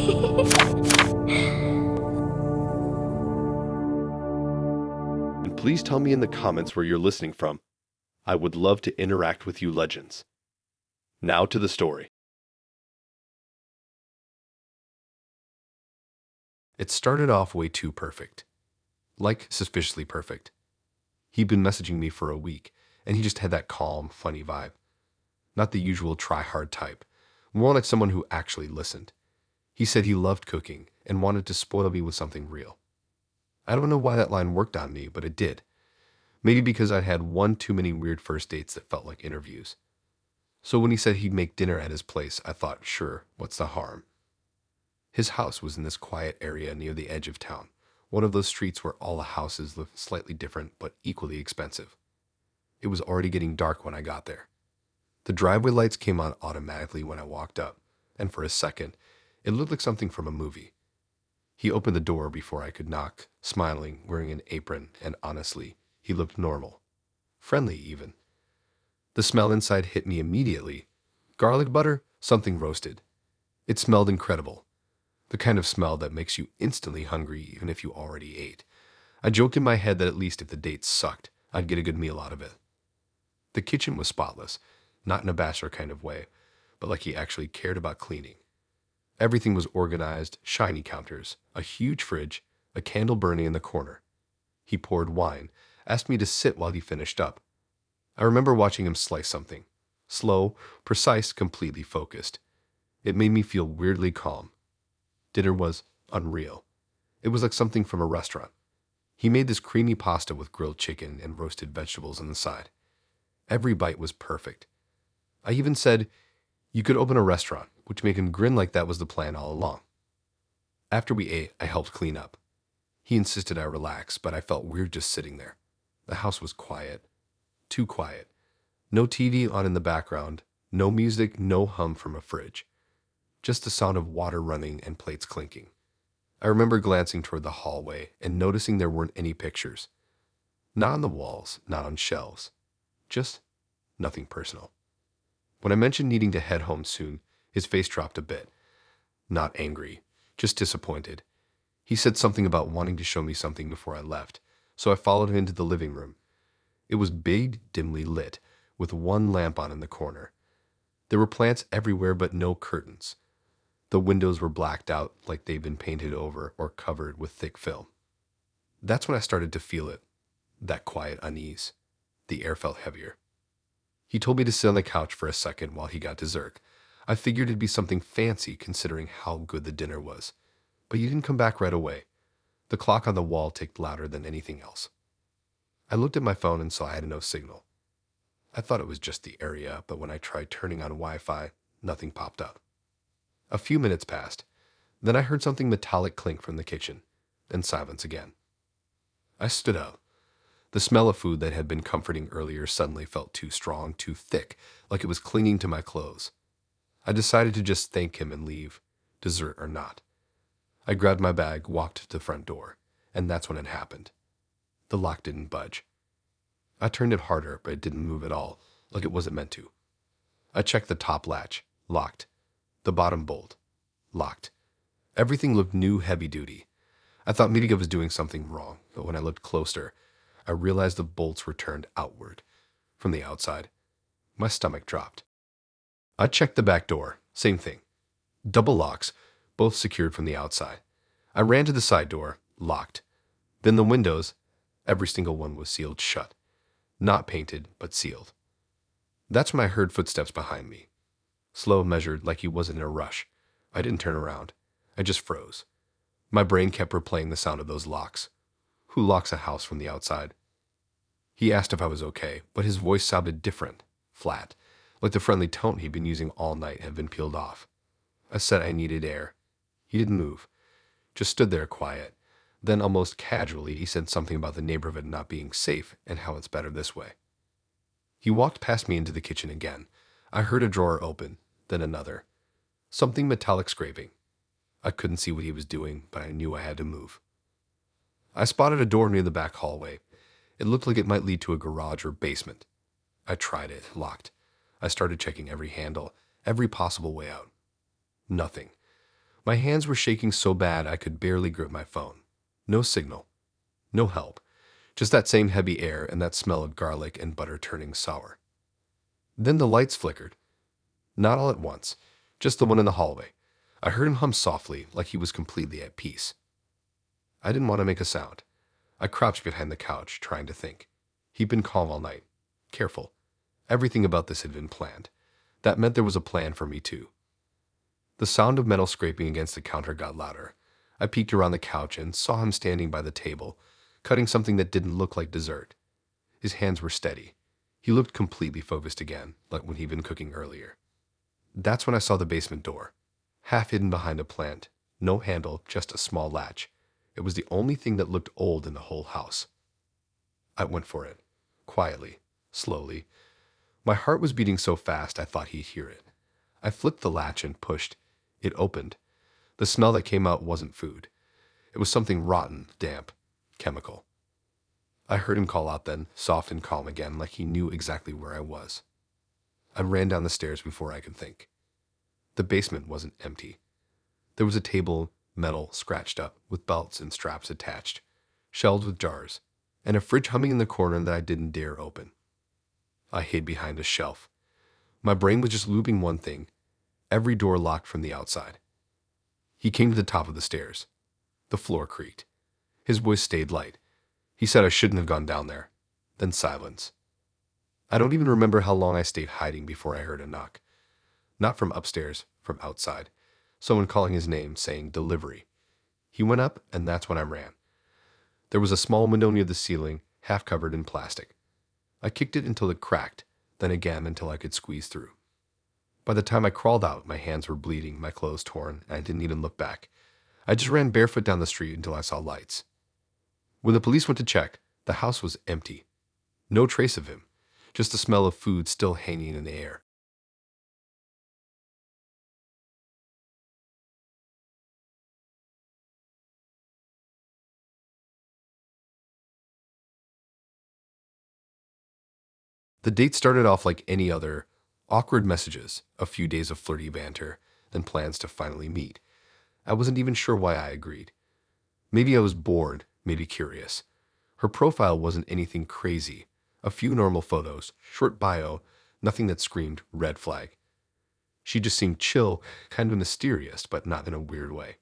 And please tell me in the comments where you're listening from. I would love to interact with you legends. Now to the story. It started off way too perfect. Like suspiciously perfect. He'd been messaging me for a week, and he just had that calm, funny vibe. Not the usual try-hard type, more like someone who actually listened. He said he loved cooking and wanted to spoil me with something real. I don't know why that line worked on me, but it did. Maybe because I'd had one too many weird first dates that felt like interviews. So when he said he'd make dinner at his place, I thought, sure, what's the harm? His house was in this quiet area near the edge of town, one of those streets where all the houses look slightly different but equally expensive. It was already getting dark when I got there. The driveway lights came on automatically when I walked up, and for a second, it looked like something from a movie. He opened the door before I could knock, smiling, wearing an apron, and honestly, he looked normal. Friendly, even. The smell inside hit me immediately. Garlic butter, something roasted. It smelled incredible. The kind of smell that makes you instantly hungry even if you already ate. I joked in my head that at least if the date sucked, I'd get a good meal out of it. The kitchen was spotless, not in a bachelor kind of way, but like he actually cared about cleaning. Everything was organized, shiny counters, a huge fridge, a candle burning in the corner. He poured wine, asked me to sit while he finished up. I remember watching him slice something. Slow, precise, completely focused. It made me feel weirdly calm. Dinner was unreal. It was like something from a restaurant. He made this creamy pasta with grilled chicken and roasted vegetables on the side. Every bite was perfect. I even said, you could open a restaurant, which made him grin like that was the plan all along. After we ate, I helped clean up. He insisted I relax, but I felt weird just sitting there. The house was quiet. Too quiet. No TV on in the background, no music, no hum from a fridge. Just the sound of water running and plates clinking. I remember glancing toward the hallway and noticing there weren't any pictures. Not on the walls, not on shelves. Just nothing personal. When I mentioned needing to head home soon, his face dropped a bit. Not angry, just disappointed. He said something about wanting to show me something before I left, so I followed him into the living room. It was big, dimly lit, with one lamp on in the corner. There were plants everywhere but no curtains. The windows were blacked out like they'd been painted over or covered with thick film. That's when I started to feel it, that quiet unease. The air felt heavier. He told me to sit on the couch for a second while he got dessert. I figured it'd be something fancy considering how good the dinner was. But he didn't come back right away. The clock on the wall ticked louder than anything else. I looked at my phone and saw I had no signal. I thought it was just the area, but when I tried turning on Wi-Fi, nothing popped up. A few minutes passed. Then I heard something metallic clink from the kitchen, then silence again. I stood up. The smell of food that had been comforting earlier suddenly felt too strong, too thick, like it was clinging to my clothes. I decided to just thank him and leave, dessert or not. I grabbed my bag, walked to the front door, and that's when it happened. The lock didn't budge. I turned it harder, but it didn't move at all, like it wasn't meant to. I checked the top latch, locked. The bottom bolt, locked. Everything looked new, heavy-duty. I thought maybe I was doing something wrong, but when I looked closer, I realized the bolts were turned outward, from the outside. My stomach dropped. I checked the back door, same thing. Double locks, both secured from the outside. I ran to the side door, locked. Then the windows, every single one was sealed shut. Not painted, but sealed. That's when I heard footsteps behind me. Slow, measured, like he wasn't in a rush. I didn't turn around. I just froze. My brain kept replaying the sound of those locks. Who locks a house from the outside? He asked if I was okay, but his voice sounded different, flat, like the friendly tone he'd been using all night had been peeled off. I said I needed air. He didn't move, just stood there quiet. Then, almost casually, he said something about the neighborhood not being safe and how it's better this way. He walked past me into the kitchen again. I heard a drawer open, then another. Something metallic scraping. I couldn't see what he was doing, but I knew I had to move. I spotted a door near the back hallway. It looked like it might lead to a garage or basement. I tried it, locked. I started checking every handle, every possible way out. Nothing. My hands were shaking so bad I could barely grip my phone. No signal. No help. Just that same heavy air and that smell of garlic and butter turning sour. Then the lights flickered. Not all at once. Just the one in the hallway. I heard him hum softly, like he was completely at peace. I didn't want to make a sound. I crouched behind the couch, trying to think. He'd been calm all night. Careful. Everything about this had been planned. That meant there was a plan for me, too. The sound of metal scraping against the counter got louder. I peeked around the couch and saw him standing by the table, cutting something that didn't look like dessert. His hands were steady. He looked completely focused again, like when he'd been cooking earlier. That's when I saw the basement door, half hidden behind a plant. No handle, just a small latch. It was the only thing that looked old in the whole house. I went for it, quietly, slowly. My heart was beating so fast I thought he'd hear it. I flicked the latch and pushed. It opened. The smell that came out wasn't food. It was something rotten, damp, chemical. I heard him call out then, soft and calm again, like he knew exactly where I was. I ran down the stairs before I could think. The basement wasn't empty. There was a table, metal, scratched up, with belts and straps attached, shelved with jars, and a fridge humming in the corner that I didn't dare open. I hid behind a shelf. My brain was just looping one thing, every door locked from the outside. He came to the top of the stairs. The floor creaked. His voice stayed light. He said I shouldn't have gone down there. Then silence. I don't even remember how long I stayed hiding before I heard a knock. Not from upstairs, from outside. Someone calling his name, saying delivery. He went up, and that's when I ran. There was a small window near the ceiling, half covered in plastic. I kicked it until it cracked, then again until I could squeeze through. By the time I crawled out, my hands were bleeding, my clothes torn, and I didn't even look back. I just ran barefoot down the street until I saw lights. When the police went to check, the house was empty. No trace of him, just the smell of food still hanging in the air. The date started off like any other, awkward messages, a few days of flirty banter, then plans to finally meet. I wasn't even sure why I agreed. Maybe I was bored, maybe curious. Her profile wasn't anything crazy. A few normal photos, short bio, nothing that screamed red flag. She just seemed chill, kind of mysterious, but not in a weird way.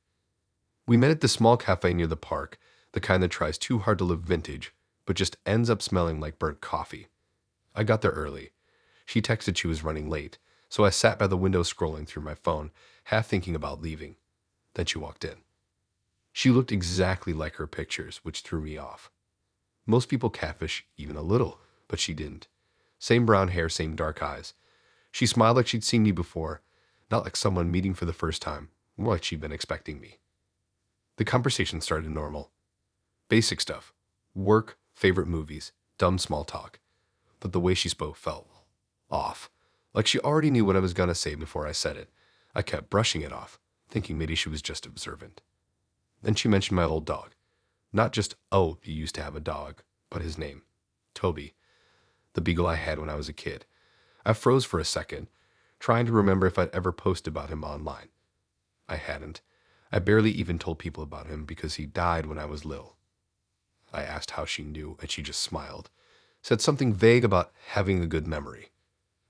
We met at the small cafe near the park, the kind that tries too hard to look vintage, but just ends up smelling like burnt coffee. I got there early. She texted she was running late, so I sat by the window scrolling through my phone, half thinking about leaving. Then she walked in. She looked exactly like her pictures, which threw me off. Most people catfish even a little, but she didn't. Same brown hair, same dark eyes. She smiled like she'd seen me before, not like someone meeting for the first time, more like she'd been expecting me. The conversation started normal. Basic stuff. Work, favorite movies, dumb small talk. But the way she spoke felt off. Like she already knew what I was going to say before I said it. I kept brushing it off, thinking maybe she was just observant. Then she mentioned my old dog. Not just, oh, you used to have a dog, but his name. Toby. The beagle I had when I was a kid. I froze for a second, trying to remember if I'd ever posted about him online. I hadn't. I barely even told people about him because he died when I was little. I asked how she knew, and she just smiled. Said something vague about having a good memory.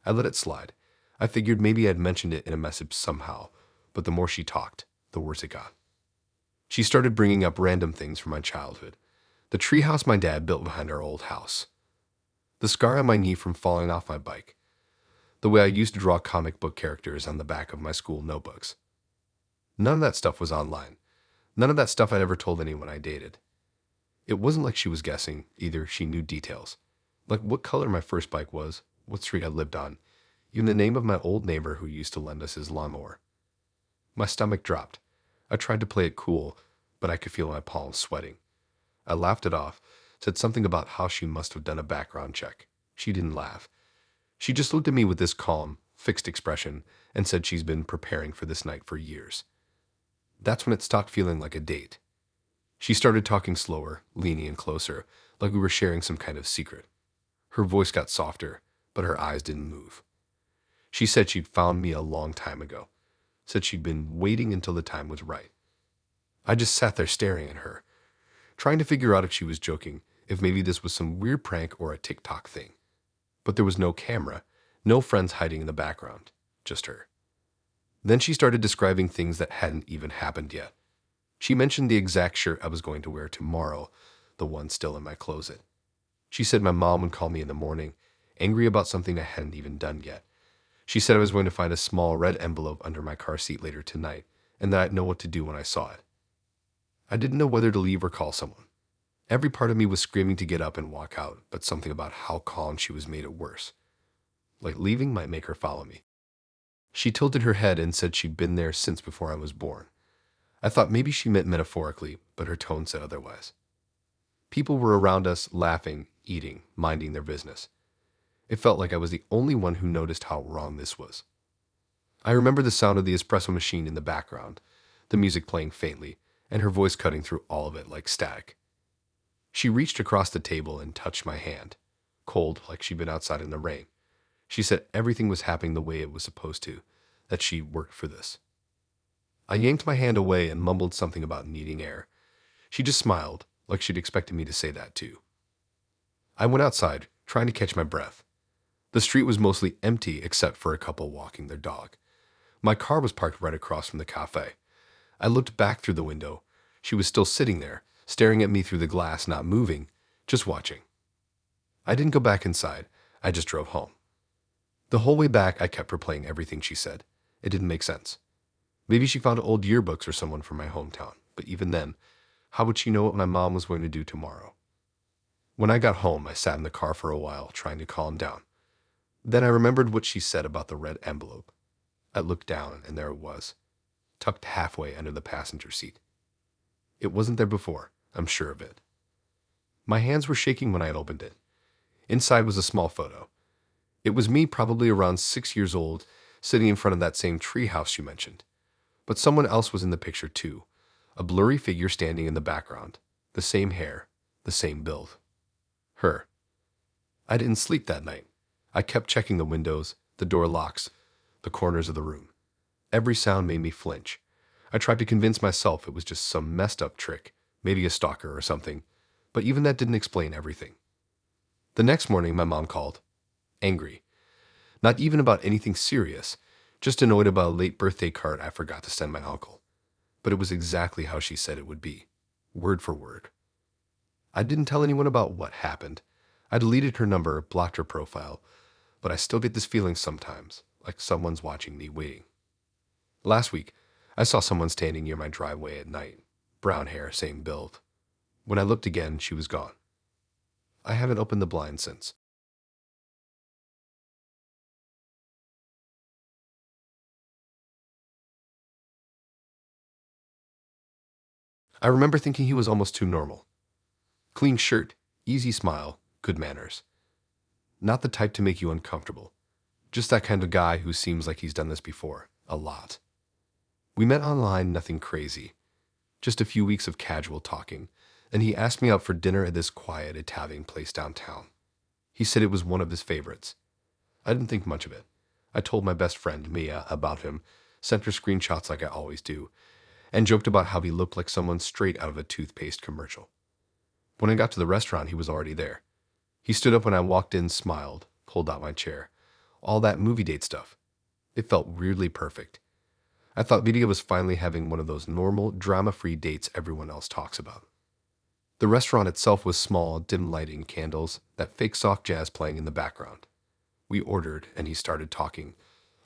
I let it slide. I figured maybe I'd mentioned it in a message somehow, but the more she talked, the worse it got. She started bringing up random things from my childhood. The treehouse my dad built behind our old house. The scar on my knee from falling off my bike. The way I used to draw comic book characters on the back of my school notebooks. None of that stuff was online. None of that stuff I'd ever told anyone I dated. It wasn't like she was guessing, either she knew details. Like what color my first bike was, what street I lived on, even the name of my old neighbor who used to lend us his lawnmower. My stomach dropped. I tried to play it cool, but I could feel my palms sweating. I laughed it off, said something about how she must have done a background check. She didn't laugh. She just looked at me with this calm, fixed expression and said she's been preparing for this night for years. That's when it stopped feeling like a date. She started talking slower, leaning in closer, like we were sharing some kind of secret. Her voice got softer, but her eyes didn't move. She said she'd found me a long time ago. said she'd been waiting until the time was right. I just sat there staring at her, trying to figure out if she was joking, if maybe this was some weird prank or a TikTok thing. But there was no camera, no friends hiding in the background, just her. Then she started describing things that hadn't even happened yet. She mentioned the exact shirt I was going to wear tomorrow, the one still in my closet. She said my mom would call me in the morning, angry about something I hadn't even done yet. She said I was going to find a small red envelope under my car seat later tonight, and that I'd know what to do when I saw it. I didn't know whether to leave or call someone. Every part of me was screaming to get up and walk out, but something about how calm she was made it worse. Like leaving might make her follow me. She tilted her head and said she'd been there since before I was born. I thought maybe she meant metaphorically, but her tone said otherwise. People were around us, laughing, eating, minding their business. It felt like I was the only one who noticed how wrong this was. I remember the sound of the espresso machine in the background, the music playing faintly, and her voice cutting through all of it like static. She reached across the table and touched my hand, cold like she'd been outside in the rain. She said everything was happening the way it was supposed to, that she worked for this. I yanked my hand away and mumbled something about needing air. She just smiled, like she'd expected me to say that too. I went outside, trying to catch my breath. The street was mostly empty except for a couple walking their dog. My car was parked right across from the cafe. I looked back through the window. She was still sitting there, staring at me through the glass, not moving, just watching. I didn't go back inside. I just drove home. The whole way back, I kept replaying everything she said. It didn't make sense. Maybe she found old yearbooks or someone from my hometown, but even then, how would she know what my mom was going to do tomorrow? When I got home, I sat in the car for a while, trying to calm down. Then I remembered what she said about the red envelope. I looked down, and there it was, tucked halfway under the passenger seat. It wasn't there before, I'm sure of it. My hands were shaking when I had opened it. Inside was a small photo. It was me, probably around 6 years old, sitting in front of that same treehouse you mentioned. But someone else was in the picture too, a blurry figure standing in the background, the same hair, the same build. Her. I didn't sleep that night. I kept checking the windows, the door locks, the corners of the room. Every sound made me flinch. I tried to convince myself it was just some messed up trick, maybe a stalker or something, but even that didn't explain everything. The next morning, my mom called, angry. Not even about anything serious, just annoyed about a late birthday card I forgot to send my uncle. But it was exactly how she said it would be, word for word. I didn't tell anyone about what happened. I deleted her number, blocked her profile, but I still get this feeling sometimes, like someone's watching me waiting. Last week, I saw someone standing near my driveway at night, brown hair, same build. When I looked again, she was gone. I haven't opened the blind since. I remember thinking he was almost too normal. Clean shirt, easy smile, good manners. Not the type to make you uncomfortable. Just that kind of guy who seems like he's done this before, a lot. We met online, nothing crazy. Just a few weeks of casual talking, and he asked me out for dinner at this quiet Italian place downtown. He said it was one of his favorites. I didn't think much of it. I told my best friend, Mia, about him, sent her screenshots like I always do, and joked about how he looked like someone straight out of a toothpaste commercial. When I got to the restaurant, he was already there. He stood up when I walked in, smiled, pulled out my chair. All that movie date stuff. It felt weirdly perfect. I thought Vidya was finally having one of those normal, drama-free dates everyone else talks about. The restaurant itself was small, dim lighting, candles, that fake soft jazz playing in the background. We ordered, and he started talking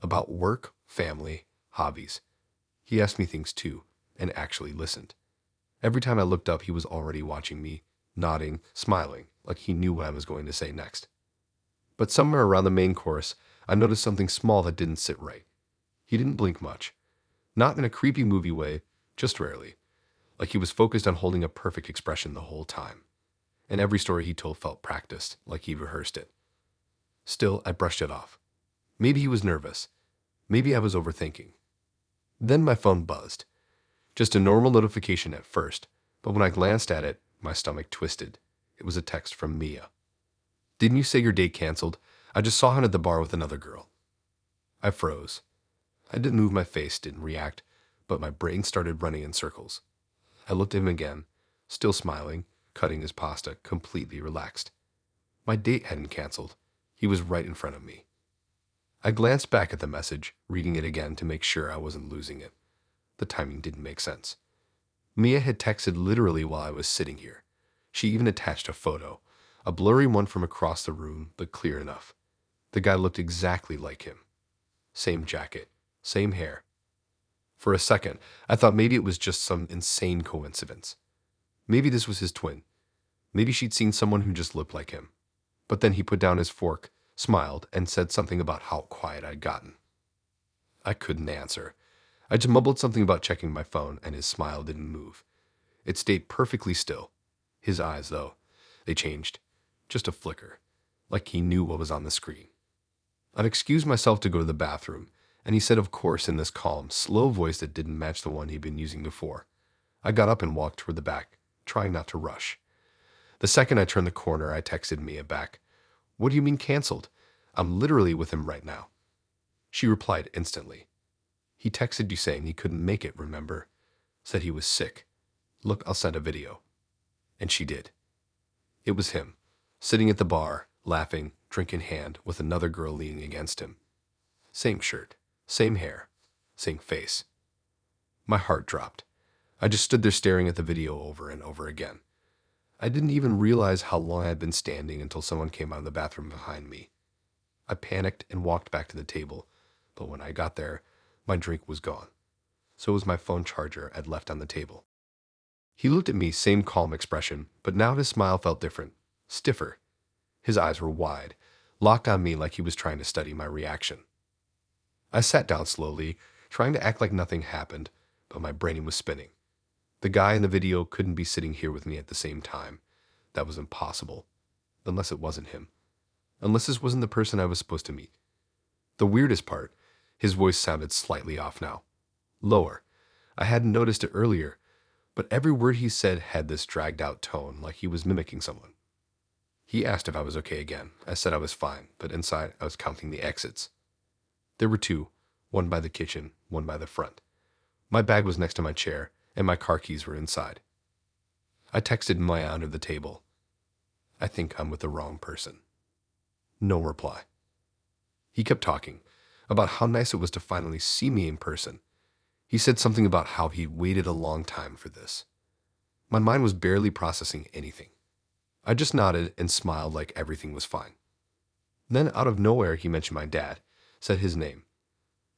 about work, family, hobbies. He asked me things too, and actually listened. Every time I looked up, he was already watching me, nodding, smiling, like he knew what I was going to say next. But somewhere around the main course, I noticed something small that didn't sit right. He didn't blink much. Not in a creepy movie way, just rarely. Like he was focused on holding a perfect expression the whole time. And every story he told felt practiced, like he rehearsed it. Still, I brushed it off. Maybe he was nervous. Maybe I was overthinking. Then my phone buzzed. Just a normal notification at first, but when I glanced at it, my stomach twisted. It was a text from Mia. "Didn't you say your date canceled? I just saw him at the bar with another girl." I froze. I didn't move my face, didn't react, but my brain started running in circles. I looked at him again, still smiling, cutting his pasta, completely relaxed. My date hadn't canceled. He was right in front of me. I glanced back at the message, reading it again to make sure I wasn't losing it. The timing didn't make sense. Mia had texted literally while I was sitting here. She even attached a photo, a blurry one from across the room, but clear enough. The guy looked exactly like him. Same jacket, same hair. For a second, I thought maybe it was just some insane coincidence. Maybe this was his twin. Maybe she'd seen someone who just looked like him. But then he put down his fork, smiled, and said something about how quiet I'd gotten. I couldn't answer. I just mumbled something about checking my phone, and his smile didn't move. It stayed perfectly still. His eyes, though, they changed. Just a flicker, like he knew what was on the screen. I'd excused myself to go to the bathroom, and he said of course in this calm, slow voice that didn't match the one he'd been using before. I got up and walked toward the back, trying not to rush. The second I turned the corner, I texted Mia back. "What do you mean canceled? I'm literally with him right now." She replied instantly. "He texted you saying he couldn't make it, remember? Said he was sick. Look, I'll send a video." And she did. It was him, sitting at the bar, laughing, drink in hand, with another girl leaning against him. Same shirt, same hair, same face. My heart dropped. I just stood there staring at the video over and over again. I didn't even realize how long I'd been standing until someone came out of the bathroom behind me. I panicked and walked back to the table, but when I got there, my drink was gone. So was my phone charger I'd left on the table. He looked at me, same calm expression, but now his smile felt different, stiffer. His eyes were wide, locked on me like he was trying to study my reaction. I sat down slowly, trying to act like nothing happened, but my brain was spinning. The guy in the video couldn't be sitting here with me at the same time. That was impossible. Unless it wasn't him. Unless this wasn't the person I was supposed to meet. The weirdest part, his voice sounded slightly off now. Lower. I hadn't noticed it earlier, but every word he said had this dragged-out tone, like he was mimicking someone. He asked if I was okay again. I said I was fine, but inside I was counting the exits. There were two, one by the kitchen, one by the front. My bag was next to my chair, and my car keys were inside. I texted Maya under the table. "I think I'm with the wrong person." No reply. He kept talking about how nice it was to finally see me in person. He said something about how he waited a long time for this. My mind was barely processing anything. I just nodded and smiled like everything was fine. Then out of nowhere he mentioned my dad, said his name,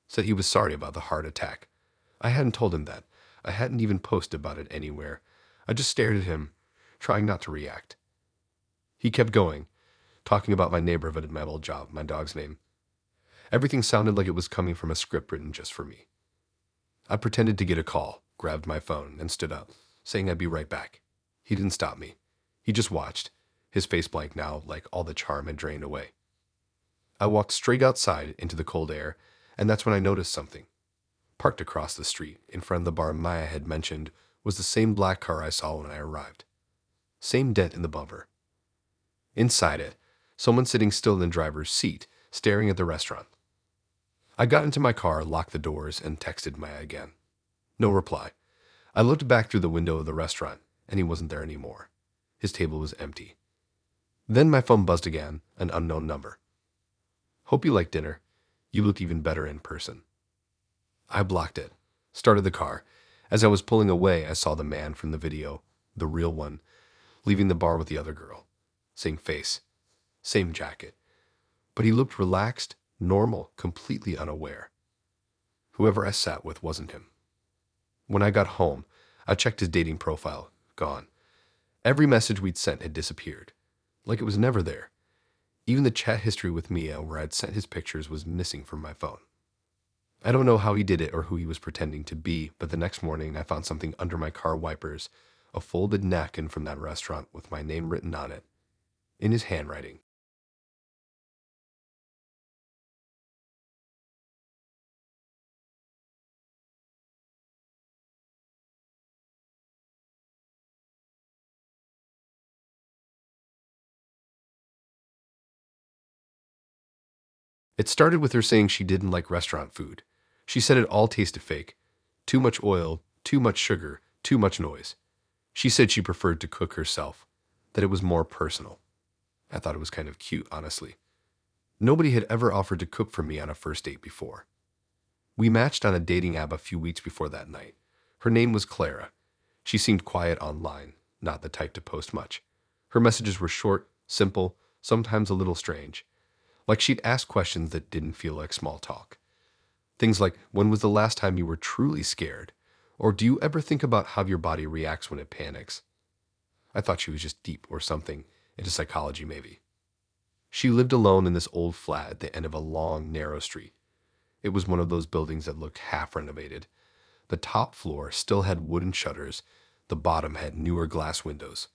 said he was sorry about the heart attack. I hadn't told him that. I hadn't even posted about it anywhere. I just stared at him, trying not to react. He kept going, talking about my neighborhood and my old job, my dog's name. Everything sounded like it was coming from a script written just for me. I pretended to get a call, grabbed my phone, and stood up, saying I'd be right back. He didn't stop me. He just watched, his face blank now, like all the charm had drained away. I walked straight outside into the cold air, and that's when I noticed something. Parked across the street, in front of the bar Maya had mentioned, was the same black car I saw when I arrived. Same dent in the bumper. Inside it, someone sitting still in the driver's seat, staring at the restaurant. I got into my car, locked the doors, and texted Maya again. No reply. I looked back through the window of the restaurant, and he wasn't there anymore. His table was empty. Then my phone buzzed again, an unknown number. "Hope you like dinner. You look even better in person." I blocked it, started the car. As I was pulling away, I saw the man from the video, the real one, leaving the bar with the other girl. Same face, same jacket. But he looked relaxed, normal, completely unaware. Whoever I sat with wasn't him. When I got home, I checked his dating profile. Gone. Every message we'd sent had disappeared, like it was never there. Even the chat history with Mia, where I'd sent his pictures, was missing from my phone. I don't know how he did it or who he was pretending to be, but the next morning I found something under my car wipers, a folded napkin from that restaurant with my name written on it, in his handwriting. It started with her saying she didn't like restaurant food. She said it all tasted fake. Too much oil, too much sugar, too much noise. She said she preferred to cook herself, that it was more personal. I thought it was kind of cute, honestly. Nobody had ever offered to cook for me on a first date before. We matched on a dating app a few weeks before that night. Her name was Clara. She seemed quiet online, not the type to post much. Her messages were short, simple, sometimes a little strange. Like she'd ask questions that didn't feel like small talk. Things like, when was the last time you were truly scared? Or do you ever think about how your body reacts when it panics? I thought she was just deep or something, into psychology maybe. She lived alone in this old flat at the end of a long, narrow street. It was one of those buildings that looked half renovated. The top floor still had wooden shutters. The bottom had newer glass windows.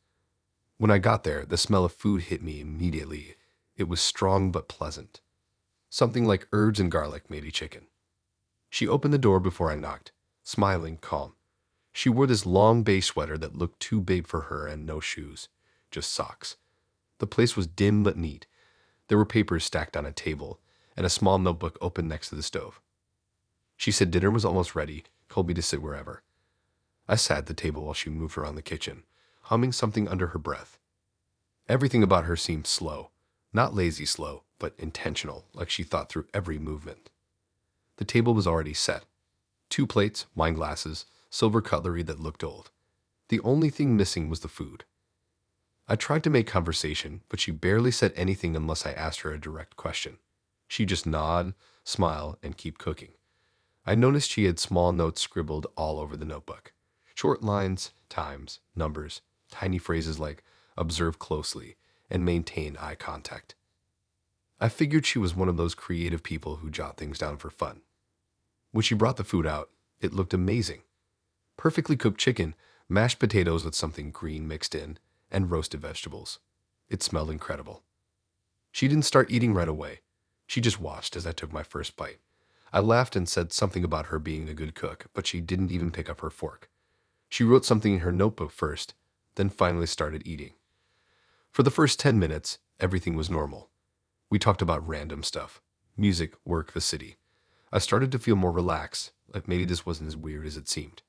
When I got there, the smell of food hit me immediately. It was strong but pleasant. Something like herbs and garlic, maybe chicken. She opened the door before I knocked, smiling, calm. She wore this long beige sweater that looked too big for her and no shoes, just socks. The place was dim but neat. There were papers stacked on a table and a small notebook open next to the stove. She said dinner was almost ready, told me to sit wherever. I sat at the table while she moved around the kitchen, humming something under her breath. Everything about her seemed slow, not lazy slow, but intentional, like she thought through every movement. The table was already set. 2 plates, wine glasses, silver cutlery that looked old. The only thing missing was the food. I tried to make conversation, but she barely said anything unless I asked her a direct question. She'd just nod, smile, and keep cooking. I noticed she had small notes scribbled all over the notebook. Short lines, times, numbers, tiny phrases like observe closely and maintain eye contact. I figured she was one of those creative people who jot things down for fun. When she brought the food out, it looked amazing. Perfectly cooked chicken, mashed potatoes with something green mixed in, and roasted vegetables. It smelled incredible. She didn't start eating right away. She just watched as I took my first bite. I laughed and said something about her being a good cook, but she didn't even pick up her fork. She wrote something in her notebook first, then finally started eating. For the first 10 minutes, everything was normal. We talked about random stuff. Music, work, the city. I started to feel more relaxed, like maybe this wasn't as weird as it seemed.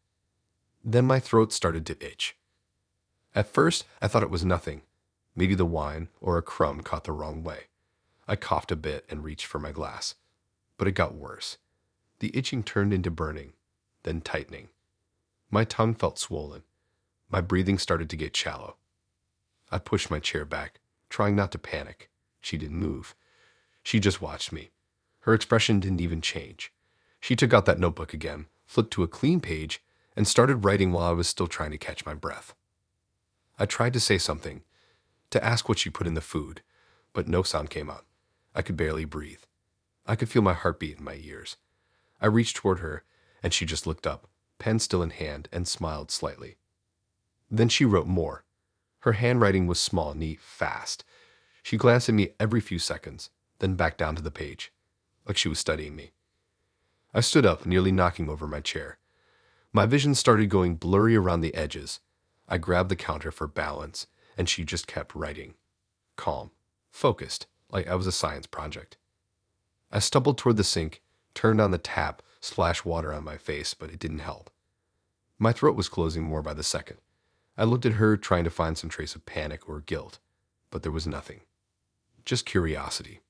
Then my throat started to itch. At first, I thought it was nothing. Maybe the wine or a crumb caught the wrong way. I coughed a bit and reached for my glass. But it got worse. The itching turned into burning, then tightening. My tongue felt swollen. My breathing started to get shallow. I pushed my chair back, trying not to panic. She didn't move. She just watched me. Her expression didn't even change. She took out that notebook again, flipped to a clean page, and started writing while I was still trying to catch my breath. I tried to say something, to ask what she put in the food, but no sound came out. I could barely breathe. I could feel my heartbeat in my ears. I reached toward her, and she just looked up, pen still in hand, and smiled slightly. Then she wrote more. Her handwriting was small, neat, fast. She glanced at me every few seconds, then back down to the page, like she was studying me. I stood up, nearly knocking over my chair. My vision started going blurry around the edges. I grabbed the counter for balance, and she just kept writing. Calm, focused, like I was a science project. I stumbled toward the sink, turned on the tap, splashed water on my face, but it didn't help. My throat was closing more by the second. I looked at her, trying to find some trace of panic or guilt, but there was nothing. Just curiosity.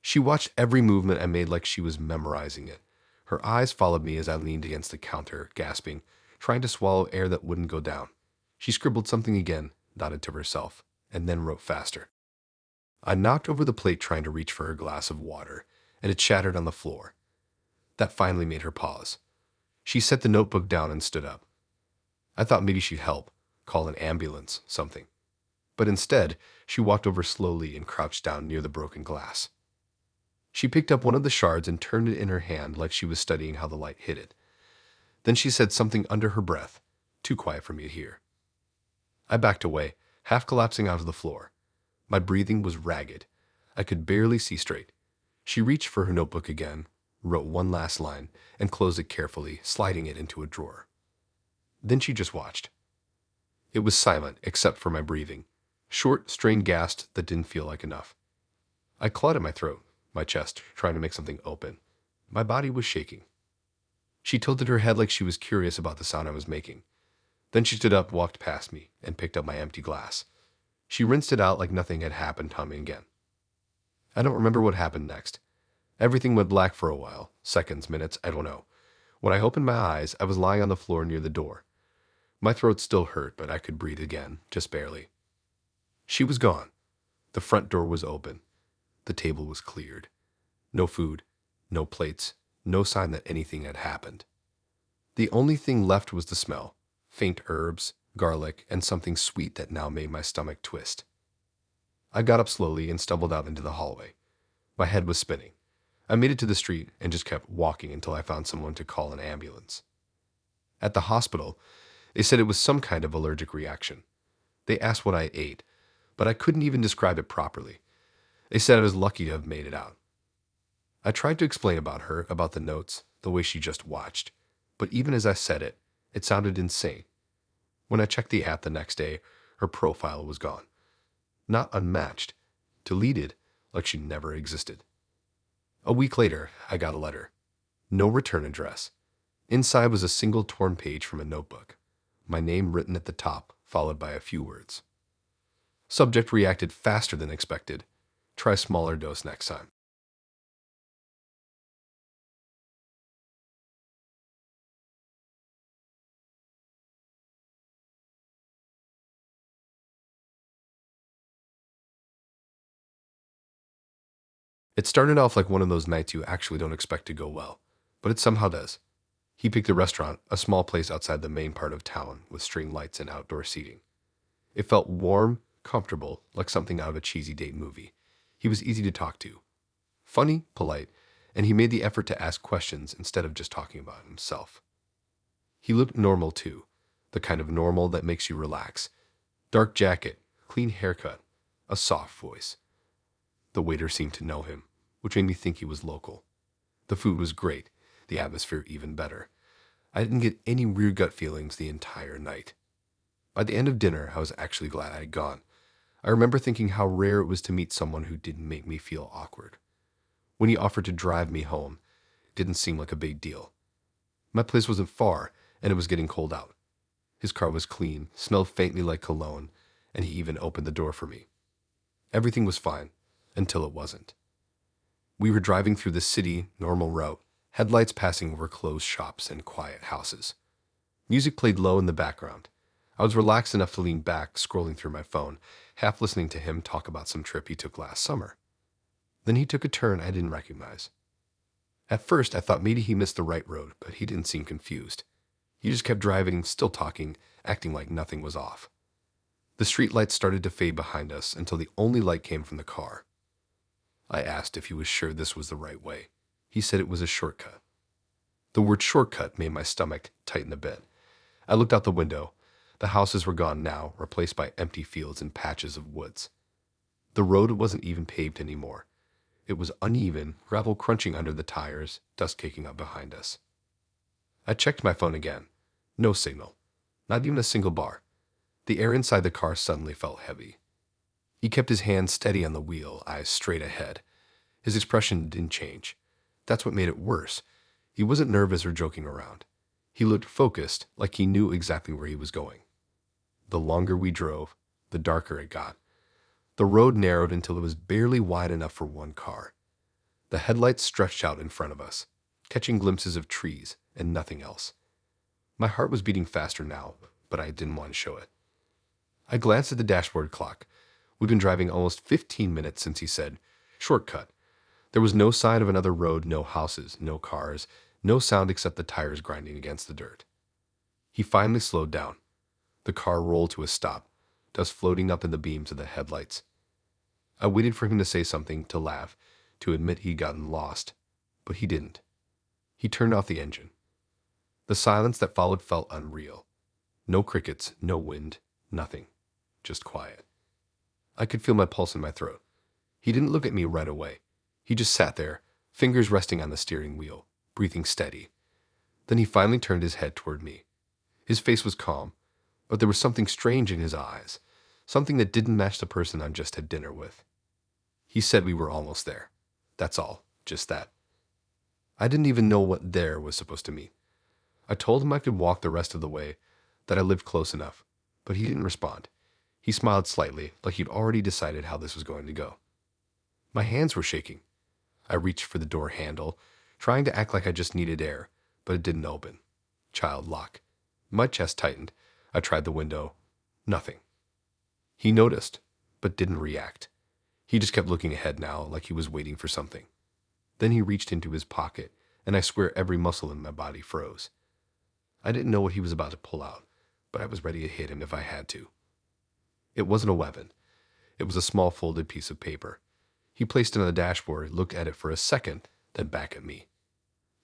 She watched every movement I made like she was memorizing it. Her eyes followed me as I leaned against the counter, gasping, trying to swallow air that wouldn't go down. She scribbled something again, nodded to herself, and then wrote faster. I knocked over the plate trying to reach for her glass of water, and it shattered on the floor. That finally made her pause. She set the notebook down and stood up. I thought maybe she'd help, call an ambulance, something. But instead, she walked over slowly and crouched down near the broken glass. She picked up one of the shards and turned it in her hand like she was studying how the light hit it. Then she said something under her breath, too quiet for me to hear. I backed away, half collapsing onto the floor. My breathing was ragged. I could barely see straight. She reached for her notebook again, wrote one last line, and closed it carefully, sliding it into a drawer. Then she just watched. It was silent, except for my breathing. Short, strained gasps that didn't feel like enough. I clawed at my throat, my chest, trying to make something open. My body was shaking. She tilted her head like she was curious about the sound I was making. Then she stood up, walked past me, and picked up my empty glass. She rinsed it out like nothing had happened, humming again. I don't remember what happened next. Everything went black for a while. Seconds, minutes, I don't know. When I opened my eyes, I was lying on the floor near the door. My throat still hurt, but I could breathe again, just barely. She was gone. The front door was open. The table was cleared. No food, no plates, no sign that anything had happened. The only thing left was the smell, faint herbs, garlic, and something sweet that now made my stomach twist. I got up slowly and stumbled out into the hallway. My head was spinning. I made it to the street and just kept walking until I found someone to call an ambulance. At the hospital, they said it was some kind of allergic reaction. They asked what I ate, but I couldn't even describe it properly. They said I was lucky to have made it out. I tried to explain about her, about the notes, the way she just watched, but even as I said it, it sounded insane. When I checked the app the next day, her profile was gone. Not unmatched, deleted like she never existed. A week later, I got a letter. No return address. Inside was a single torn page from a notebook. My name written at the top, followed by a few words. Subject reacted faster than expected. Try smaller dose next time. It started off like one of those nights you actually don't expect to go well, but it somehow does. He picked a restaurant, a small place outside the main part of town with string lights and outdoor seating. It felt warm, comfortable, like something out of a cheesy date movie. He was easy to talk to. Funny, polite, and he made the effort to ask questions instead of just talking about himself. He looked normal too, the kind of normal that makes you relax. Dark jacket, clean haircut, a soft voice. The waiter seemed to know him, which made me think he was local. The food was great, the atmosphere even better. I didn't get any weird gut feelings the entire night. By the end of dinner, I was actually glad I had gone. I remember thinking how rare it was to meet someone who didn't make me feel awkward. When he offered to drive me home, it didn't seem like a big deal. My place wasn't far, and it was getting cold out. His car was clean, smelled faintly like cologne, and he even opened the door for me. Everything was fine, until it wasn't. We were driving through the city, normal route, headlights passing over closed shops and quiet houses. Music played low in the background. I was relaxed enough to lean back, scrolling through my phone, half listening to him talk about some trip he took last summer. Then he took a turn I didn't recognize. At first, I thought maybe he missed the right road, but he didn't seem confused. He just kept driving, still talking, acting like nothing was off. The street lights started to fade behind us until the only light came from the car. I asked if he was sure this was the right way. He said it was a shortcut. The word shortcut made my stomach tighten a bit. I looked out the window. The houses were gone now, replaced by empty fields and patches of woods. The road wasn't even paved anymore. It was uneven, gravel crunching under the tires, dust kicking up behind us. I checked my phone again. No signal. Not even a single bar. The air inside the car suddenly felt heavy. He kept his hand steady on the wheel, eyes straight ahead. His expression didn't change. That's what made it worse. He wasn't nervous or joking around. He looked focused, like he knew exactly where he was going. The longer we drove, the darker it got. The road narrowed until it was barely wide enough for one car. The headlights stretched out in front of us, catching glimpses of trees and nothing else. My heart was beating faster now, but I didn't want to show it. I glanced at the dashboard clock. We'd been driving almost 15 minutes since he said, "Shortcut." There was no sign of another road, no houses, no cars, no sound except the tires grinding against the dirt. He finally slowed down. The car rolled to a stop, dust floating up in the beams of the headlights. I waited for him to say something, to laugh, to admit he'd gotten lost, but he didn't. He turned off the engine. The silence that followed felt unreal. No crickets, no wind, nothing. Just quiet. I could feel my pulse in my throat. He didn't look at me right away. He just sat there, fingers resting on the steering wheel, breathing steady. Then he finally turned his head toward me. His face was calm, but there was something strange in his eyes, something that didn't match the person I just had dinner with. He said we were almost there. That's all, just that. I didn't even know what there was supposed to mean. I told him I could walk the rest of the way, that I lived close enough, but he didn't respond. He smiled slightly, like he'd already decided how this was going to go. My hands were shaking. I reached for the door handle, trying to act like I just needed air, but it didn't open. Child lock. My chest tightened. I tried the window. Nothing. He noticed, but didn't react. He just kept looking ahead now, like he was waiting for something. Then he reached into his pocket, and I swear every muscle in my body froze. I didn't know what he was about to pull out, but I was ready to hit him if I had to. It wasn't a weapon. It was a small folded piece of paper. He placed it on the dashboard, looked at it for a second, then back at me.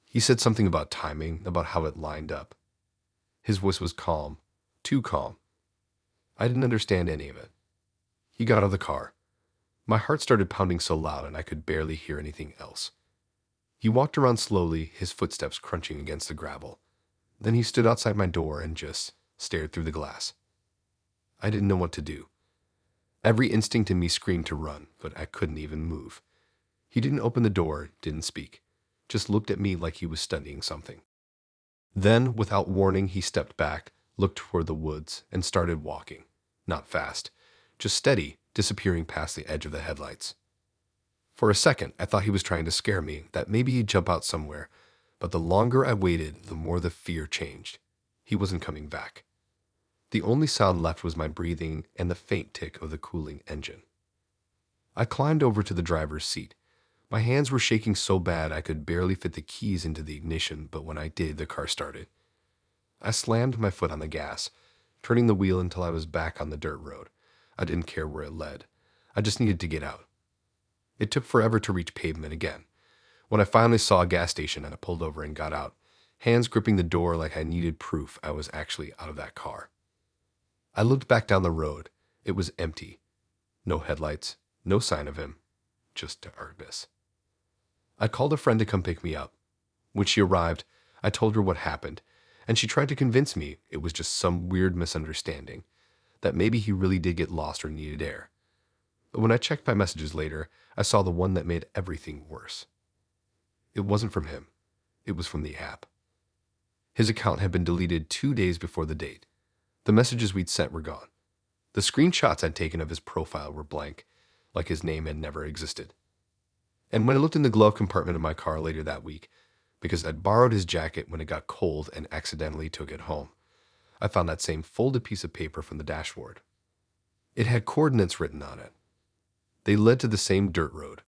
He said something about timing, about how it lined up. His voice was calm, too calm. I didn't understand any of it. He got out of the car. My heart started pounding so loud and I could barely hear anything else. He walked around slowly, his footsteps crunching against the gravel. Then he stood outside my door and just stared through the glass. I didn't know what to do. Every instinct in me screamed to run, but I couldn't even move. He didn't open the door, didn't speak, just looked at me like he was studying something. Then, without warning, he stepped back, looked toward the woods, and started walking. Not fast, just steady, disappearing past the edge of the headlights. For a second, I thought he was trying to scare me, that maybe he'd jump out somewhere, but the longer I waited, the more the fear changed. He wasn't coming back. The only sound left was my breathing and the faint tick of the cooling engine. I climbed over to the driver's seat. My hands were shaking so bad I could barely fit the keys into the ignition, but when I did, the car started. I slammed my foot on the gas, turning the wheel until I was back on the dirt road. I didn't care where it led. I just needed to get out. It took forever to reach pavement again. When I finally saw a gas station and I pulled over and got out, hands gripping the door like I needed proof I was actually out of that car. I looked back down the road. It was empty. No headlights, no sign of him, just darkness. I called a friend to come pick me up. When she arrived, I told her what happened, and she tried to convince me it was just some weird misunderstanding, that maybe he really did get lost or needed air. But when I checked my messages later, I saw the one that made everything worse. It wasn't from him. It was from the app. His account had been deleted 2 days before the date. The messages we'd sent were gone. The screenshots I'd taken of his profile were blank, like his name had never existed. And when I looked in the glove compartment of my car later that week, because I'd borrowed his jacket when it got cold and accidentally took it home, I found that same folded piece of paper from the dashboard. It had coordinates written on it. They led to the same dirt road.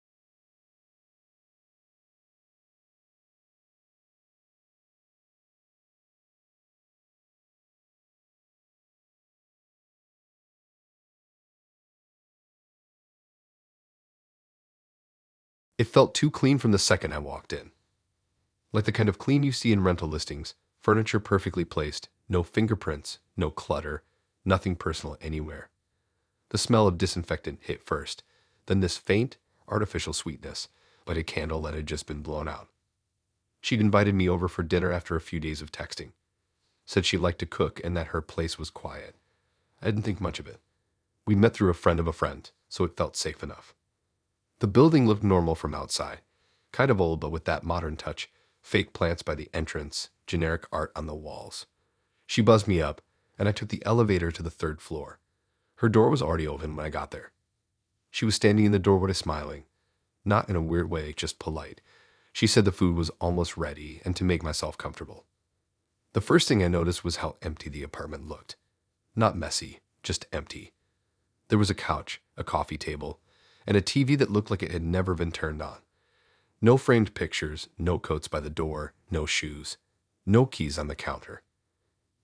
It felt too clean from the second I walked in. Like the kind of clean you see in rental listings, furniture perfectly placed, no fingerprints, no clutter, nothing personal anywhere. The smell of disinfectant hit first, then this faint, artificial sweetness, like a candle that had just been blown out. She'd invited me over for dinner after a few days of texting. Said she liked to cook and that her place was quiet. I didn't think much of it. We met through a friend of a friend, so it felt safe enough. The building looked normal from outside. Kind of old, but with that modern touch. Fake plants by the entrance, generic art on the walls. She buzzed me up, and I took the elevator to the 3rd floor. Her door was already open when I got there. She was standing in the doorway smiling. Not in a weird way, just polite. She said the food was almost ready and to make myself comfortable. The first thing I noticed was how empty the apartment looked. Not messy, just empty. There was a couch, a coffee table, and a TV that looked like it had never been turned on. No framed pictures, no coats by the door, no shoes, no keys on the counter.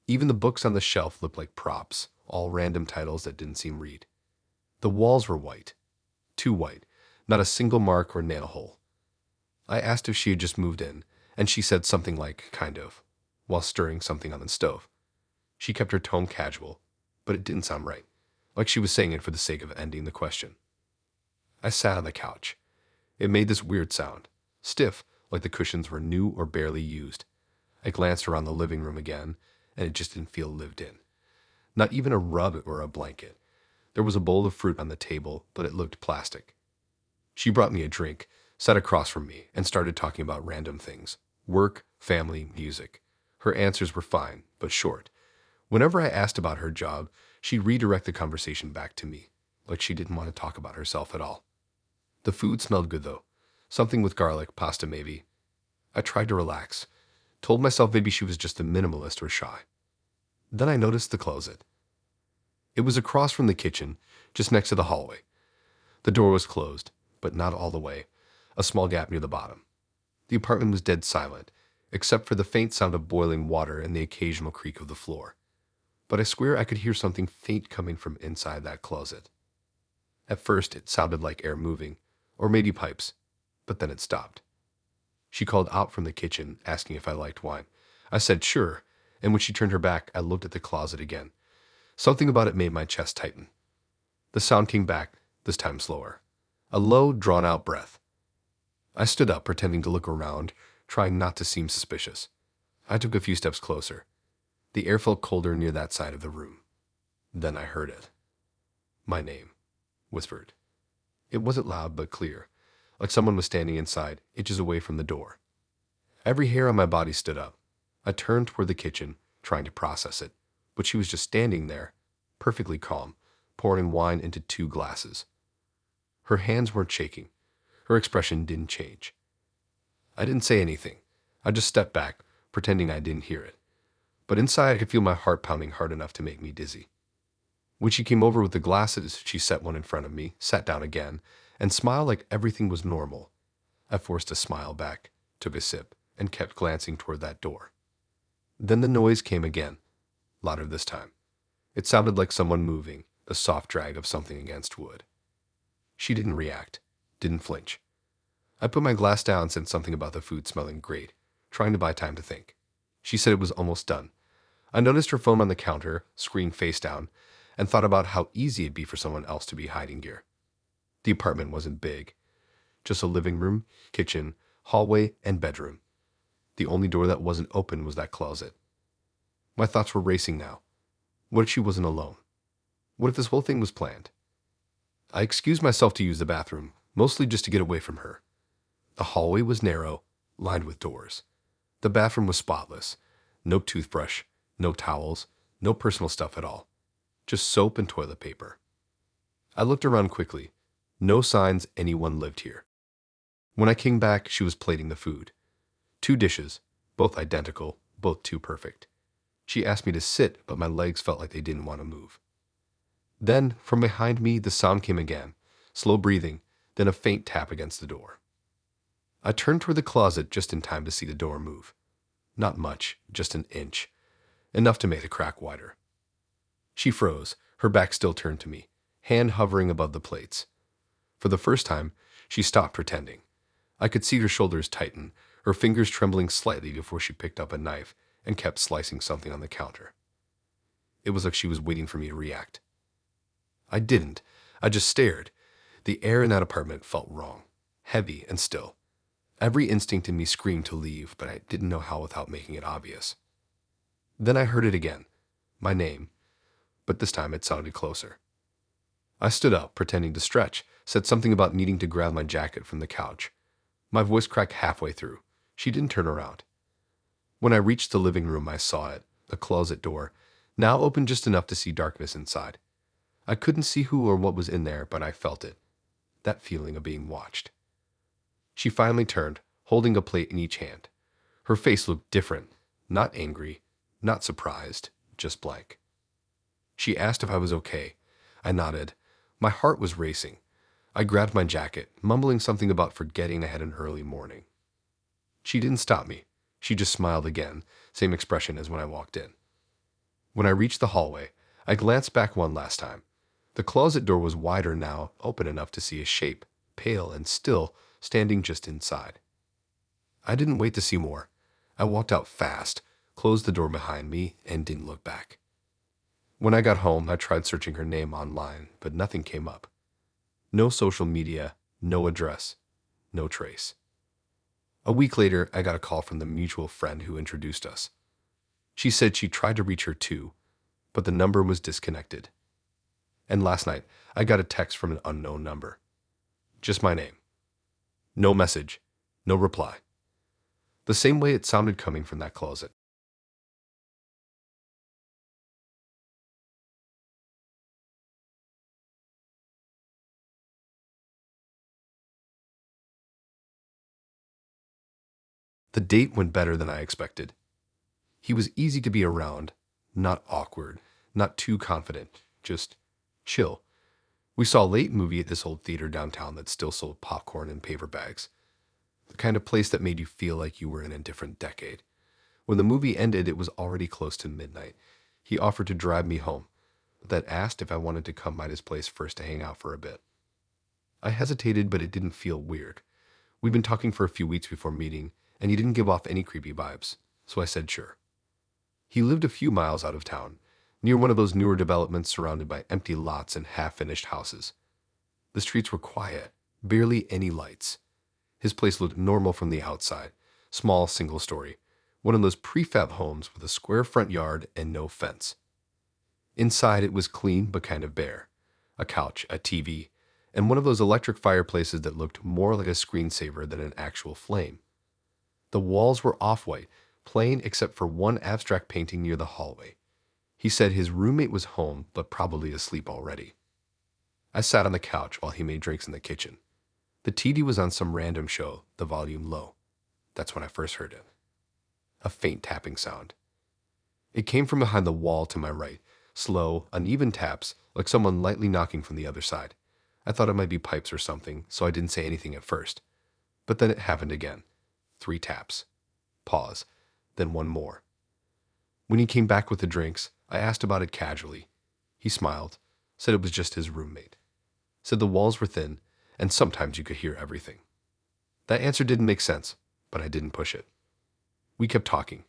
Even the books on the shelf looked like props, all random titles that didn't seem read. The walls were white. Too white, not a single mark or nail hole. I asked if she had just moved in, and she said something like, kind of, while stirring something on the stove. She kept her tone casual, but it didn't sound right, like she was saying it for the sake of ending the question. I sat on the couch. It made this weird sound, stiff, like the cushions were new or barely used. I glanced around the living room again, and it just didn't feel lived in. Not even a rug or a blanket. There was a bowl of fruit on the table, but it looked plastic. She brought me a drink, sat across from me, and started talking about random things. Work, family, music. Her answers were fine, but short. Whenever I asked about her job, she'd redirect the conversation back to me, like she didn't want to talk about herself at all. The food smelled good though. Something with garlic, pasta maybe. I tried to relax, told myself maybe she was just a minimalist or shy. Then I noticed the closet. It was across from the kitchen, just next to the hallway. The door was closed, but not all the way, a small gap near the bottom. The apartment was dead silent, except for the faint sound of boiling water and the occasional creak of the floor. But I swear I could hear something faint coming from inside that closet. At first, it sounded like air moving, or maybe pipes, but then it stopped. She called out from the kitchen, asking if I liked wine. I said sure, and when she turned her back, I looked at the closet again. Something about it made my chest tighten. The sound came back, this time slower. A low, drawn-out breath. I stood up, pretending to look around, trying not to seem suspicious. I took a few steps closer. The air felt colder near that side of the room. Then I heard it. My name, whispered. It wasn't loud but clear, like someone was standing inside, inches away from the door. Every hair on my body stood up. I turned toward the kitchen, trying to process it, but she was just standing there, perfectly calm, pouring wine into 2 glasses. Her hands weren't shaking. Her expression didn't change. I didn't say anything. I just stepped back, pretending I didn't hear it. But inside I could feel my heart pounding hard enough to make me dizzy. When she came over with the glasses, she set one in front of me, sat down again, and smiled like everything was normal. I forced a smile back, took a sip, and kept glancing toward that door. Then the noise came again, louder this time. It sounded like someone moving, a soft drag of something against wood. She didn't react, didn't flinch. I put my glass down and said something about the food smelling great, trying to buy time to think. She said it was almost done. I noticed her phone on the counter, screen face down, and thought about how easy it'd be for someone else to be hiding gear. The apartment wasn't big. Just a living room, kitchen, hallway, and bedroom. The only door that wasn't open was that closet. My thoughts were racing now. What if she wasn't alone? What if this whole thing was planned? I excused myself to use the bathroom, mostly just to get away from her. The hallway was narrow, lined with doors. The bathroom was spotless. No toothbrush, no towels, no personal stuff at all. Just soap and toilet paper. I looked around quickly. No signs anyone lived here. When I came back, she was plating the food. 2 dishes, both identical, both too perfect. She asked me to sit, but my legs felt like they didn't want to move. Then, from behind me, the sound came again, slow breathing, then a faint tap against the door. I turned toward the closet just in time to see the door move. Not much, just an inch, enough to make the crack wider. She froze, her back still turned to me, hand hovering above the plates. For the first time, she stopped pretending. I could see her shoulders tighten, her fingers trembling slightly before she picked up a knife and kept slicing something on the counter. It was like she was waiting for me to react. I didn't. I just stared. The air in that apartment felt wrong, heavy and still. Every instinct in me screamed to leave, but I didn't know how without making it obvious. Then I heard it again, my name, but this time it sounded closer. I stood up, pretending to stretch, said something about needing to grab my jacket from the couch. My voice cracked halfway through. She didn't turn around. When I reached the living room, I saw it, the closet door, now open just enough to see darkness inside. I couldn't see who or what was in there, but I felt it, that feeling of being watched. She finally turned, holding a plate in each hand. Her face looked different, not angry, not surprised, just blank. She asked if I was okay. I nodded. My heart was racing. I grabbed my jacket, mumbling something about forgetting I had an early morning. She didn't stop me. She just smiled again, same expression as when I walked in. When I reached the hallway, I glanced back one last time. The closet door was wider now, open enough to see a shape, pale and still, standing just inside. I didn't wait to see more. I walked out fast, closed the door behind me, and didn't look back. When I got home, I tried searching her name online, but nothing came up. No social media, no address, no trace. A week later, I got a call from the mutual friend who introduced us. She said she tried to reach her too, but the number was disconnected. And last night, I got a text from an unknown number. Just my name. No message, no reply. The same way it sounded coming from that closet. The date went better than I expected. He was easy to be around, not awkward, not too confident, just chill. We saw a late movie at this old theater downtown that still sold popcorn in paper bags, the kind of place that made you feel like you were in a different decade. When the movie ended, it was already close to midnight. He offered to drive me home, but then asked if I wanted to come by his place first to hang out for a bit. I hesitated, but it didn't feel weird. We'd been talking for a few weeks before meeting, and he didn't give off any creepy vibes, so I said sure. He lived a few miles out of town, near one of those newer developments surrounded by empty lots and half-finished houses. The streets were quiet, barely any lights. His place looked normal from the outside, small, single-story, one of those prefab homes with a square front yard and no fence. Inside it was clean but kind of bare. A couch, a TV, and one of those electric fireplaces that looked more like a screensaver than an actual flame. The walls were off-white, plain except for one abstract painting near the hallway. He said his roommate was home, but probably asleep already. I sat on the couch while he made drinks in the kitchen. The TV was on some random show, the volume low. That's when I first heard it. A faint tapping sound. It came from behind the wall to my right, slow, uneven taps, like someone lightly knocking from the other side. I thought it might be pipes or something, so I didn't say anything at first. But then it happened again. 3 taps. Pause. Then one more. When he came back with the drinks, I asked about it casually. He smiled, said it was just his roommate. Said the walls were thin, and sometimes you could hear everything. That answer didn't make sense, but I didn't push it. We kept talking.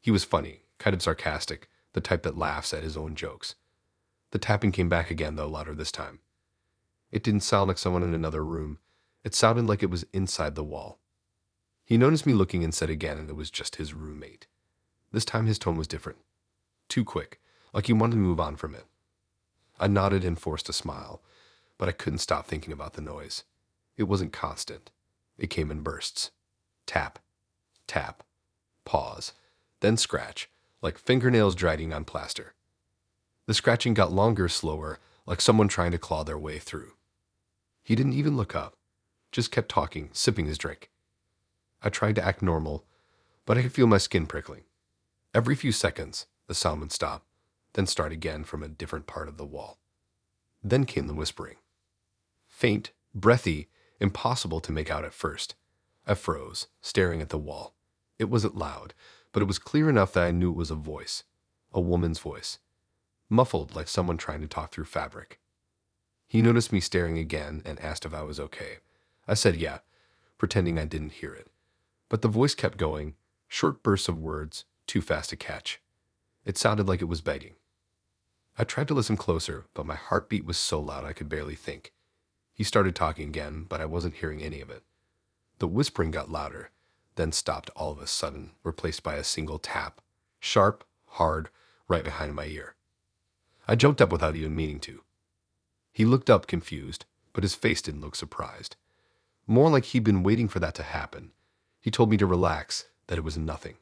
He was funny, kind of sarcastic, the type that laughs at his own jokes. The tapping came back again, though louder this time. It didn't sound like someone in another room. It sounded like it was inside the wall. He noticed me looking and said again, and it was just his roommate. This time his tone was different. Too quick, like he wanted to move on from it. I nodded and forced a smile, but I couldn't stop thinking about the noise. It wasn't constant. It came in bursts. Tap, tap, pause, then scratch, like fingernails dragging on plaster. The scratching got longer, slower, like someone trying to claw their way through. He didn't even look up, just kept talking, sipping his drink. I tried to act normal, but I could feel my skin prickling. Every few seconds, the sound would stop, then start again from a different part of the wall. Then came the whispering. Faint, breathy, impossible to make out at first. I froze, staring at the wall. It wasn't loud, but it was clear enough that I knew it was a voice. A woman's voice. Muffled like someone trying to talk through fabric. He noticed me staring again and asked if I was okay. I said yeah, pretending I didn't hear it. But the voice kept going, short bursts of words, too fast to catch. It sounded like it was begging. I tried to listen closer, but my heartbeat was so loud I could barely think. He started talking again, but I wasn't hearing any of it. The whispering got louder, then stopped all of a sudden, replaced by a single tap. Sharp, hard, right behind my ear. I jumped up without even meaning to. He looked up confused, but his face didn't look surprised. More like he'd been waiting for that to happen. He told me to relax, that it was nothing.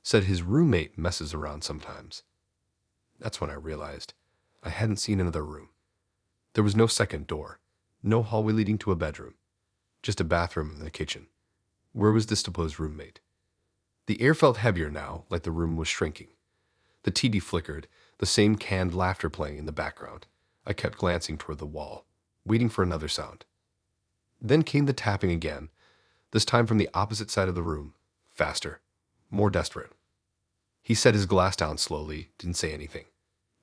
Said his roommate messes around sometimes. That's when I realized I hadn't seen another room. There was no second door, no hallway leading to a bedroom, just a bathroom and a kitchen. Where was this supposed roommate? The air felt heavier now, like the room was shrinking. The TV flickered, the same canned laughter playing in the background. I kept glancing toward the wall, waiting for another sound. Then came the tapping again, this time from the opposite side of the room, faster, more desperate. He set his glass down slowly, didn't say anything.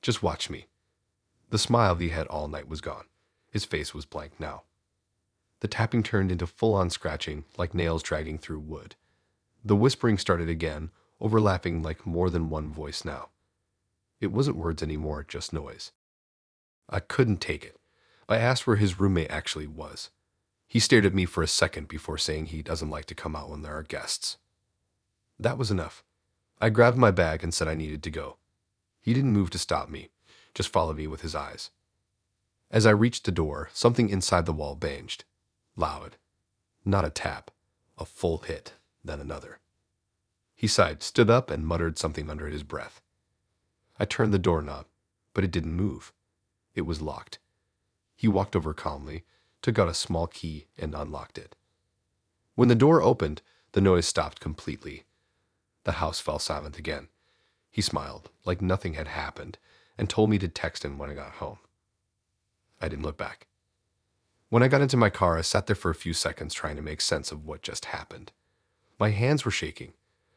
Just watched me. The smile he had all night was gone. His face was blank now. The tapping turned into full-on scratching, like nails dragging through wood. The whispering started again, overlapping like more than one voice now. It wasn't words anymore, just noise. I couldn't take it. I asked where his roommate actually was. He stared at me for a second before saying he doesn't like to come out when there are guests. That was enough. I grabbed my bag and said I needed to go. He didn't move to stop me, just followed me with his eyes. As I reached the door, something inside the wall banged. Loud. Not a tap. A full hit, then another. He sighed, stood up, and muttered something under his breath. I turned the doorknob, but it didn't move. It was locked. He walked over calmly, took out a small key, and unlocked it. When the door opened, The noise stopped completely. The house fell silent again. He smiled, like nothing had happened, and told me to text him when I got home. I didn't look back. When I got into my car, I sat there for a few seconds trying to make sense of what just happened. My hands were shaking.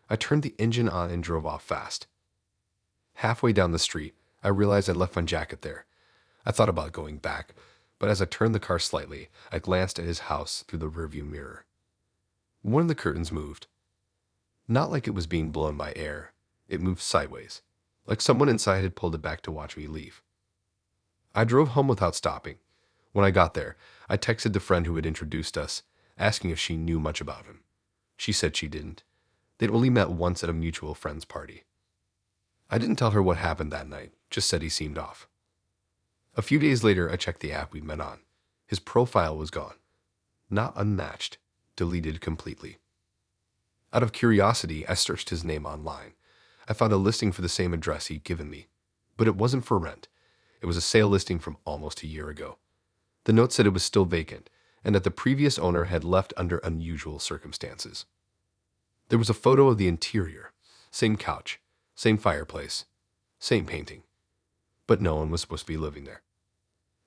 I turned the engine on and drove off fast. Halfway down the street, I realized I'd left my jacket there. I thought about going back, but as I turned the car slightly, I glanced at his house through the rearview mirror. One of the curtains moved. Not like it was being blown by air. It moved sideways, like someone inside had pulled it back to watch me leave. I drove home without stopping. When I got there, I texted the friend who had introduced us, asking if she knew much about him. She said she didn't. They'd only met once at a mutual friend's party. I didn't tell her what happened that night, just said he seemed off. A few days later, I checked the app we'd met on. His profile was gone. Not unmatched, deleted completely. Out of curiosity, I searched his name online. I found a listing for the same address he'd given me, but it wasn't for rent. It was a sale listing from almost a year ago. The note said it was still vacant, and that the previous owner had left under unusual circumstances. There was a photo of the interior, same couch, same fireplace, same painting, but no one was supposed to be living there.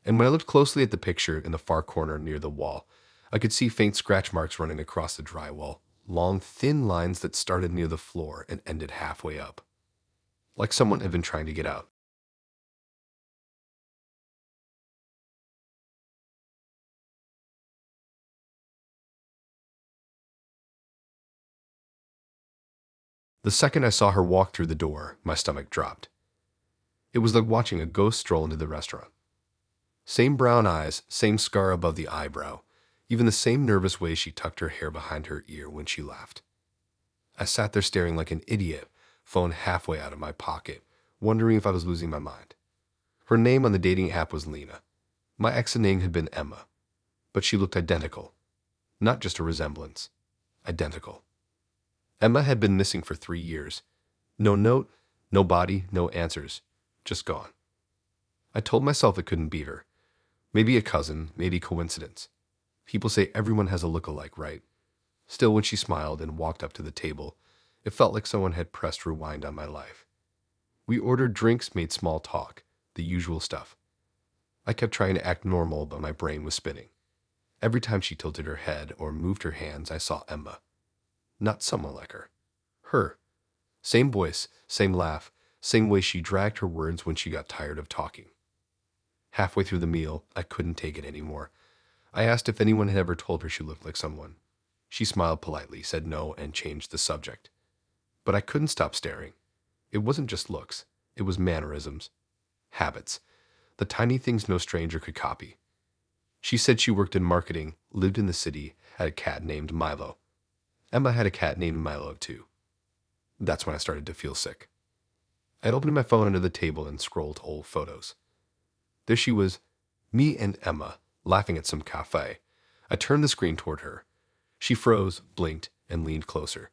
And when I looked closely at the picture in the far corner near the wall, I could see faint scratch marks running across the drywall, long, thin lines that started near the floor and ended halfway up, like someone had been trying to get out. The second I saw her walk through the door, my stomach dropped. It was like watching a ghost stroll into the restaurant. Same brown eyes, same scar above the eyebrow, even the same nervous way she tucked her hair behind her ear when she laughed. I sat there staring like an idiot, phone halfway out of my pocket, wondering if I was losing my mind. Her name on the dating app was Lena. My ex's name had been Emma, but she looked identical. Not just a resemblance. Identical. Emma had been missing for 3 years. No note, no body, no answers. Just gone. I told myself it couldn't be her. Maybe a cousin, maybe coincidence. People say everyone has a look-alike, right? Still, when she smiled and walked up to the table, it felt like someone had pressed rewind on my life. We ordered drinks, made small talk, the usual stuff. I kept trying to act normal, but my brain was spinning. Every time she tilted her head or moved her hands, I saw Emma. Not someone like her. Her. Same voice, same laugh, same way she dragged her words when she got tired of talking. Halfway through the meal, I couldn't take it anymore. I asked if anyone had ever told her she looked like someone. She smiled politely, said no, and changed the subject. But I couldn't stop staring. It wasn't just looks. It was mannerisms. Habits. The tiny things no stranger could copy. She said she worked in marketing, lived in the city, had a cat named Milo. Emma had a cat named Milo, too. That's when I started to feel sick. I opened my phone under the table and scrolled old photos. There she was, me and Emma, laughing at some cafe. I turned the screen toward her. She froze, blinked, and leaned closer.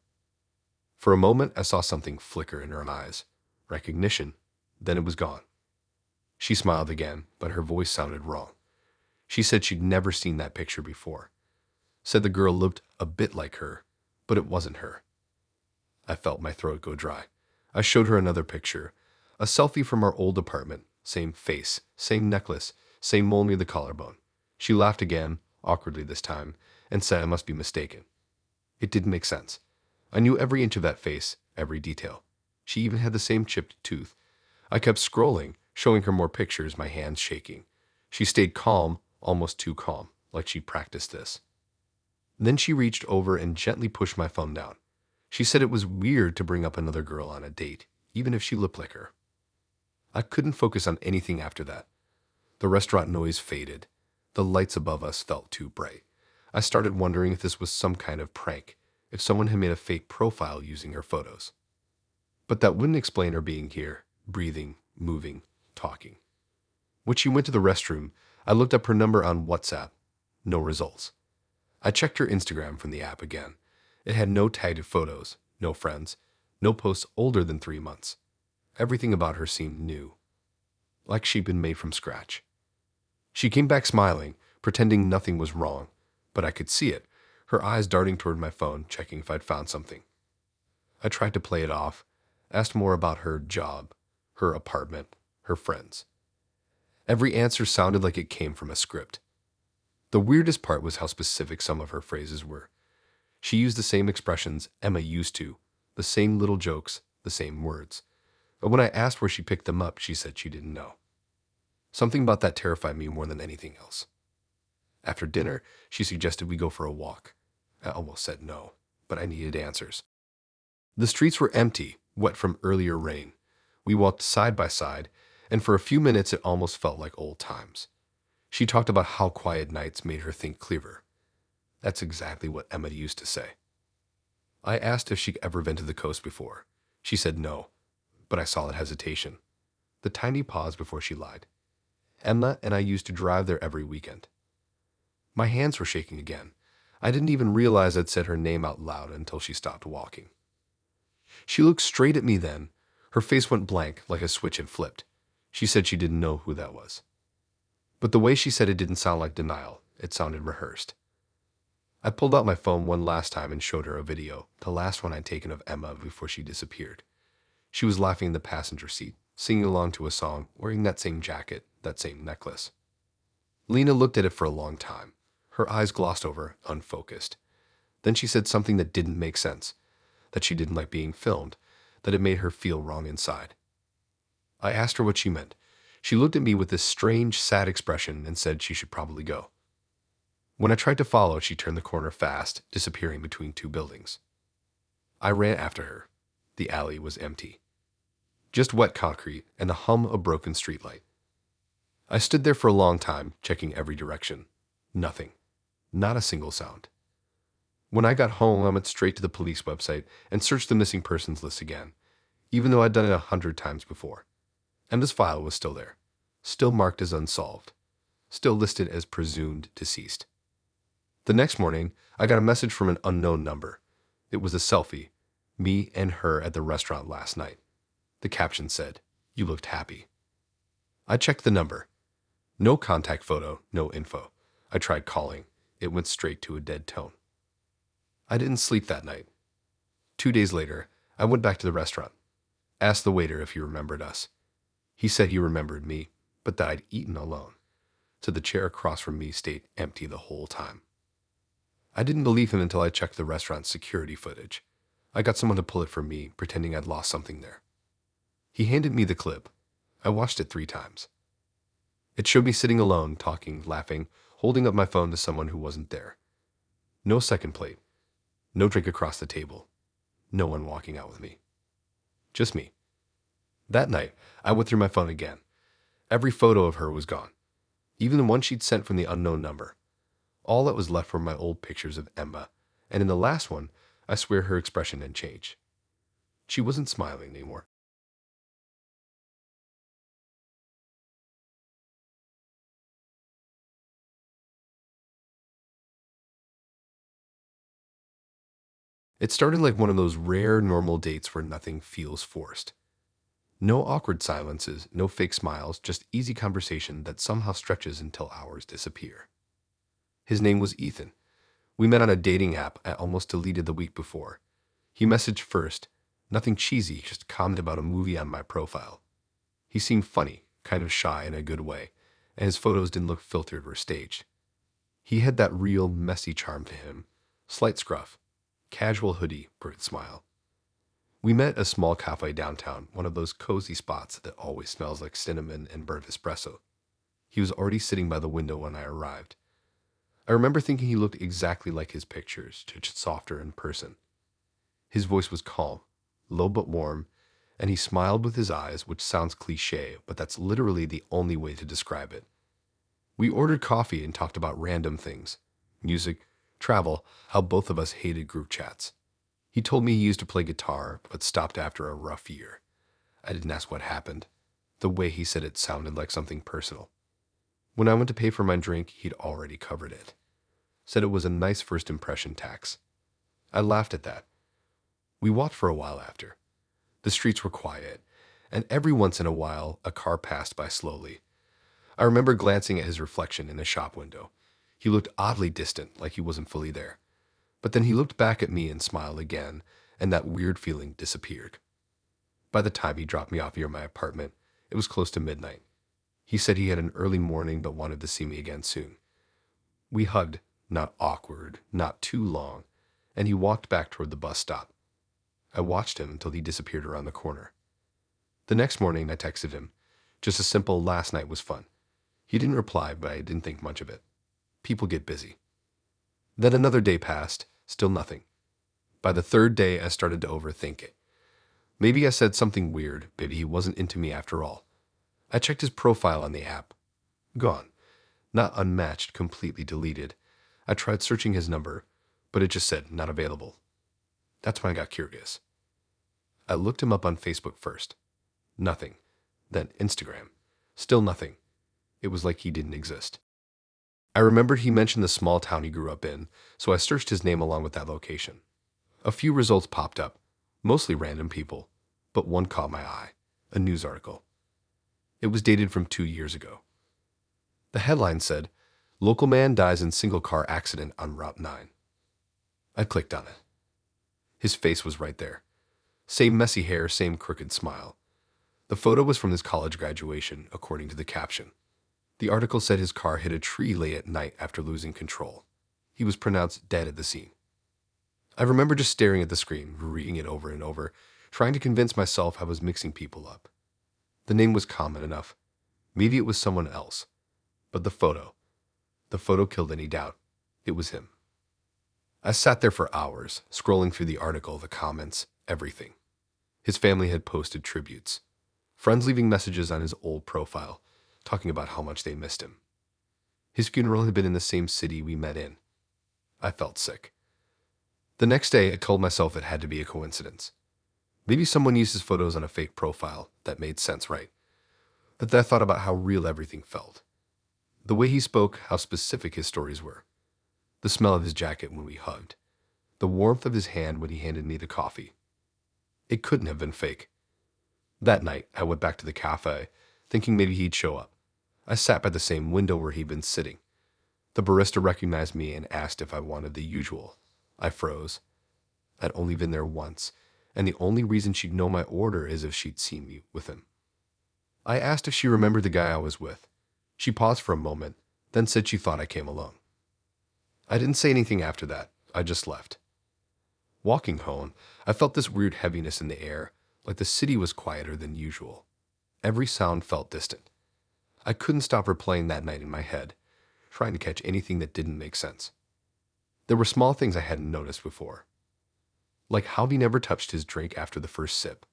For a moment, I saw something flicker in her eyes. Recognition. Then it was gone. She smiled again, but her voice sounded wrong. She said she'd never seen that picture before. Said the girl looked a bit like her, but it wasn't her. I felt my throat go dry. I showed her another picture, a selfie from our old apartment. Same face, same necklace, same mole near the collarbone. She laughed again, awkwardly this time, and said I must be mistaken. It didn't make sense. I knew every inch of that face, every detail. She even had the same chipped tooth. I kept scrolling, showing her more pictures, my hands shaking. She stayed calm, almost too calm, like she practiced this. Then she reached over and gently pushed my phone down. She said it was weird to bring up another girl on a date, even if she looked like her. I couldn't focus on anything after that. The restaurant noise faded. The lights above us felt too bright. I started wondering if this was some kind of prank, if someone had made a fake profile using her photos. But that wouldn't explain her being here, breathing, moving, talking. When she went to the restroom, I looked up her number on WhatsApp. No results. I checked her Instagram from the app again. It had no tagged photos, no friends, no posts older than 3 months. Everything about her seemed new, like she'd been made from scratch. She came back smiling, pretending nothing was wrong, but I could see it. her eyes darting toward my phone, checking if I'd found something. I tried to play it off, asked more about her job, her apartment, her friends. Every answer sounded like it came from a script. The weirdest part was how specific some of her phrases were. She used the same expressions Emma used to, the same little jokes, the same words. But when I asked where she picked them up, she said she didn't know. Something about that terrified me more than anything else. After dinner, she suggested we go for a walk. I almost said no, but I needed answers. The streets were empty, wet from earlier rain. We walked side by side, and for a few minutes it almost felt like old times. She talked about how quiet nights made her think clearer. That's exactly what Emma used to say. I asked if she'd ever been to the coast before. She said no, but I saw that hesitation, the tiny pause before she lied. Emma and I used to drive there every weekend. My hands were shaking again. I didn't even realize I'd said her name out loud until she stopped walking. She looked straight at me then. Her face went blank, like a switch had flipped. She said she didn't know who that was. But the way she said it didn't sound like denial. It sounded rehearsed. I pulled out my phone one last time and showed her a video, the last one I'd taken of Emma before she disappeared. She was laughing in the passenger seat, singing along to a song, wearing that same jacket, that same necklace. Lena looked at it for a long time. Her eyes glossed over, unfocused. Then she said something that didn't make sense, that she didn't like being filmed, that it made her feel wrong inside. I asked her what she meant. She looked at me with this strange, sad expression and said she should probably go. When I tried to follow, she turned the corner fast, disappearing between two buildings. I ran after her. The alley was empty. Just wet concrete and the hum of broken streetlight. I stood there for a long time, checking every direction. Nothing. Not a single sound. When I got home, I went straight to the police website and searched the missing persons list again, even though I'd done it 100 times before. And this file was still there, still marked as unsolved, still listed as presumed deceased. The next morning, I got a message from an unknown number. It was a selfie, me and her at the restaurant last night. The caption said, "You looked happy." I checked the number. No contact photo, no info. I tried calling. It went straight to a dead tone. I didn't sleep that night. 2 days later, I went back to the restaurant. Asked the waiter if he remembered us. He said he remembered me, but that I'd eaten alone. So the chair across from me stayed empty the whole time. I didn't believe him until I checked the restaurant's security footage. I got someone to pull it for me, pretending I'd lost something there. He handed me the clip. I watched it 3 times. It showed me sitting alone, talking, laughing, holding up my phone to someone who wasn't there. No second plate. No drink across the table. No one walking out with me. Just me. That night, I went through my phone again. Every photo of her was gone. Even the one she'd sent from the unknown number. All that was left were my old pictures of Emma, and in the last one, I swear her expression had changed. She wasn't smiling anymore. It started like one of those rare normal dates where nothing feels forced. No awkward silences, no fake smiles, just easy conversation that somehow stretches until hours disappear. His name was Ethan. We met on a dating app I almost deleted the week before. He messaged first, nothing cheesy, just commented about a movie on my profile. He seemed funny, kind of shy in a good way, and his photos didn't look filtered or staged. He had that real, messy charm to him. Slight scruff, casual hoodie, bright smile. We met at a small cafe downtown, one of those cozy spots that always smells like cinnamon and burnt espresso. He was already sitting by the window when I arrived. I remember thinking he looked exactly like his pictures, just softer in person. His voice was calm, low but warm, and he smiled with his eyes, which sounds cliché, but that's literally the only way to describe it. We ordered coffee and talked about random things, music, travel, how both of us hated group chats. He told me he used to play guitar, but stopped after a rough year. I didn't ask what happened. The way he said it sounded like something personal. When I went to pay for my drink, he'd already covered it. Said it was a nice first impression tax. I laughed at that. We walked for a while after. The streets were quiet, and every once in a while, a car passed by slowly. I remember glancing at his reflection in a shop window. He looked oddly distant, like he wasn't fully there. But then he looked back at me and smiled again, and that weird feeling disappeared. By the time he dropped me off near my apartment, it was close to midnight. He said he had an early morning but wanted to see me again soon. We hugged, not awkward, not too long, and he walked back toward the bus stop. I watched him until he disappeared around the corner. The next morning, I texted him. Just a simple "last night was fun." He didn't reply, but I didn't think much of it. People get busy. Then another day passed, still nothing. By the third day, I started to overthink it. Maybe I said something weird, maybe he wasn't into me after all. I checked his profile on the app. Gone. Not unmatched, completely deleted. I tried searching his number, but it just said not available. That's when I got curious. I looked him up on Facebook first. Nothing. Then Instagram. Still nothing. It was like he didn't exist. I remembered he mentioned the small town he grew up in, so I searched his name along with that location. A few results popped up, mostly random people, but one caught my eye, a news article. It was dated from 2 years ago. The headline said, "Local man dies in single car accident on Route 9. I clicked on it. His face was right there. Same messy hair, same crooked smile. The photo was from his college graduation, according to the caption. The article said his car hit a tree late at night after losing control. He was pronounced dead at the scene. I remember just staring at the screen, reading it over and over, trying to convince myself I was mixing people up. The name was common enough. Maybe it was someone else. But the photo killed any doubt. It was him. I sat there for hours, scrolling through the article, the comments, everything. His family had posted tributes. Friends leaving messages on his old profile, talking about how much they missed him. His funeral had been in the same city we met in. I felt sick. The next day, I told myself it had to be a coincidence. Maybe someone used his photos on a fake profile. That made sense, right? But then I thought about how real everything felt. The way he spoke, how specific his stories were. The smell of his jacket when we hugged. The warmth of his hand when he handed me the coffee. It couldn't have been fake. That night, I went back to the cafe, thinking maybe he'd show up. I sat by the same window where he'd been sitting. The barista recognized me and asked if I wanted the usual. I froze. I'd only been there once, and the only reason she'd know my order is if she'd seen me with him. I asked if she remembered the guy I was with. She paused for a moment, then said she thought I came alone. I didn't say anything after that. I just left. Walking home, I felt this weird heaviness in the air, like the city was quieter than usual. Every sound felt distant. I couldn't stop replaying that night in my head, trying to catch anything that didn't make sense. There were small things I hadn't noticed before. Like how he never touched his drink after the first sip.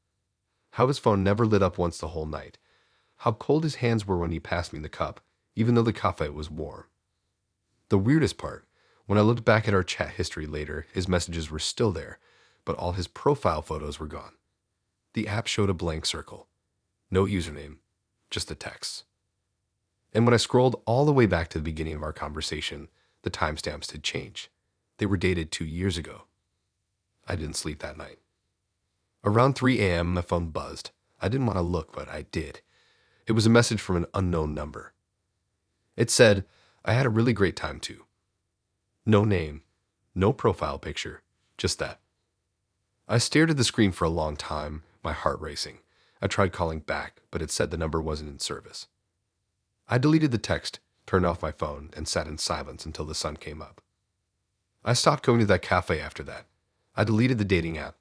How his phone never lit up once the whole night. How cold his hands were when he passed me the cup, even though the cafe was warm. The weirdest part, when I looked back at our chat history later, his messages were still there, but all his profile photos were gone. The app showed a blank circle. No username, just the text. And when I scrolled all the way back to the beginning of our conversation, the timestamps had changed. They were dated 2 years ago. I didn't sleep that night. Around 3 a.m., my phone buzzed. I didn't want to look, but I did. It was a message from an unknown number. It said, "I had a really great time too." No name, no profile picture, just that. I stared at the screen for a long time, my heart racing. I tried calling back, but it said the number wasn't in service. I deleted the text, turned off my phone, and sat in silence until the sun came up. I stopped going to that cafe after that. I deleted the dating app,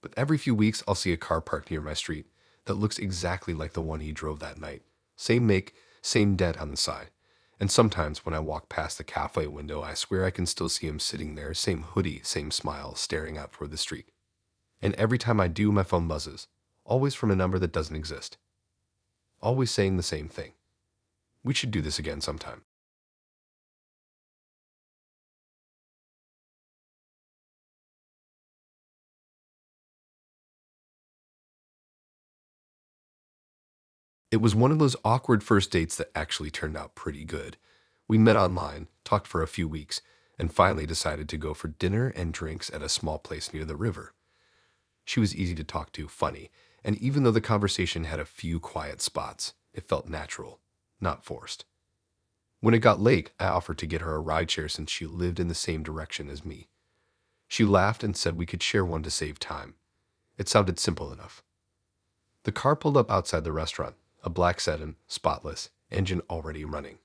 but every few weeks I'll see a car parked near my street that looks exactly like the one he drove that night. Same make, same dent on the side. And sometimes when I walk past the cafe window, I swear I can still see him sitting there, same hoodie, same smile, staring out toward the street. And every time I do, my phone buzzes, always from a number that doesn't exist. Always saying the same thing. We should do this again sometime. It was one of those awkward first dates that actually turned out pretty good. We met online, talked for a few weeks, and finally decided to go for dinner and drinks at a small place near the river. She was easy to talk to, funny, and even though the conversation had a few quiet spots, it felt natural, not forced. When it got late, I offered to get her a rideshare since she lived in the same direction as me. She laughed and said we could share one to save time. It sounded simple enough. The car pulled up outside the restaurant, a black sedan, spotless, engine already running.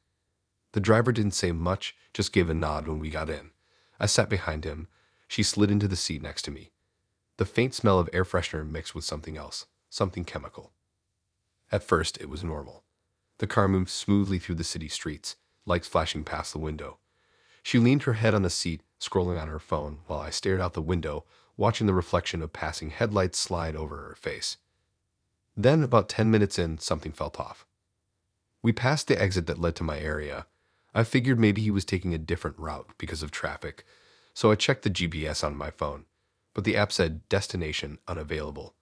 The driver didn't say much, just gave a nod when we got in. I sat behind him. She slid into the seat next to me. The faint smell of air freshener mixed with something else, something chemical. At first, it was normal. The car moved smoothly through the city streets, lights flashing past the window. She leaned her head on the seat, scrolling on her phone, while I stared out the window, watching the reflection of passing headlights slide over her face. Then, about 10 minutes in, something felt off. We passed the exit that led to my area. I figured maybe he was taking a different route because of traffic, so I checked the GPS on my phone, but the app said destination unavailable.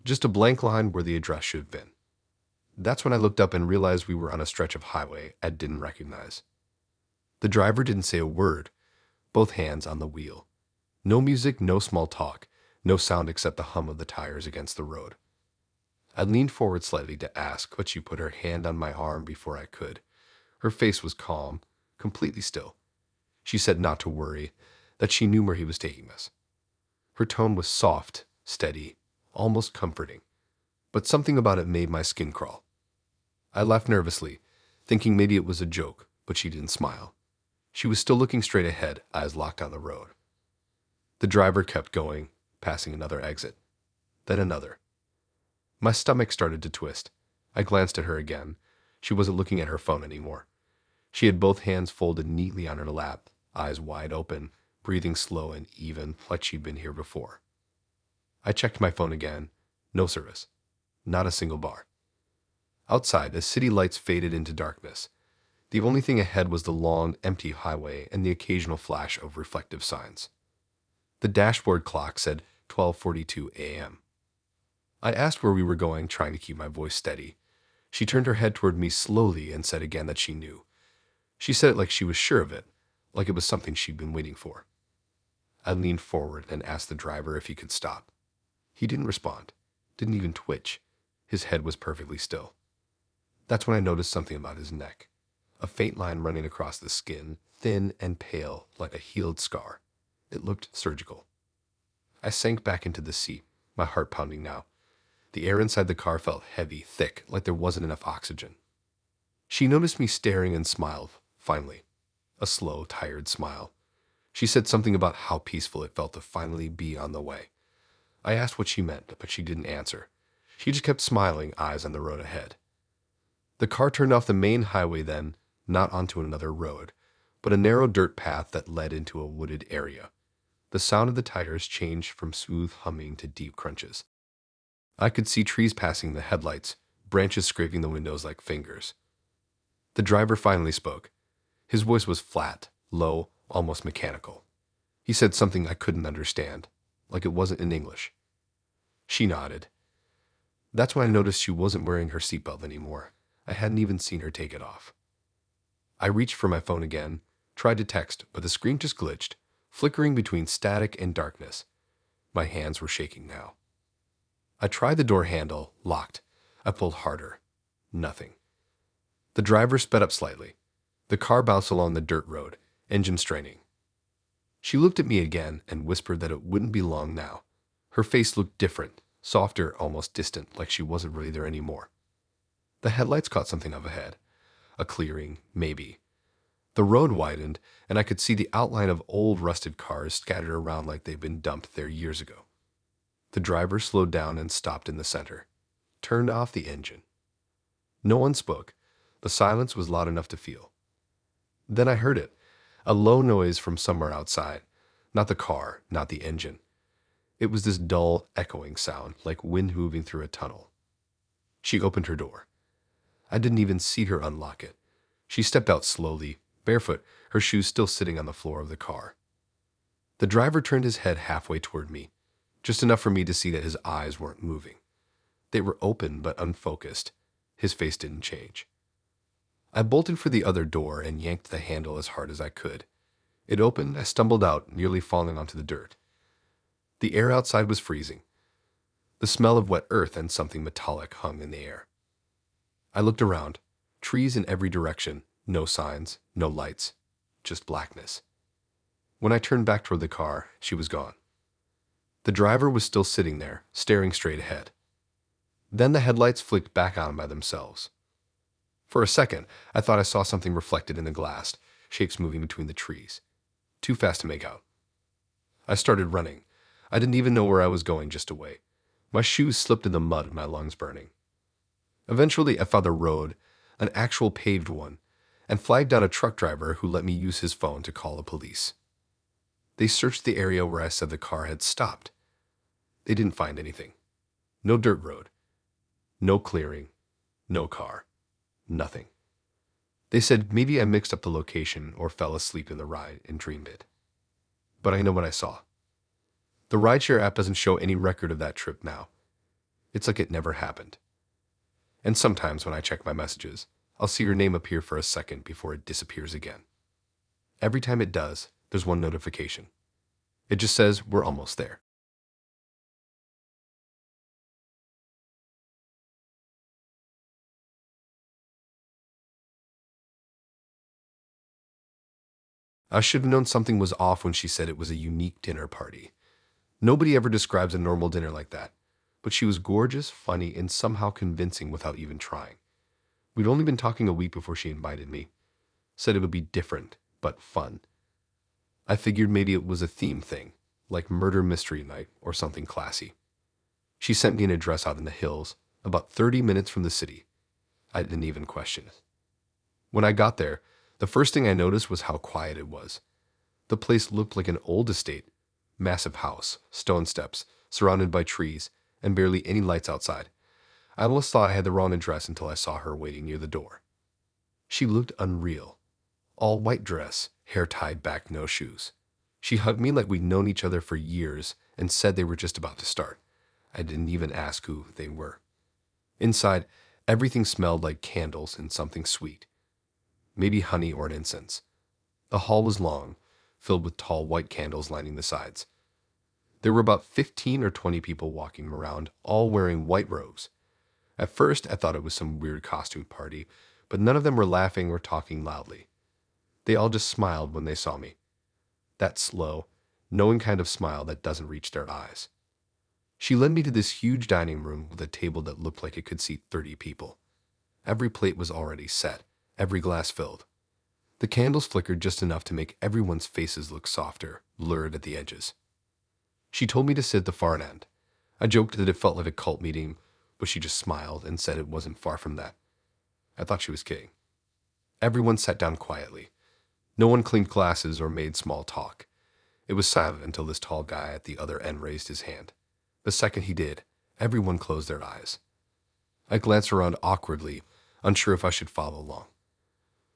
Just a blank line where the address should have been. That's when I looked up and realized we were on a stretch of highway I didn't recognize. The driver didn't say a word, both hands on the wheel. No music, no small talk, no sound except the hum of the tires against the road. I leaned forward slightly to ask, but she put her hand on my arm before I could. Her face was calm, completely still. She said not to worry, that she knew where he was taking us. Her tone was soft, steady, almost comforting, but something about it made my skin crawl. I laughed nervously, thinking maybe it was a joke, but she didn't smile. She was still looking straight ahead, eyes locked on the road. The driver kept going, passing another exit, then another. My stomach started to twist. I glanced at her again. She wasn't looking at her phone anymore. She had both hands folded neatly on her lap, eyes wide open, breathing slow and even, like she'd been here before. I checked my phone again. No service. Not a single bar. Outside, the city lights faded into darkness. The only thing ahead was the long, empty highway and the occasional flash of reflective signs. The dashboard clock said 12:42 a.m. I asked where we were going, trying to keep my voice steady. She turned her head toward me slowly and said again that she knew. She said it like she was sure of it, like it was something she'd been waiting for. I leaned forward and asked the driver if he could stop. He didn't respond, didn't even twitch. His head was perfectly still. That's when I noticed something about his neck. A faint line running across the skin, thin and pale, like a healed scar. It looked surgical. I sank back into the seat, my heart pounding now. The air inside the car felt heavy, thick, like there wasn't enough oxygen. She noticed me staring and smiled, finally. A slow, tired smile. She said something about how peaceful it felt to finally be on the way. I asked what she meant, but she didn't answer. She just kept smiling, eyes on the road ahead. The car turned off the main highway then, not onto another road, but a narrow dirt path that led into a wooded area. The sound of the tires changed from smooth humming to deep crunches. I could see trees passing the headlights, branches scraping the windows like fingers. The driver finally spoke. His voice was flat, low, almost mechanical. He said something I couldn't understand, like it wasn't in English. She nodded. That's when I noticed she wasn't wearing her seatbelt anymore. I hadn't even seen her take it off. I reached for my phone again, tried to text, but the screen just glitched, flickering between static and darkness. My hands were shaking now. I tried the door handle, locked. I pulled harder. Nothing. The driver sped up slightly. The car bounced along the dirt road, engine straining. She looked at me again and whispered that it wouldn't be long now. Her face looked different, softer, almost distant, like she wasn't really there anymore. The headlights caught something up ahead. A clearing, maybe. The road widened, and I could see the outline of old rusted cars scattered around like they'd been dumped there years ago. The driver slowed down and stopped in the center, turned off the engine. No one spoke. The silence was loud enough to feel. Then I heard it, a low noise from somewhere outside. Not the car, not the engine. It was this dull, echoing sound, like wind moving through a tunnel. She opened her door. I didn't even see her unlock it. She stepped out slowly, barefoot, her shoes still sitting on the floor of the car. The driver turned his head halfway toward me, just enough for me to see that his eyes weren't moving. They were open but unfocused. His face didn't change. I bolted for the other door and yanked the handle as hard as I could. It opened, I stumbled out, nearly falling onto the dirt. The air outside was freezing. The smell of wet earth and something metallic hung in the air. I looked around. Trees in every direction, no signs, no lights, just blackness. When I turned back toward the car, she was gone. The driver was still sitting there, staring straight ahead. Then the headlights flicked back on by themselves. For a second, I thought I saw something reflected in the glass, shapes moving between the trees. Too fast to make out. I started running. I didn't even know where I was going, just away. My shoes slipped in the mud and my lungs burning. Eventually, I found the road, an actual paved one, and flagged down a truck driver who let me use his phone to call the police. They searched the area where I said the car had stopped. They didn't find anything. No dirt road. No clearing. No car. Nothing. They said maybe I mixed up the location or fell asleep in the ride and dreamed it. But I know what I saw. The rideshare app doesn't show any record of that trip now. It's like it never happened. And sometimes when I check my messages, I'll see your name appear for a second before it disappears again. Every time it does, there's one notification. It just says we're almost there. I should have known something was off when she said it was a unique dinner party. Nobody ever describes a normal dinner like that, but she was gorgeous, funny, and somehow convincing without even trying. We'd only been talking a week before she invited me. Said it would be different, but fun. I figured maybe it was a theme thing, like murder mystery night or something classy. She sent me an address out in the hills, about 30 minutes from the city. I didn't even question it. When I got there, the first thing I noticed was how quiet it was. The place looked like an old estate, massive house, stone steps, surrounded by trees, and barely any lights outside. I almost thought I had the wrong address until I saw her waiting near the door. She looked unreal. All white dress, hair tied back, no shoes. She hugged me like we'd known each other for years and said they were just about to start. I didn't even ask who they were. Inside, everything smelled like candles and something sweet. Maybe honey or an incense. The hall was long, filled with tall white candles lining the sides. There were about 15 or 20 people walking around, all wearing white robes. At first, I thought it was some weird costume party, but none of them were laughing or talking loudly. They all just smiled when they saw me. That slow, knowing kind of smile that doesn't reach their eyes. She led me to this huge dining room with a table that looked like it could seat 30 people. Every plate was already set, every glass filled. The candles flickered just enough to make everyone's faces look softer, lurid at the edges. She told me to sit at the far end. I joked that it felt like a cult meeting, but she just smiled and said it wasn't far from that. I thought she was kidding. Everyone sat down quietly. No one cleaned glasses or made small talk. It was silent until this tall guy at the other end raised his hand. The second he did, everyone closed their eyes. I glanced around awkwardly, unsure if I should follow along.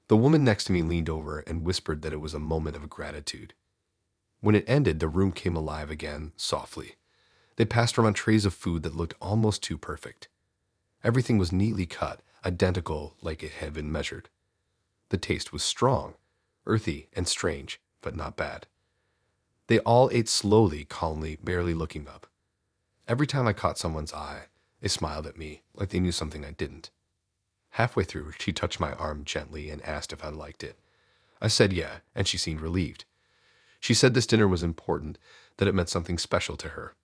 The woman next to me leaned over and whispered that it was a moment of gratitude. When it ended, the room came alive again, softly. They passed around trays of food that looked almost too perfect. Everything was neatly cut, identical like it had been measured. The taste was strong, earthy, and strange, but not bad. They all ate slowly, calmly, barely looking up. Every time I caught someone's eye, they smiled at me, like they knew something I didn't. Halfway through, she touched my arm gently and asked if I liked it. I said yeah, and she seemed relieved. She said this dinner was important, that it meant something special to her.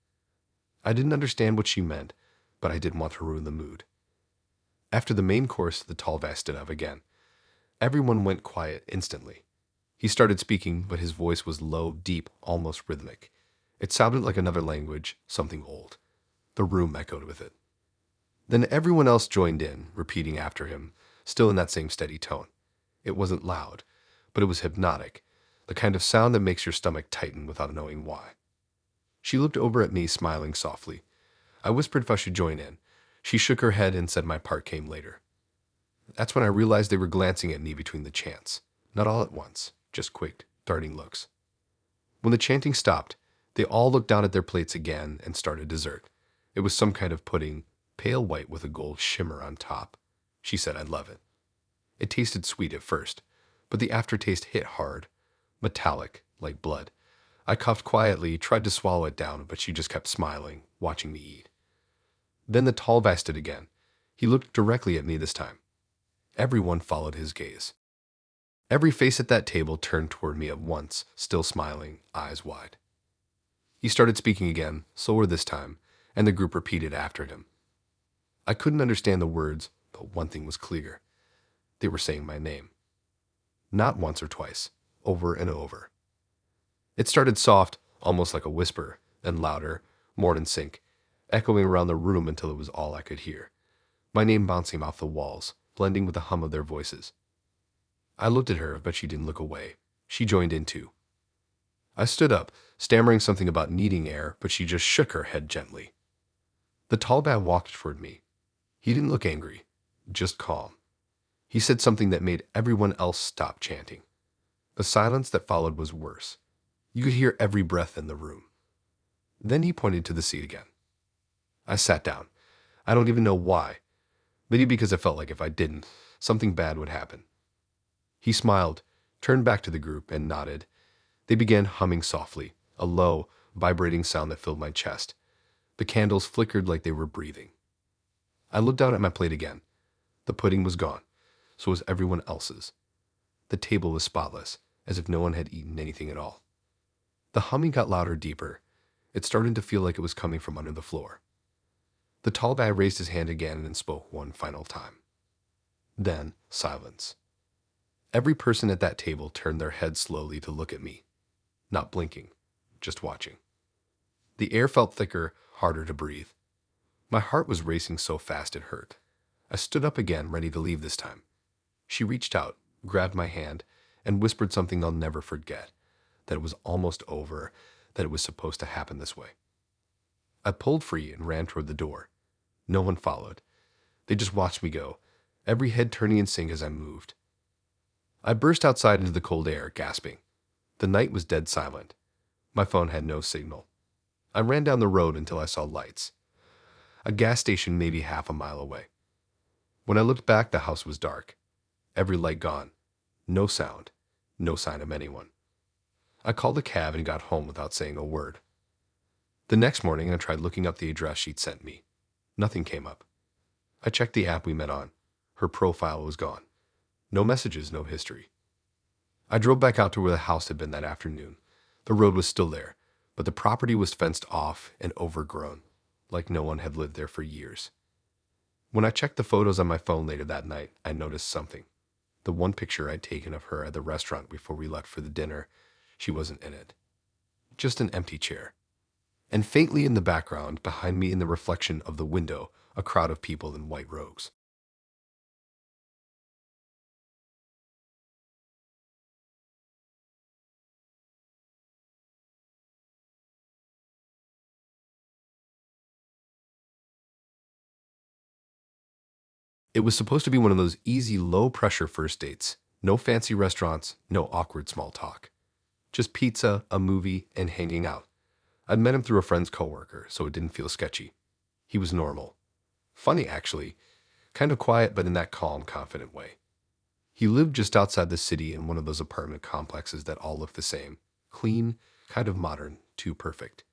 I didn't understand what she meant, but I didn't want to ruin the mood. After the main course, the tall guy stood up again. Everyone went quiet instantly. He started speaking, but his voice was low, deep, almost rhythmic. It sounded like another language, something old. The room echoed with it. Then everyone else joined in, repeating after him, still in that same steady tone. It wasn't loud, but it was hypnotic, the kind of sound that makes your stomach tighten without knowing why. She looked over at me, smiling softly. I whispered if I should join in. She shook her head and said my part came later. That's when I realized they were glancing at me between the chants. Not all at once, just quick, darting looks. When the chanting stopped, they all looked down at their plates again and started dessert. It was some kind of pudding, pale white with a gold shimmer on top. She said I'd love it. It tasted sweet at first, but the aftertaste hit hard, metallic, like blood. I coughed quietly, tried to swallow it down, but she just kept smiling, watching me eat. Then the tall guy stood again. He looked directly at me this time. Everyone followed his gaze. Every face at that table turned toward me at once, still smiling, eyes wide. He started speaking again, slower this time, and the group repeated after him. I couldn't understand the words, but one thing was clear. They were saying my name. Not once or twice, over and over. It started soft, almost like a whisper, then louder, more in sync, echoing around the room until it was all I could hear. My name bouncing off the walls, blending with the hum of their voices. I looked at her, but she didn't look away. She joined in too. I stood up, stammering something about needing air, but she just shook her head gently. The tall guy walked toward me. He didn't look angry, just calm. He said something that made everyone else stop chanting. The silence that followed was worse. You could hear every breath in the room. Then he pointed to the seat again. I sat down. I don't even know why. Maybe because I felt like if I didn't, something bad would happen. He smiled, turned back to the group, and nodded. They began humming softly, a low, vibrating sound that filled my chest. The candles flickered like they were breathing. I looked down at my plate again. The pudding was gone. So was everyone else's. The table was spotless, as if no one had eaten anything at all. The humming got louder, deeper. It started to feel like it was coming from under the floor. The tall guy raised his hand again and spoke one final time. Then, silence. Every person at that table turned their heads slowly to look at me. Not blinking, just watching. The air felt thicker, harder to breathe. My heart was racing so fast it hurt. I stood up again, ready to leave this time. She reached out, grabbed my hand, and whispered something I'll never forget, that it was almost over, that it was supposed to happen this way. I pulled free and ran toward the door. No one followed. They just watched me go, every head turning in sync as I moved. I burst outside into the cold air, gasping. The night was dead silent. My phone had no signal. I ran down the road until I saw lights. A gas station maybe half a mile away. When I looked back, the house was dark. Every light gone. No sound. No sign of anyone. I called a cab and got home without saying a word. The next morning, I tried looking up the address she'd sent me. Nothing came up. I checked the app we met on. Her profile was gone. No messages, no history. I drove back out to where the house had been that afternoon. The road was still there, but the property was fenced off and overgrown, like no one had lived there for years. When I checked the photos on my phone later that night, I noticed something. The one picture I'd taken of her at the restaurant before we left for the dinner, she wasn't in it. Just an empty chair. And faintly in the background, behind me in the reflection of the window, a crowd of people in white robes. It was supposed to be one of those easy, low-pressure first dates. No fancy restaurants, no awkward small talk. Just pizza, a movie, and hanging out. I'd met him through a friend's coworker, so it didn't feel sketchy. He was normal. Funny, actually. Kind of quiet, but in that calm, confident way. He lived just outside the city in one of those apartment complexes that all look the same. Clean, kind of modern, too perfect.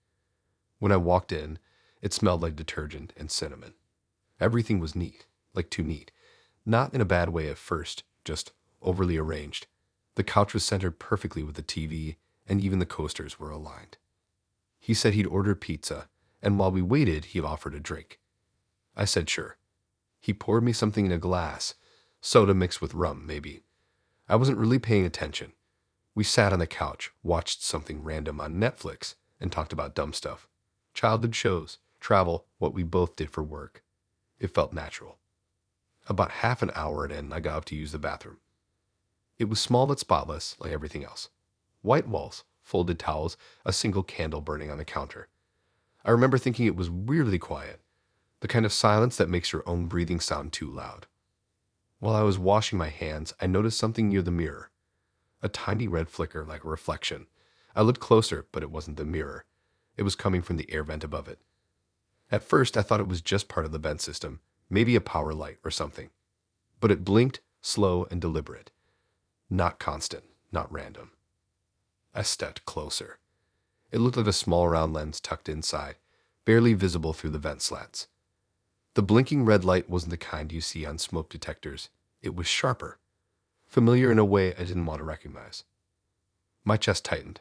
When I walked in, it smelled like detergent and cinnamon. Everything was neat, like too neat. Not in a bad way at first, just overly arranged. The couch was centered perfectly with the TV, and even the coasters were aligned. He said he'd ordered pizza, and while we waited, he offered a drink. I said sure. He poured me something in a glass, soda mixed with rum, maybe. I wasn't really paying attention. We sat on the couch, watched something random on Netflix, and talked about dumb stuff. Childhood shows, travel, what we both did for work. It felt natural. About half an hour in, I got up to use the bathroom. It was small but spotless, like everything else. White walls, folded towels, a single candle burning on the counter. I remember thinking it was weirdly quiet, the kind of silence that makes your own breathing sound too loud. While I was washing my hands, I noticed something near the mirror. A tiny red flicker like a reflection. I looked closer, but it wasn't the mirror. It was coming from the air vent above it. At first, I thought it was just part of the vent system, maybe a power light or something. But it blinked, slow and deliberate. Not constant, not random. I stepped closer. It looked like a small round lens tucked inside, barely visible through the vent slats. The blinking red light wasn't the kind you see on smoke detectors. It was sharper. familiar in a way I didn't want to recognize. My chest tightened.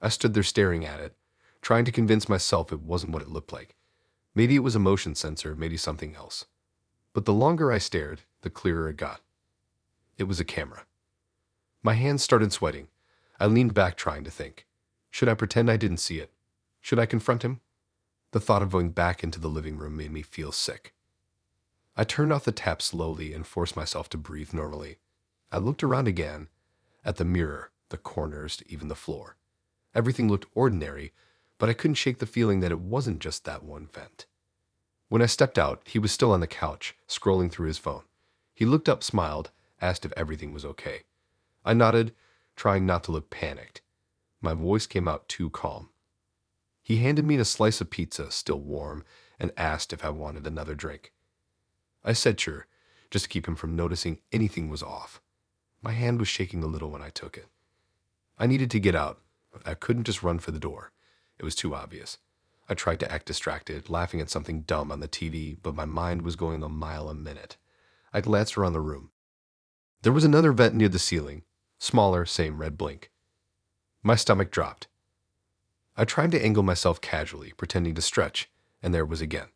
I stood there staring at it, trying to convince myself it wasn't what it looked like. Maybe it was a motion sensor, maybe something else. But the longer I stared, the clearer it got. It was a camera. My hands started sweating. I leaned back trying to think. Should I pretend I didn't see it? Should I confront him? The thought of going back into the living room made me feel sick. I turned off the tap slowly and forced myself to breathe normally. I looked around again, at the mirror, the corners, even the floor. Everything looked ordinary, but I couldn't shake the feeling that it wasn't just that one vent. When I stepped out, he was still on the couch, scrolling through his phone. He looked up, smiled, asked if everything was okay. I nodded, trying not to look panicked. My voice came out too calm. He handed me a slice of pizza, still warm, and asked if I wanted another drink. I said sure, just to keep him from noticing anything was off. My hand was shaking a little when I took it. I needed to get out, but I couldn't just run for the door. It was too obvious. I tried to act distracted, laughing at something dumb on the TV, but my mind was going a mile a minute. I glanced around the room. There was another vent near the ceiling, smaller, same red blink. My stomach dropped. I tried to angle myself casually, pretending to stretch, and there it was again.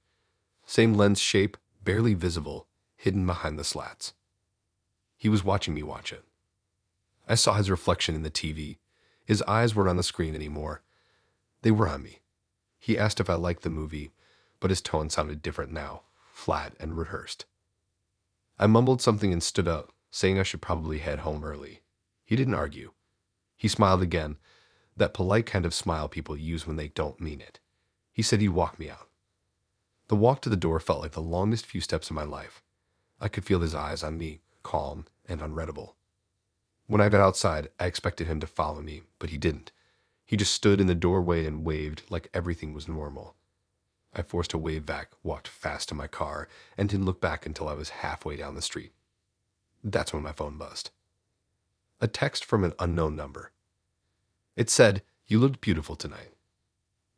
Same lens shape, barely visible, hidden behind the slats. He was watching me watch it. I saw his reflection in the TV. His eyes weren't on the screen anymore. They were on me. He asked if I liked the movie, but his tone sounded different now, flat and rehearsed. I mumbled something and stood up, saying I should probably head home early. He didn't argue. He smiled again, that polite kind of smile people use when they don't mean it. He said he'd walk me out. The walk to the door felt like the longest few steps of my life. I could feel his eyes on me, calm and unreadable. When I got outside, I expected him to follow me, but he didn't. He just stood in the doorway and waved like everything was normal. I forced a wave back, walked fast to my car, and didn't look back until I was halfway down the street. That's when my phone buzzed. A text from an unknown number. It said, "You looked beautiful tonight."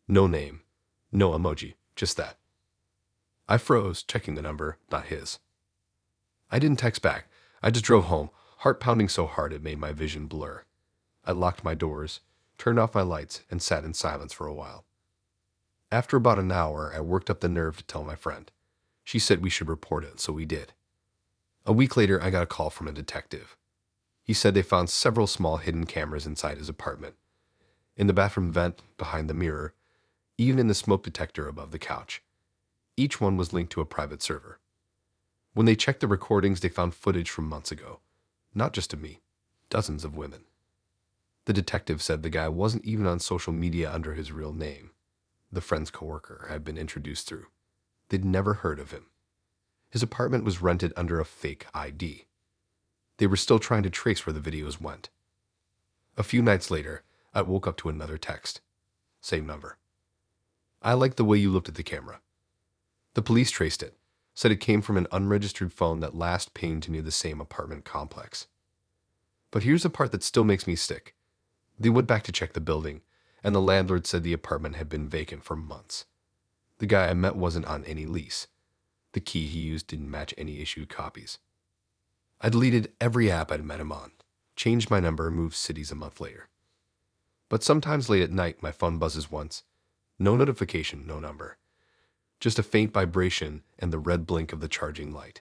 No name, no emoji, just that. I froze, checking the number, not his. I didn't text back. I just drove home, heart pounding so hard it made my vision blur. I locked my doors, turned off my lights, and sat in silence for a while. After about an hour, I worked up the nerve to tell my friend. She said we should report it, so we did. A week later, I got a call from a detective. He said they found several small hidden cameras inside his apartment. In the bathroom vent, behind the mirror, even in the smoke detector above the couch. Each one was linked to a private server. When they checked the recordings, they found footage from months ago. Not just of me, dozens of women. The detective said the guy wasn't even on social media under his real name, the friend's coworker I'd been introduced through. They'd never heard of him. His apartment was rented under a fake ID. They were still trying to trace where the videos went. A few nights later, I woke up to another text. Same number. "I liked the way you looked at the camera." The police traced it, said it came from an unregistered phone that last pinged near the same apartment complex. But here's the part that still makes me sick. They went back to check the building, and the landlord said the apartment had been vacant for months. The guy I met wasn't on any lease. The key he used didn't match any issued copies. I deleted every app I'd met him on, changed my number, and moved cities a month later. But sometimes late at night, my phone buzzes once. No notification, no number. Just a faint vibration and the red blink of the charging light.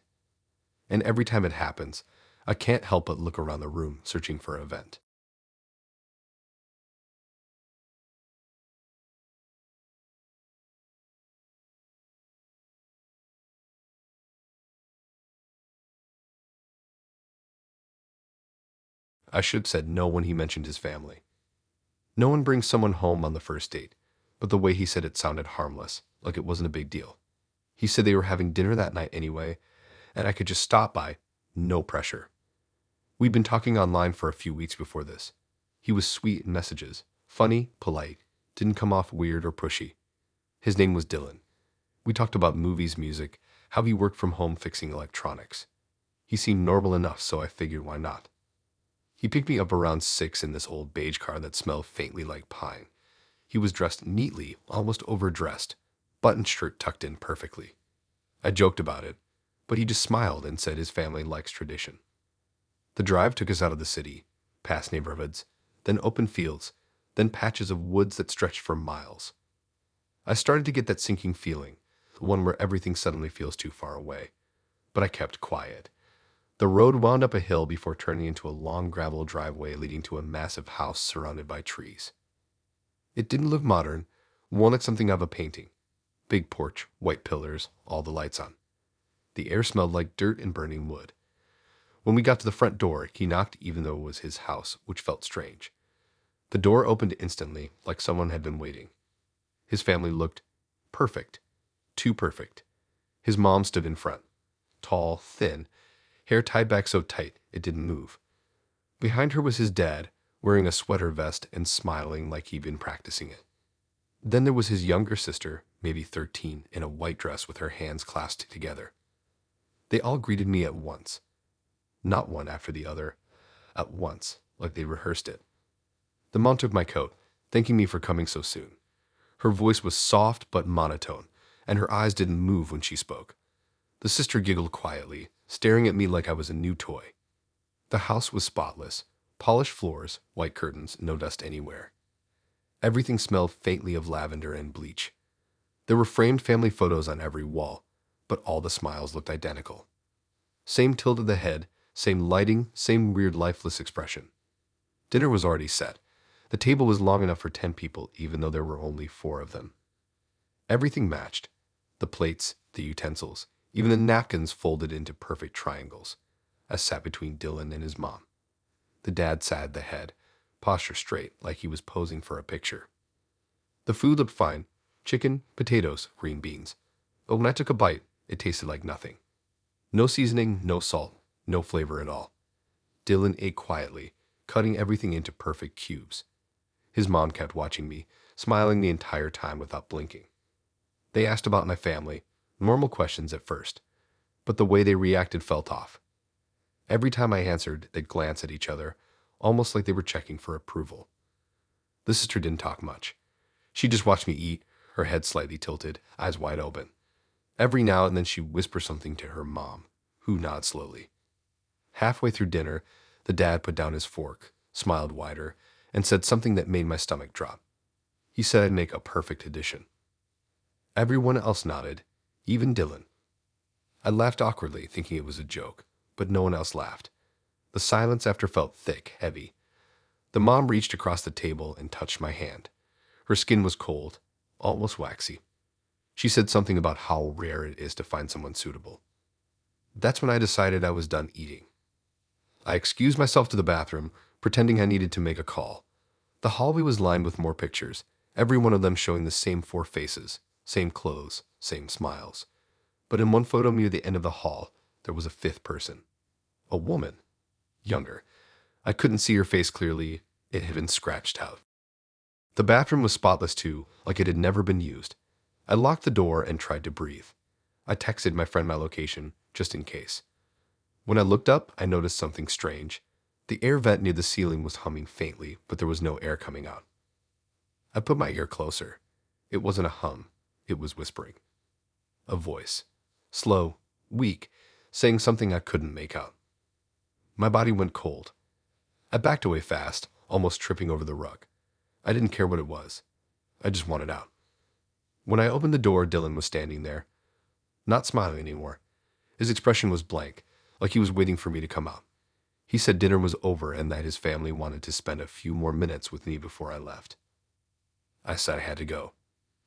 And every time it happens, I can't help but look around the room, searching for an event. I should have said no when he mentioned his family. No one brings someone home on the first date, but the way he said it sounded harmless, like it wasn't a big deal. He said they were having dinner that night anyway, and I could just stop by, no pressure. We'd been talking online for a few weeks before this. He was sweet in messages, funny, polite, didn't come off weird or pushy. His name was Dylan. We talked about movies, music, how he worked from home fixing electronics. He seemed normal enough, so I figured why not. He picked me up around 6 in this old beige car that smelled faintly like pine. He was dressed neatly, almost overdressed, button shirt tucked in perfectly. I joked about it, but he just smiled and said his family likes tradition. The drive took us out of the city, past neighborhoods, then open fields, then patches of woods that stretched for miles. I started to get that sinking feeling, the one where everything suddenly feels too far away. But I kept quiet. The road wound up a hill before turning into a long gravel driveway leading to a massive house surrounded by trees. It didn't look modern, more like something out of a painting. Big porch, white pillars, all the lights on. The air smelled like dirt and burning wood. When we got to the front door, he knocked even though it was his house, which felt strange. The door opened instantly, like someone had been waiting. His family looked perfect. Too perfect. His mom stood in front. Tall, thin, hair tied back so tight it didn't move. Behind her was his dad, wearing a sweater vest and smiling like he'd been practicing it. Then there was his younger sister, maybe 13, in a white dress with her hands clasped together. They all greeted me at once. Not one after the other. At once, like they rehearsed it. The mom took my coat, thanking me for coming so soon. Her voice was soft but monotone, and her eyes didn't move when she spoke. The sister giggled quietly, staring at me like I was a new toy. The house was spotless. Polished floors, white curtains, no dust anywhere. Everything smelled faintly of lavender and bleach. There were framed family photos on every wall, but all the smiles looked identical. Same tilt of the head, same lighting, same weird lifeless expression. Dinner was already set. The table was long enough for 10 people, even though there were only 4 of them. Everything matched. The plates, the utensils, even the napkins folded into perfect triangles. I sat between Dylan and his mom. The dad sat at the head, posture straight, like he was posing for a picture. The food looked fine. Chicken, potatoes, green beans. But when I took a bite, it tasted like nothing. No seasoning, no salt, no flavor at all. Dylan ate quietly, cutting everything into perfect cubes. His mom kept watching me, smiling the entire time without blinking. They asked about my family, normal questions at first, but the way they reacted felt off. Every time I answered, they'd glance at each other, almost like they were checking for approval. The sister didn't talk much. She just watched me eat, her head slightly tilted, eyes wide open. Every now and then she'd whisper something to her mom, who nodded slowly. Halfway through dinner, the dad put down his fork, smiled wider, and said something that made my stomach drop. He said I'd make a perfect addition. Everyone else nodded, even Dylan. I laughed awkwardly, thinking it was a joke, but no one else laughed. The silence after felt thick, heavy. The mom reached across the table and touched my hand. Her skin was cold, almost waxy. She said something about how rare it is to find someone suitable. That's when I decided I was done eating. I excused myself to the bathroom, pretending I needed to make a call. The hallway was lined with more pictures, every one of them showing the same 4 faces, same clothes, same smiles. But in one photo near the end of the hall, there was a 5th person. A woman. Younger. I couldn't see her face clearly. It had been scratched out. The bathroom was spotless too, like it had never been used. I locked the door and tried to breathe. I texted my friend my location, just in case. When I looked up, I noticed something strange. The air vent near the ceiling was humming faintly, but there was no air coming out. I put my ear closer. It wasn't a hum. It was whispering. A voice. Slow, weak, saying something I couldn't make out. My body went cold. I backed away fast, almost tripping over the rug. I didn't care what it was. I just wanted out. When I opened the door, Dylan was standing there, not smiling anymore. His expression was blank, like he was waiting for me to come out. He said dinner was over and that his family wanted to spend a few more minutes with me before I left. I said I had to go.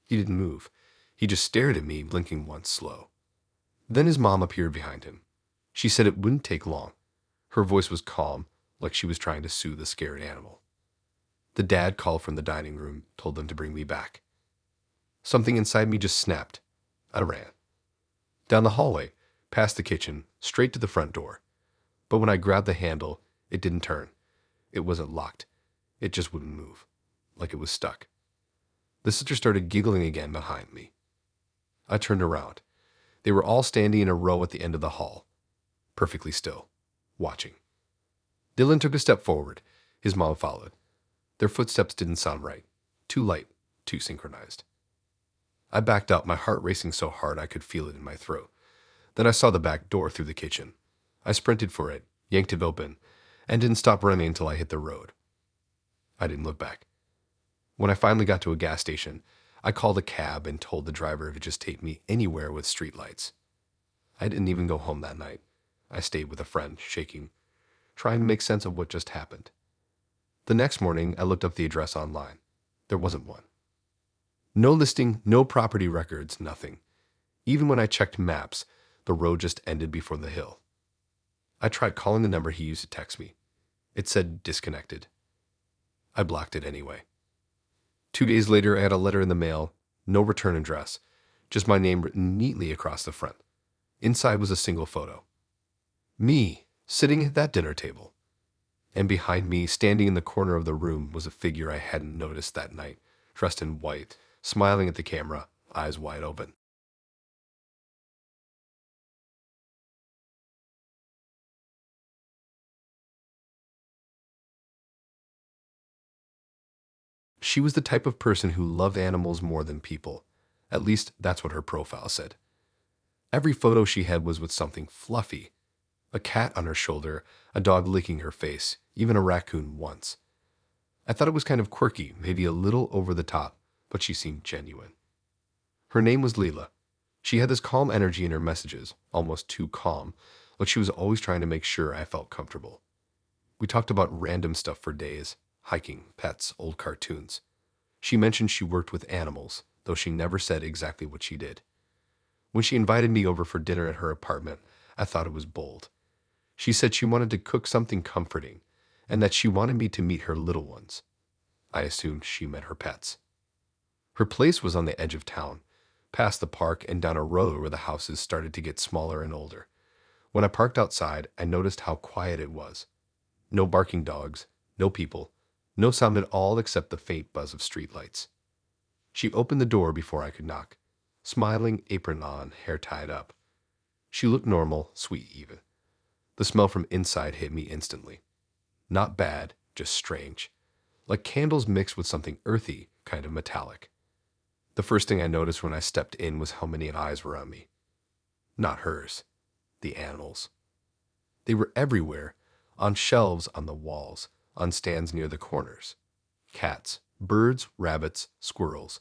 He didn't move. He just stared at me, blinking once slow. Then his mom appeared behind him. She said it wouldn't take long. Her voice was calm, like she was trying to soothe a scared animal. The dad called from the dining room, told them to bring me back. Something inside me just snapped. I ran. Down the hallway, past the kitchen, straight to the front door. But when I grabbed the handle, it didn't turn. It wasn't locked. It just wouldn't move, like it was stuck. The sister started giggling again behind me. I turned around. They were all standing in a row at the end of the hall, perfectly still, watching. Dylan took a step forward. His mom followed. Their footsteps didn't sound right. Too light, too synchronized. I backed up, my heart racing so hard I could feel it in my throat. Then I saw the back door through the kitchen. I sprinted for it, yanked it open, and didn't stop running until I hit the road. I didn't look back. When I finally got to a gas station, I called a cab and told the driver to just take me anywhere with streetlights. I didn't even go home that night. I stayed with a friend, shaking, trying to make sense of what just happened. The next morning, I looked up the address online. There wasn't one. No listing, no property records, nothing. Even when I checked maps, the road just ended before the hill. I tried calling the number he used to text me. It said disconnected. I blocked it anyway. 2 days later, I had a letter in the mail, no return address, just my name written neatly across the front. Inside was a single photo. Me, sitting at that dinner table. And behind me, standing in the corner of the room, was a figure I hadn't noticed that night, dressed in white, smiling at the camera, eyes wide open. She was the type of person who loved animals more than people. At least, that's what her profile said. Every photo she had was with something fluffy. A cat on her shoulder, a dog licking her face, even a raccoon once. I thought it was kind of quirky, maybe a little over the top, but she seemed genuine. Her name was Leela. She had this calm energy in her messages, almost too calm, but she was always trying to make sure I felt comfortable. We talked about random stuff for days, hiking, pets, old cartoons. She mentioned she worked with animals, though she never said exactly what she did. When she invited me over for dinner at her apartment, I thought it was bold. She said she wanted to cook something comforting, and that she wanted me to meet her little ones. I assumed she meant her pets. Her place was on the edge of town, past the park and down a road where the houses started to get smaller and older. When I parked outside, I noticed how quiet it was. No barking dogs, no people, no sound at all except the faint buzz of streetlights. She opened the door before I could knock, smiling, apron on, hair tied up. She looked normal, sweet even. The smell from inside hit me instantly. Not bad, just strange. Like candles mixed with something earthy, kind of metallic. The first thing I noticed when I stepped in was how many eyes were on me. Not hers. The animals. They were everywhere, on shelves on the walls, on stands near the corners. Cats, birds, rabbits, squirrels.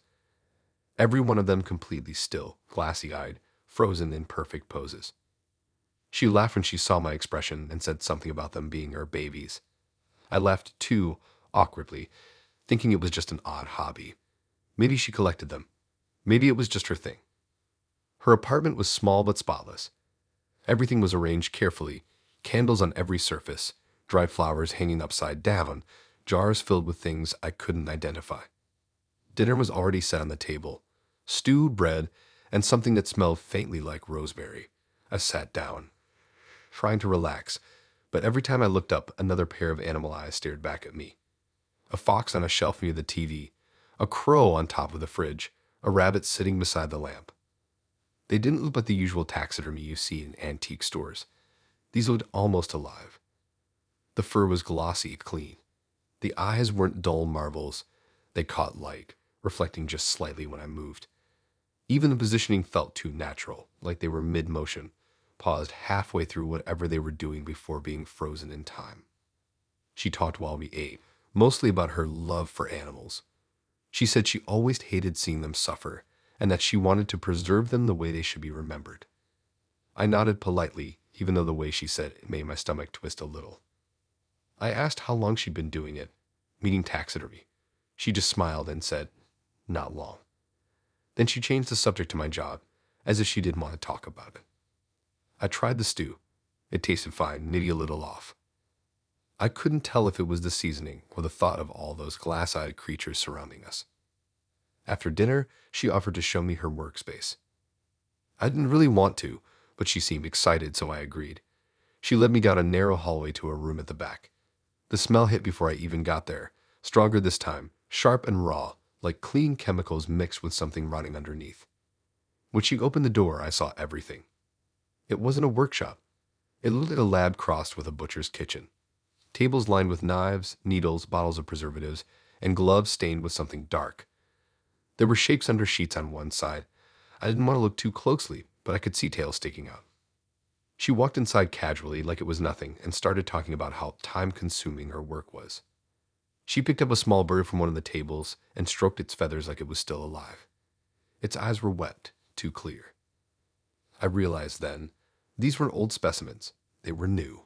Every one of them completely still, glassy-eyed, frozen in perfect poses. She laughed when she saw my expression and said something about them being her babies. I laughed too, awkwardly, thinking it was just an odd hobby. Maybe she collected them. Maybe it was just her thing. Her apartment was small but spotless. Everything was arranged carefully, candles on every surface, dried flowers hanging upside down, jars filled with things I couldn't identify. Dinner was already set on the table, stewed bread, and something that smelled faintly like rosemary. I sat down, trying to relax, but every time I looked up, another pair of animal eyes stared back at me. A fox on a shelf near the TV, a crow on top of the fridge, a rabbit sitting beside the lamp. They didn't look like the usual taxidermy you see in antique stores. These looked almost alive. The fur was glossy, clean. The eyes weren't dull marbles. They caught light, reflecting just slightly when I moved. Even the positioning felt too natural, like they were mid-motion, paused halfway through whatever they were doing before being frozen in time. She talked while we ate, mostly about her love for animals. She said she always hated seeing them suffer, and that she wanted to preserve them the way they should be remembered. I nodded politely, even though the way she said it made my stomach twist a little. I asked how long she'd been doing it, meaning taxidermy. She just smiled and said, "Not long." Then she changed the subject to my job, as if she didn't want to talk about it. I tried the stew. It tasted fine, maybe a little off. I couldn't tell if it was the seasoning or the thought of all those glass-eyed creatures surrounding us. After dinner, she offered to show me her workspace. I didn't really want to, but she seemed excited, so I agreed. She led me down a narrow hallway to a room at the back. The smell hit before I even got there, stronger this time, sharp and raw, like clean chemicals mixed with something rotting underneath. When she opened the door, I saw everything. It wasn't a workshop. It looked like a lab crossed with a butcher's kitchen. Tables lined with knives, needles, bottles of preservatives, and gloves stained with something dark. There were shapes under sheets on one side. I didn't want to look too closely, but I could see tails sticking out. She walked inside casually like it was nothing and started talking about how time-consuming her work was. She picked up a small bird from one of the tables and stroked its feathers like it was still alive. Its eyes were wet, too clear. I realized then, these weren't old specimens. They were new.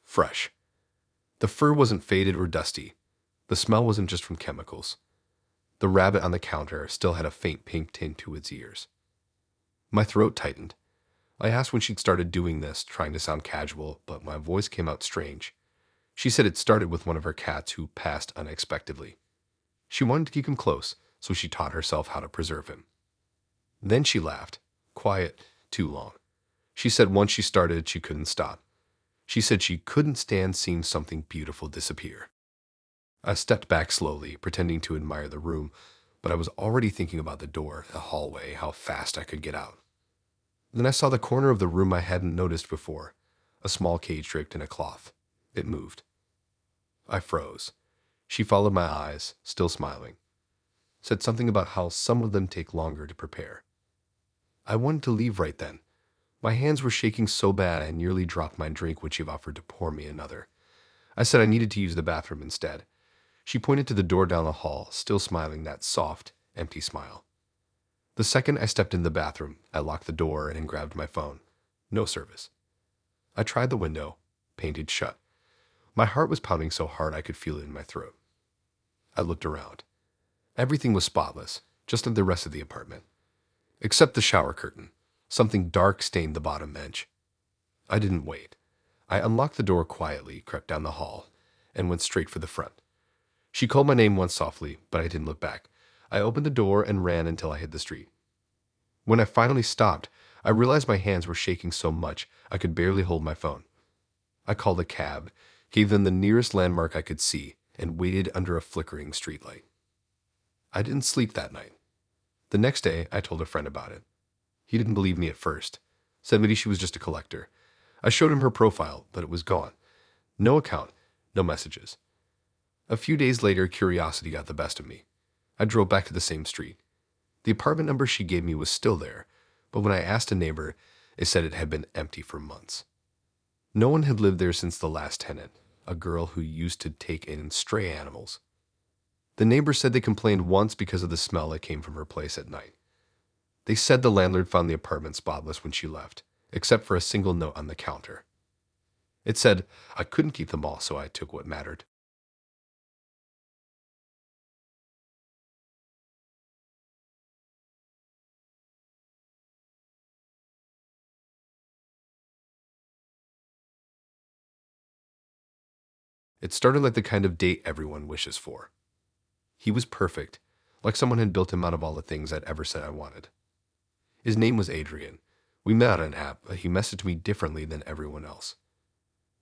Fresh. The fur wasn't faded or dusty. The smell wasn't just from chemicals. The rabbit on the counter still had a faint pink tint to its ears. My throat tightened. I asked when she'd started doing this, trying to sound casual, but my voice came out strange. She said it started with one of her cats who passed unexpectedly. She wanted to keep him close, so she taught herself how to preserve him. Then she laughed. Quiet, too long. She said once she started, she couldn't stop. She said she couldn't stand seeing something beautiful disappear. I stepped back slowly, pretending to admire the room, but I was already thinking about the door, the hallway, how fast I could get out. Then I saw the corner of the room I hadn't noticed before, a small cage draped in a cloth. It moved. I froze. She followed my eyes, still smiling. Said something about how some of them take longer to prepare. I wanted to leave right then. My hands were shaking so bad I nearly dropped my drink when she offered to pour me another. I said I needed to use the bathroom instead. She pointed to the door down the hall, still smiling that soft, empty smile. The second I stepped in the bathroom, I locked the door and grabbed my phone. No service. I tried the window, painted shut. My heart was pounding so hard I could feel it in my throat. I looked around. Everything was spotless, just like the rest of the apartment. Except the shower curtain. Something dark stained the bottom bench. I didn't wait. I unlocked the door quietly, crept down the hall, and went straight for the front. She called my name once softly, but I didn't look back. I opened the door and ran until I hit the street. When I finally stopped, I realized my hands were shaking so much I could barely hold my phone. I called a cab, gave them the nearest landmark I could see, and waited under a flickering streetlight. I didn't sleep that night. The next day, I told a friend about it. He didn't believe me at first, said maybe she was just a collector. I showed him her profile, but it was gone. No account, no messages. A few days later, curiosity got the best of me. I drove back to the same street. The apartment number she gave me was still there, but when I asked a neighbor, it said it had been empty for months. No one had lived there since the last tenant, a girl who used to take in stray animals. The neighbor said they complained once because of the smell that came from her place at night. They said the landlord found the apartment spotless when she left, except for a single note on the counter. It said, I couldn't keep them all, so I took what mattered. It started like the kind of date everyone wishes for. He was perfect, like someone had built him out of all the things I'd ever said I wanted. His name was Adrian. We met on an app, but he messaged me differently than everyone else.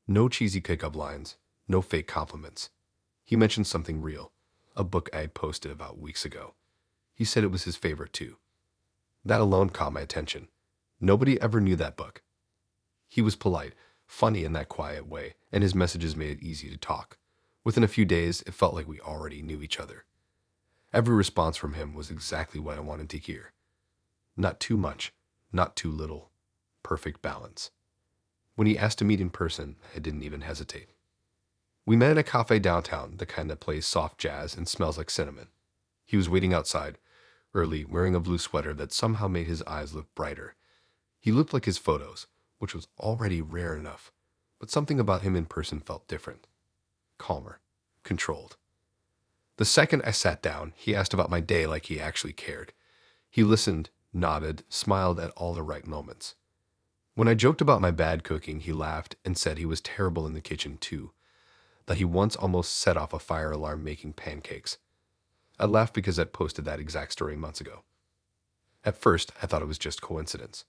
No cheesy pickup lines, no fake compliments. He mentioned something real, a book I had posted about weeks ago. He said it was his favorite too. That alone caught my attention. Nobody ever knew that book. He was polite, funny in that quiet way, and his messages made it easy to talk. Within a few days, it felt like we already knew each other. Every response from him was exactly what I wanted to hear. Not too much, not too little. Perfect balance. When he asked to meet in person, I didn't even hesitate. We met at a cafe downtown, the kind that plays soft jazz and smells like cinnamon. He was waiting outside, early, wearing a blue sweater that somehow made his eyes look brighter. He looked like his photos, which was already rare enough, but something about him in person felt different. Calmer, controlled. The second I sat down, he asked about my day like he actually cared. He listened, nodded, smiled at all the right moments. When I joked about my bad cooking, he laughed and said he was terrible in the kitchen too, that he once almost set off a fire alarm making pancakes. I laughed because I'd posted that exact story months ago. At first, I thought it was just coincidence.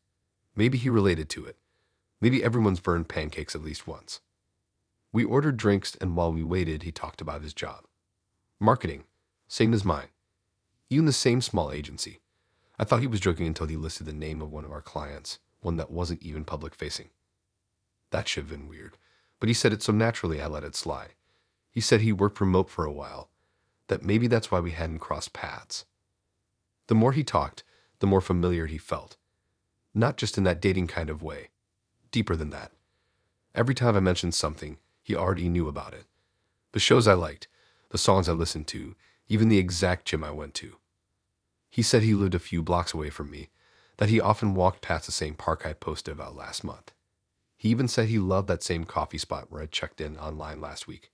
Maybe he related to it. Maybe everyone's burned pancakes at least once. We ordered drinks, and while we waited, he talked about his job. Marketing, same as mine. Even the same small agency. I thought he was joking until he listed the name of one of our clients, one that wasn't even public-facing. That should have been weird, but he said it so naturally I let it slide. He said he worked remote for a while, that maybe that's why we hadn't crossed paths. The more he talked, the more familiar he felt. Not just in that dating kind of way. deeper than that. Every time I mentioned something, he already knew about it. The shows I liked, the songs I listened to, even the exact gym I went to. He said he lived a few blocks away from me, that he often walked past the same park I posted about last month. He even said he loved that same coffee spot where I checked in online last week.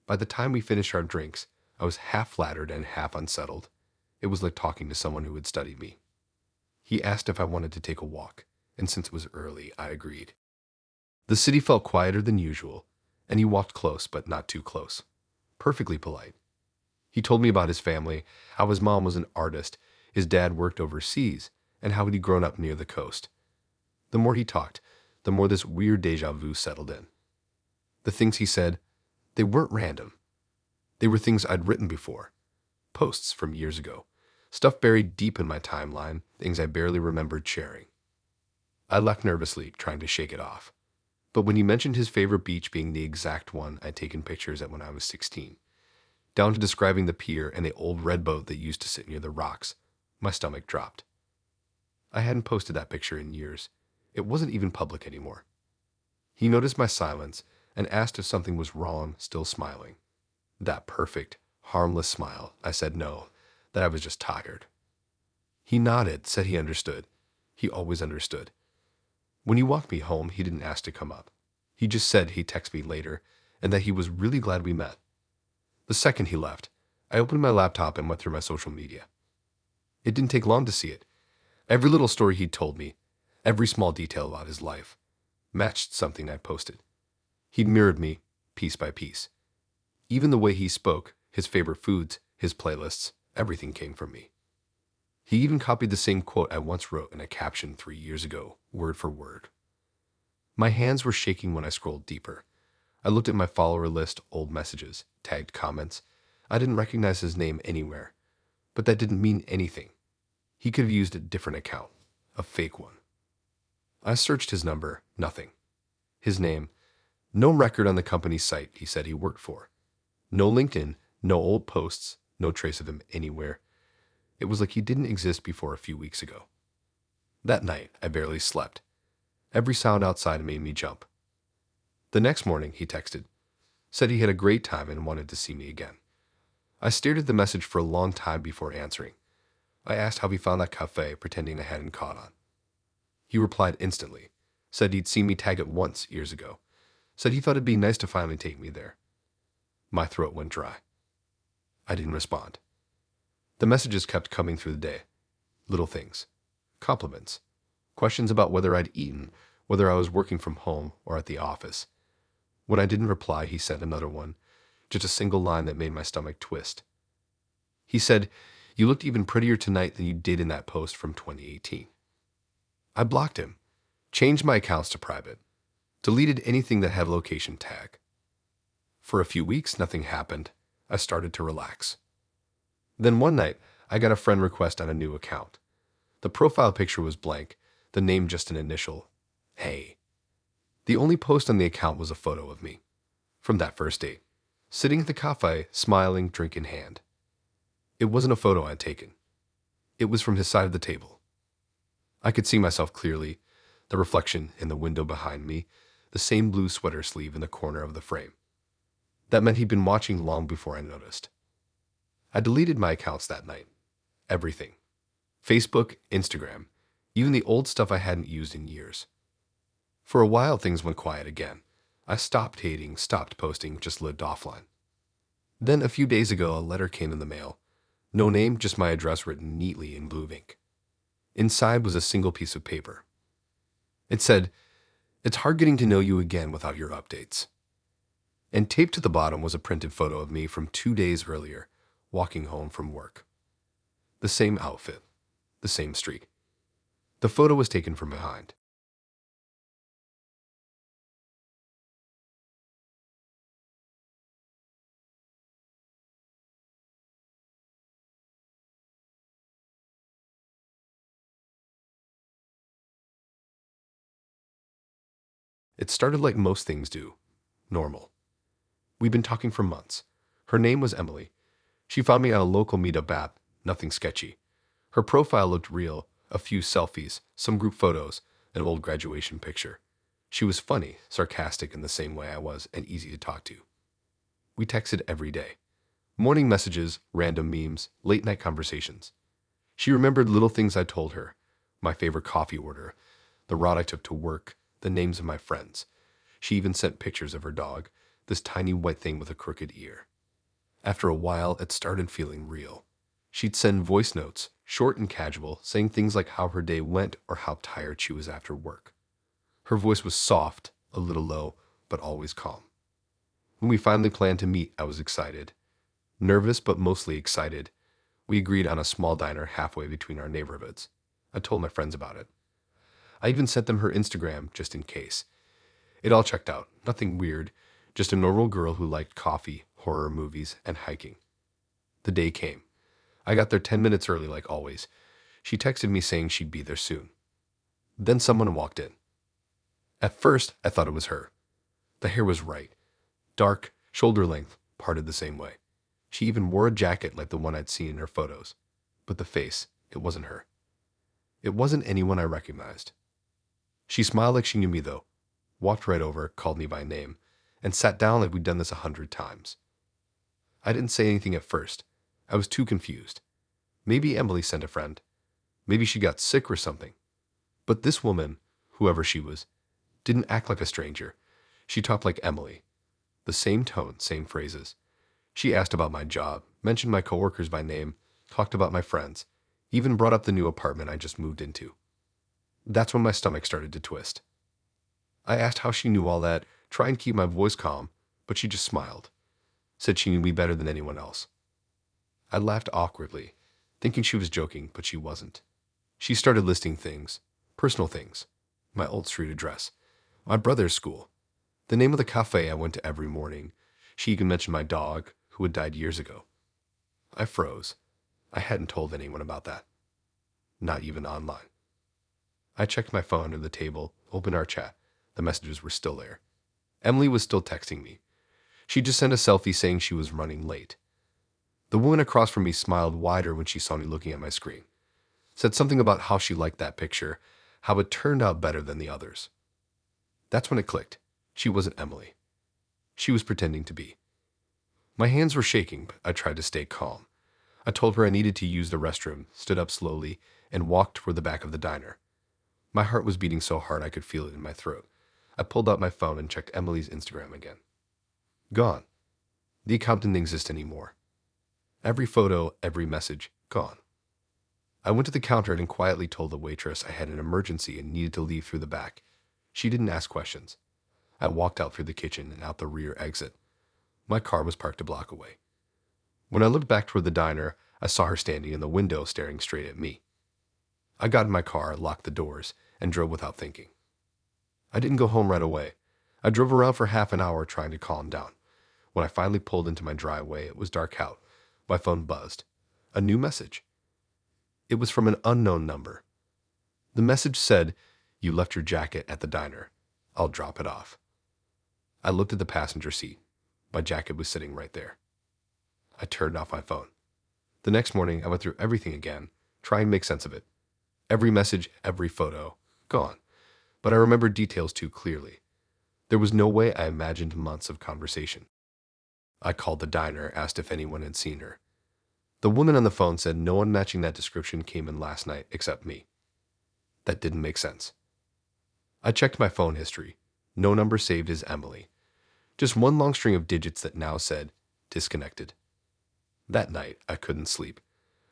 By the time we finished our drinks, I was half flattered and half unsettled. It was like talking to someone who had studied me. He asked if I wanted to take a walk, and since it was early, I agreed. The city felt quieter than usual, and he walked close, but not too close. Perfectly polite. He told me about his family, how his mom was an artist, his dad worked overseas, and how he'd grown up near the coast. The more he talked, the more this weird deja vu settled in. The things he said, they weren't random. They were things I'd written before, posts from years ago, stuff buried deep in my timeline, things I barely remembered sharing. I left nervously, trying to shake it off. But when he mentioned his favorite beach being the exact one I'd taken pictures at when I was 16, down to describing the pier and the old red boat that used to sit near the rocks, my stomach dropped. I hadn't posted that picture in years. It wasn't even public anymore. He noticed my silence and asked if something was wrong, still smiling. That perfect, harmless smile. I said no, that I was just tired. He nodded, said he understood. He always understood. When he walked me home, he didn't ask to come up. He just said he'd text me later and that he was really glad we met. The second he left, I opened my laptop and went through my social media. It didn't take long to see it. Every little story he'd told me, every small detail about his life, matched something I'd posted. He'd mirrored me, piece by piece. Even the way he spoke, his favorite foods, his playlists, everything came from me. He even copied the same quote I once wrote in a caption 3 years ago, word for word. My hands were shaking when I scrolled deeper. I looked at my follower list, old messages, tagged comments. I didn't recognize his name anywhere, but that didn't mean anything. He could have used a different account, a fake one. I searched his number, nothing. His name, no record on the company's site he said he worked for. No LinkedIn, no old posts, no trace of him anywhere. It was like he didn't exist before a few weeks ago. That night, I barely slept. Every sound outside made me jump. The next morning, he texted, said he had a great time and wanted to see me again. I stared at the message for a long time before answering. I asked how he found that cafe, pretending I hadn't caught on. He replied instantly, said he'd seen me tag it once years ago, said he thought it'd be nice to finally take me there. My throat went dry. I didn't respond. The messages kept coming through the day. Little things. Compliments. Questions about whether I'd eaten, whether I was working from home or at the office. When I didn't reply, he sent another one, just a single line that made my stomach twist. He said, "You looked even prettier tonight than you did in that post from 2018. I blocked him, changed my accounts to private, deleted anything that had a location tag. For a few weeks, nothing happened. I started to relax. Then one night, I got a friend request on a new account. The profile picture was blank, the name just an initial, Hey. The only post on the account was a photo of me, from that first date, sitting at the cafe, smiling, drink in hand. It wasn't a photo I'd taken. It was from his side of the table. I could see myself clearly, the reflection in the window behind me, the same blue sweater sleeve in the corner of the frame. That meant he'd been watching long before I noticed. I deleted my accounts that night. Everything. Facebook, Instagram, even the old stuff I hadn't used in years. For a while, things went quiet again. I stopped hating, stopped posting, just lived offline. Then a few days ago, a letter came in the mail. No name, just my address written neatly in blue ink. Inside was a single piece of paper. It said, "It's hard getting to know you again without your updates." And taped to the bottom was a printed photo of me from 2 days earlier, walking home from work. The same outfit, the same street. The photo was taken from behind. It started like most things do, normal. We'd been talking for months. Her name was Emily. She found me at a local meetup app, nothing sketchy. Her profile looked real, a few selfies, some group photos, an old graduation picture. She was funny, sarcastic in the same way I was, and easy to talk to. We texted every day. Morning messages, random memes, late night conversations. She remembered little things I told her. My favorite coffee order, the route I took to work, the names of my friends. She even sent pictures of her dog, this tiny white thing with a crooked ear. After a while, it started feeling real. She'd send voice notes, short and casual, saying things like how her day went or how tired she was after work. Her voice was soft, a little low, but always calm. When we finally planned to meet, I was excited. Nervous, but mostly excited. We agreed on a small diner halfway between our neighborhoods. I told my friends about it. I even sent them her Instagram, just in case. It all checked out. Nothing weird. Just a normal girl who liked coffee, horror movies, and hiking. The day came. I got there 10 minutes early like always. She texted me saying she'd be there soon. Then someone walked in. At first, I thought it was her. The hair was right. Dark, shoulder length, parted the same way. She even wore a jacket like the one I'd seen in her photos. But the face, it wasn't her. It wasn't anyone I recognized. She smiled like she knew me though, walked right over, called me by name, and sat down like we'd done this 100 times. I didn't say anything at first. I was too confused. Maybe Emily sent a friend. Maybe she got sick or something. But this woman, whoever she was, didn't act like a stranger. She talked like Emily. The same tone, same phrases. She asked about my job, mentioned my coworkers by name, talked about my friends, even brought up the new apartment I just moved into. That's when my stomach started to twist. I asked how she knew all that, tried and keep my voice calm, but she just smiled. Said she knew me better than anyone else. I laughed awkwardly, thinking she was joking, but she wasn't. She started listing things, personal things, my old street address, my brother's school, the name of the cafe I went to every morning. She even mentioned my dog, who had died years ago. I froze. I hadn't told anyone about that. Not even online. I checked my phone under the table, opened our chat. The messages were still there. Emily was still texting me. She just sent a selfie saying she was running late. The woman across from me smiled wider when she saw me looking at my screen. Said something about how she liked that picture, how it turned out better than the others. That's when it clicked. She wasn't Emily. She was pretending to be. My hands were shaking, but I tried to stay calm. I told her I needed to use the restroom, stood up slowly, and walked toward the back of the diner. My heart was beating so hard I could feel it in my throat. I pulled out my phone and checked Emily's Instagram again. Gone. The account didn't exist anymore. Every photo, every message, gone. I went to the counter and quietly told the waitress I had an emergency and needed to leave through the back. She didn't ask questions. I walked out through the kitchen and out the rear exit. My car was parked a block away. When I looked back toward the diner, I saw her standing in the window staring straight at me. I got in my car, locked the doors, and drove without thinking. I didn't go home right away. I drove around for half an hour trying to calm down. When I finally pulled into my driveway, it was dark out. My phone buzzed. A new message. It was from an unknown number. The message said, "You left your jacket at the diner. I'll drop it off." I looked at the passenger seat. My jacket was sitting right there. I turned off my phone. The next morning, I went through everything again, trying to make sense of it. Every message, every photo, gone. But I remembered details too clearly. There was no way I imagined months of conversation. I called the diner, asked if anyone had seen her. The woman on the phone said no one matching that description came in last night except me. That didn't make sense. I checked my phone history. No number saved as Emily. Just one long string of digits that now said, disconnected. That night, I couldn't sleep.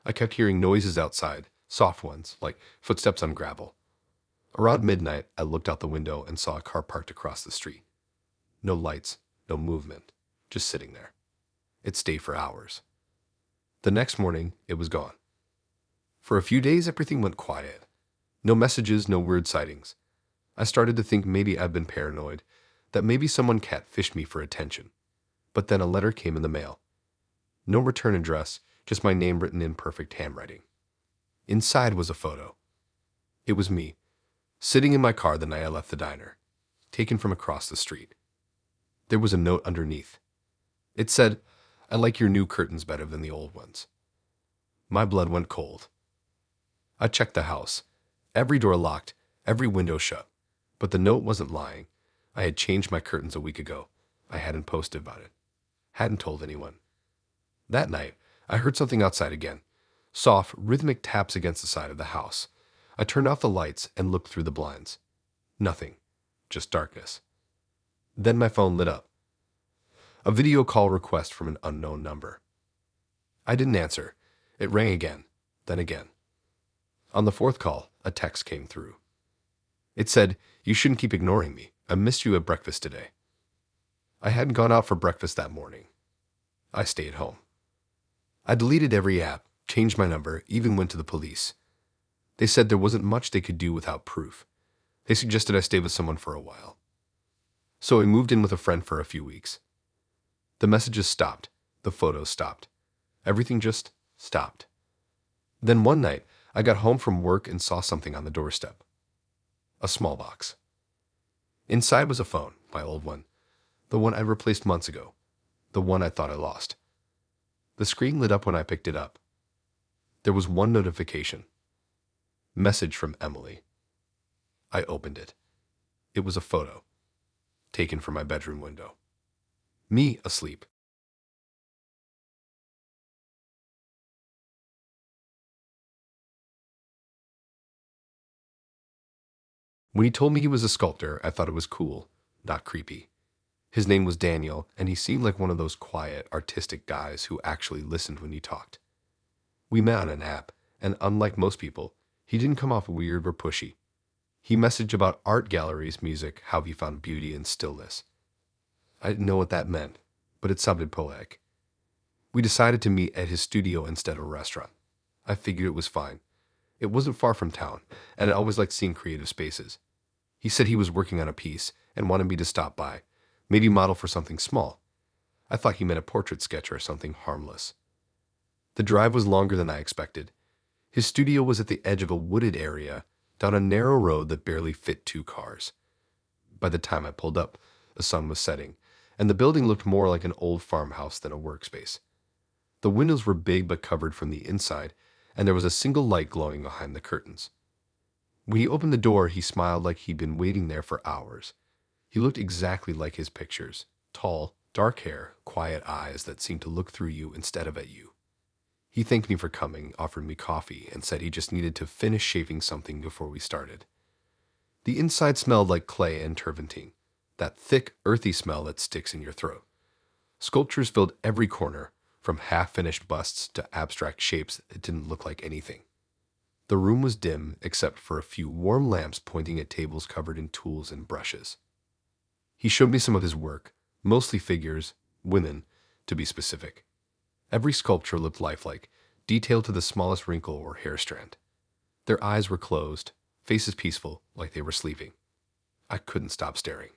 I kept hearing noises outside, soft ones, like footsteps on gravel. Around midnight, I looked out the window and saw a car parked across the street. No lights, no movement, just sitting there. It stayed for hours. The next morning, it was gone. For a few days, everything went quiet. No messages, no weird sightings. I started to think maybe I'd been paranoid, that maybe someone catfished me for attention. But then a letter came in the mail. No return address, just my name written in perfect handwriting. Inside was a photo. It was me, sitting in my car the night I left the diner, taken from across the street. There was a note underneath. It said, "I like your new curtains better than the old ones." My blood went cold. I checked the house. Every door locked, every window shut. But the note wasn't lying. I had changed my curtains a week ago. I hadn't posted about it. Hadn't told anyone. That night, I heard something outside again. Soft, rhythmic taps against the side of the house. I turned off the lights and looked through the blinds. Nothing. Just darkness. Then my phone lit up. A video call request from an unknown number. I didn't answer. It rang again, then again. On the fourth call, a text came through. It said, "You shouldn't keep ignoring me. I missed you at breakfast today." I hadn't gone out for breakfast that morning. I stayed home. I deleted every app, changed my number, even went to the police. They said there wasn't much they could do without proof. They suggested I stay with someone for a while. So I moved in with a friend for a few weeks. The messages stopped. The photos stopped. Everything just stopped. Then one night, I got home from work and saw something on the doorstep. A small box. Inside was a phone, my old one. The one I replaced months ago. The one I thought I lost. The screen lit up when I picked it up. There was one notification. Message from Emily. I opened it. It was a photo, taken from my bedroom window. Me asleep. When he told me he was a sculptor, I thought it was cool, not creepy. His name was Daniel, and he seemed like one of those quiet, artistic guys who actually listened when he talked. We met on an app, and unlike most people, he didn't come off weird or pushy. He messaged about art galleries, music, how he found beauty in stillness. I didn't know what that meant, but it sounded poetic. We decided to meet at his studio instead of a restaurant. I figured it was fine. It wasn't far from town, and I always liked seeing creative spaces. He said he was working on a piece and wanted me to stop by, maybe model for something small. I thought he meant a portrait sketch or something harmless. The drive was longer than I expected. His studio was at the edge of a wooded area, down a narrow road that barely fit 2 cars. By the time I pulled up, the sun was setting, and the building looked more like an old farmhouse than a workspace. The windows were big but covered from the inside, and there was a single light glowing behind the curtains. When he opened the door, he smiled like he'd been waiting there for hours. He looked exactly like his pictures. Tall, dark hair, quiet eyes that seemed to look through you instead of at you. He thanked me for coming, offered me coffee, and said he just needed to finish shaving something before we started. The inside smelled like clay and turpentine, that thick, earthy smell that sticks in your throat. Sculptures filled every corner, from half-finished busts to abstract shapes that didn't look like anything. The room was dim except for a few warm lamps pointing at tables covered in tools and brushes. He showed me some of his work, mostly figures, women, to be specific. Every sculpture looked lifelike, detailed to the smallest wrinkle or hair strand. Their eyes were closed, faces peaceful, like they were sleeping. I couldn't stop staring.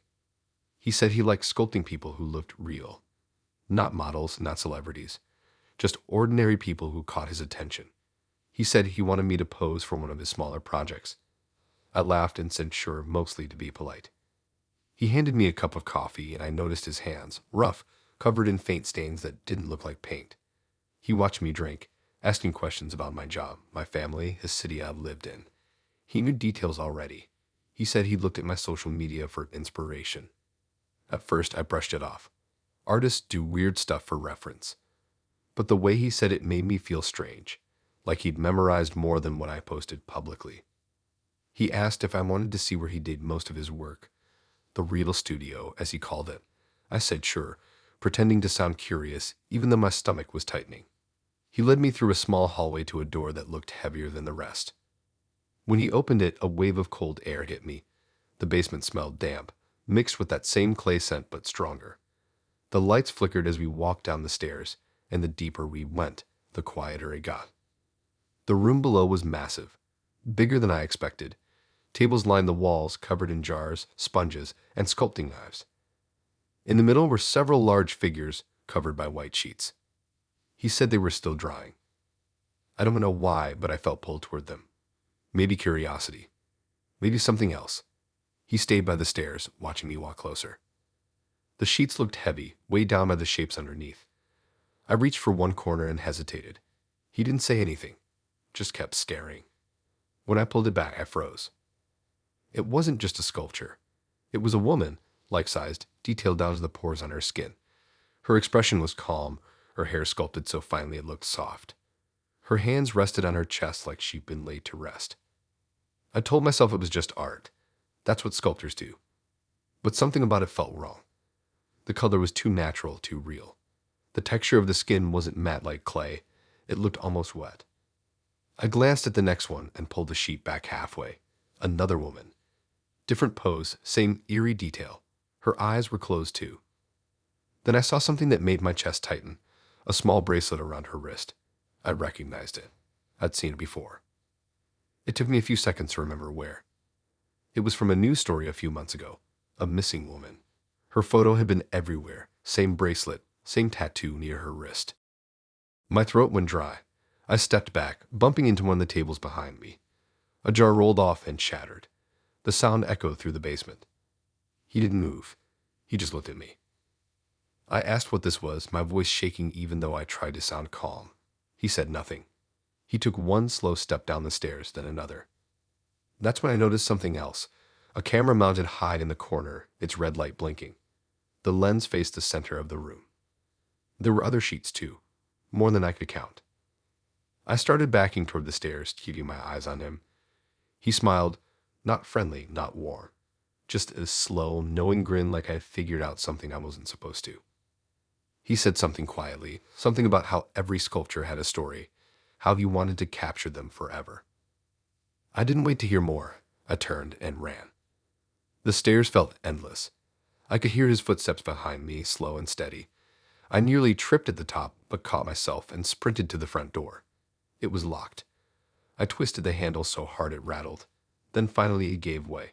He said he liked sculpting people who looked real. Not models, not celebrities. Just ordinary people who caught his attention. He said he wanted me to pose for one of his smaller projects. I laughed and said sure, mostly to be polite. He handed me a cup of coffee, and I noticed his hands, rough, covered in faint stains that didn't look like paint. He watched me drink, asking questions about my job, my family, the city I've lived in. He knew details already. He said he looked at my social media for inspiration. At first, I brushed it off. Artists do weird stuff for reference. But the way he said it made me feel strange, like he'd memorized more than what I posted publicly. He asked if I wanted to see where he did most of his work, the real studio, as he called it. I said sure, pretending to sound curious, even though my stomach was tightening. He led me through a small hallway to a door that looked heavier than the rest. When he opened it, a wave of cold air hit me. The basement smelled damp, mixed with that same clay scent but stronger. The lights flickered as we walked down the stairs, and the deeper we went, the quieter it got. The room below was massive, bigger than I expected. Tables lined the walls, covered in jars, sponges, and sculpting knives. In the middle were several large figures covered by white sheets. He said they were still drying. I don't know why, but I felt pulled toward them. Maybe curiosity. Maybe something else. He stayed by the stairs, watching me walk closer. The sheets looked heavy, weighed down by the shapes underneath. I reached for one corner and hesitated. He didn't say anything, just kept staring. When I pulled it back, I froze. It wasn't just a sculpture. It was a woman, life-sized, detailed down to the pores on her skin. Her expression was calm, her hair sculpted so finely it looked soft. Her hands rested on her chest like she'd been laid to rest. I told myself it was just art. That's what sculptors do. But something about it felt wrong. The color was too natural, too real. The texture of the skin wasn't matte like clay. It looked almost wet. I glanced at the next one and pulled the sheet back halfway. Another woman. Different pose, same eerie detail. Her eyes were closed too. Then I saw something that made my chest tighten. A small bracelet around her wrist. I recognized it. I'd seen it before. It took me a few seconds to remember where. It was from a news story a few months ago. A missing woman. Her photo had been everywhere. Same bracelet, same tattoo near her wrist. My throat went dry. I stepped back, bumping into one of the tables behind me. A jar rolled off and shattered. The sound echoed through the basement. He didn't move. He just looked at me. I asked what this was, my voice shaking even though I tried to sound calm. He said nothing. He took one slow step down the stairs, then another. That's when I noticed something else. A camera mounted high in the corner, its red light blinking. The lens faced the center of the room. There were other sheets too, more than I could count. I started backing toward the stairs, keeping my eyes on him. He smiled, not friendly, not warm. Just a slow, knowing grin like I had figured out something I wasn't supposed to. He said something quietly, something about how every sculpture had a story, how he wanted to capture them forever. I didn't wait to hear more. I turned and ran. The stairs felt endless. I could hear his footsteps behind me, slow and steady. I nearly tripped at the top, but caught myself and sprinted to the front door. It was locked. I twisted the handle so hard it rattled. Then finally it gave way.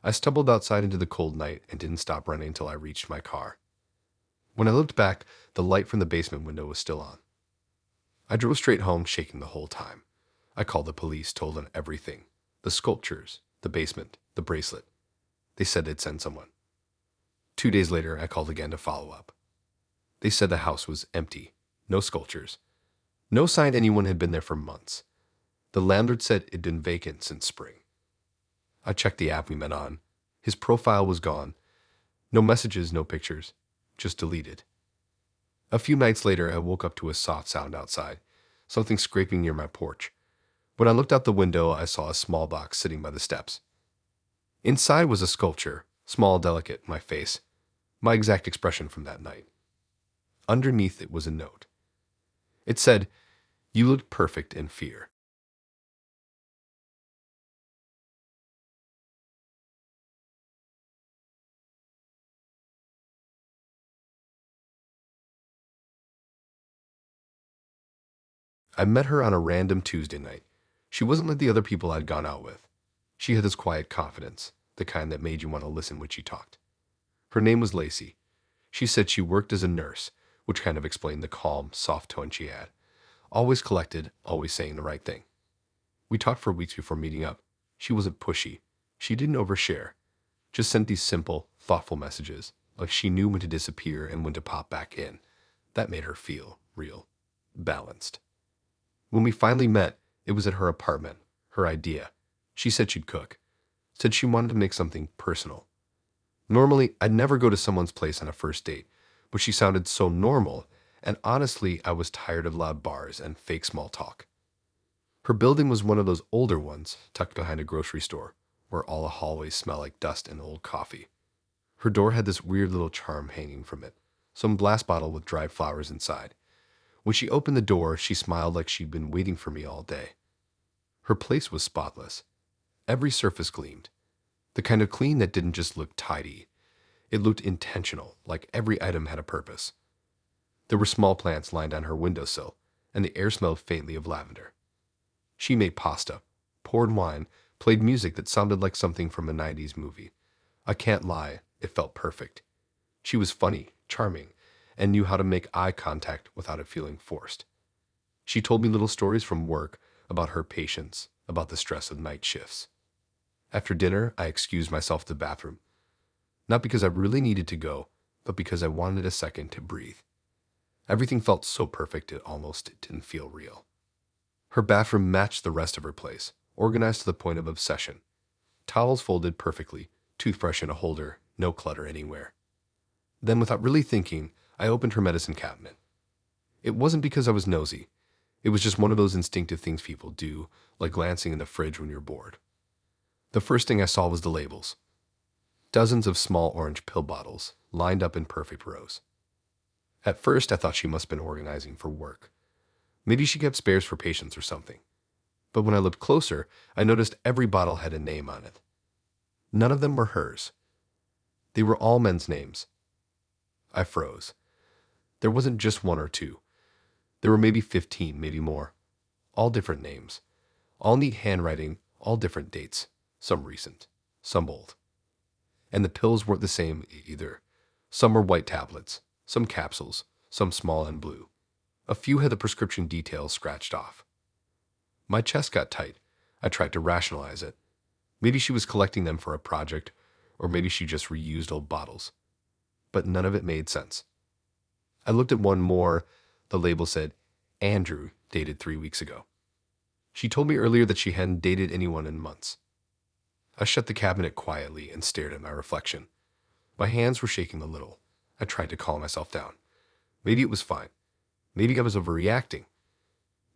I stumbled outside into the cold night and didn't stop running until I reached my car. When I looked back, the light from the basement window was still on. I drove straight home, shaking the whole time. I called the police, told them everything. The sculptures, the basement, the bracelet. They said they'd send someone. 2 days later, I called again to follow up. They said the house was empty. No sculptures. No sign anyone had been there for months. The landlord said it'd been vacant since spring. I checked the app we met on. His profile was gone. No messages, no pictures. Just deleted. A few nights later, I woke up to a soft sound outside, something scraping near my porch. When I looked out the window, I saw a small box sitting by the steps. Inside was a sculpture, small, delicate, my face, my exact expression from that night. Underneath it was a note. It said, "You looked perfect in fear." I met her on a random Tuesday night. She wasn't like the other people I'd gone out with. She had this quiet confidence, the kind that made you want to listen when she talked. Her name was Lacey. She said she worked as a nurse, which kind of explained the calm, soft tone she had. Always collected, always saying the right thing. We talked for weeks before meeting up. She wasn't pushy. She didn't overshare. Just sent these simple, thoughtful messages, like she knew when to disappear and when to pop back in. That made her feel real, balanced. When we finally met, it was at her apartment, her idea. She said she'd cook. Said she wanted to make something personal. Normally, I'd never go to someone's place on a first date, but she sounded so normal, and honestly, I was tired of loud bars and fake small talk. Her building was one of those older ones, tucked behind a grocery store, where all the hallways smell like dust and old coffee. Her door had this weird little charm hanging from it, some glass bottle with dried flowers inside. When she opened the door, she smiled like she'd been waiting for me all day. Her place was spotless. Every surface gleamed. The kind of clean that didn't just look tidy. It looked intentional, like every item had a purpose. There were small plants lined on her windowsill, and the air smelled faintly of lavender. She made pasta, poured wine, played music that sounded like something from a 90s movie. I can't lie, it felt perfect. She was funny, charming, and knew how to make eye contact without it feeling forced. She told me little stories from work about her patients, about the stress of night shifts. After dinner, I excused myself to the bathroom. Not because I really needed to go, but because I wanted a second to breathe. Everything felt so perfect it almost didn't feel real. Her bathroom matched the rest of her place, organized to the point of obsession. Towels folded perfectly, toothbrush in a holder, no clutter anywhere. Then, without really thinking, I opened her medicine cabinet. It wasn't because I was nosy. It was just one of those instinctive things people do, like glancing in the fridge when you're bored. The first thing I saw was the labels. Dozens of small orange pill bottles, lined up in perfect rows. At first, I thought she must have been organizing for work. Maybe she kept spares for patients or something. But when I looked closer, I noticed every bottle had a name on it. None of them were hers. They were all men's names. I froze. There wasn't just one or two. There were maybe 15, maybe more. All different names. All neat handwriting, all different dates. Some recent, some old. And the pills weren't the same either. Some were white tablets, some capsules, some small and blue. A few had the prescription details scratched off. My chest got tight. I tried to rationalize it. Maybe she was collecting them for a project, or maybe she just reused old bottles. But none of it made sense. I looked at one more. The label said, Andrew, dated 3 weeks ago. She told me earlier that she hadn't dated anyone in months. I shut the cabinet quietly and stared at my reflection. My hands were shaking a little. I tried to calm myself down. Maybe it was fine. Maybe I was overreacting.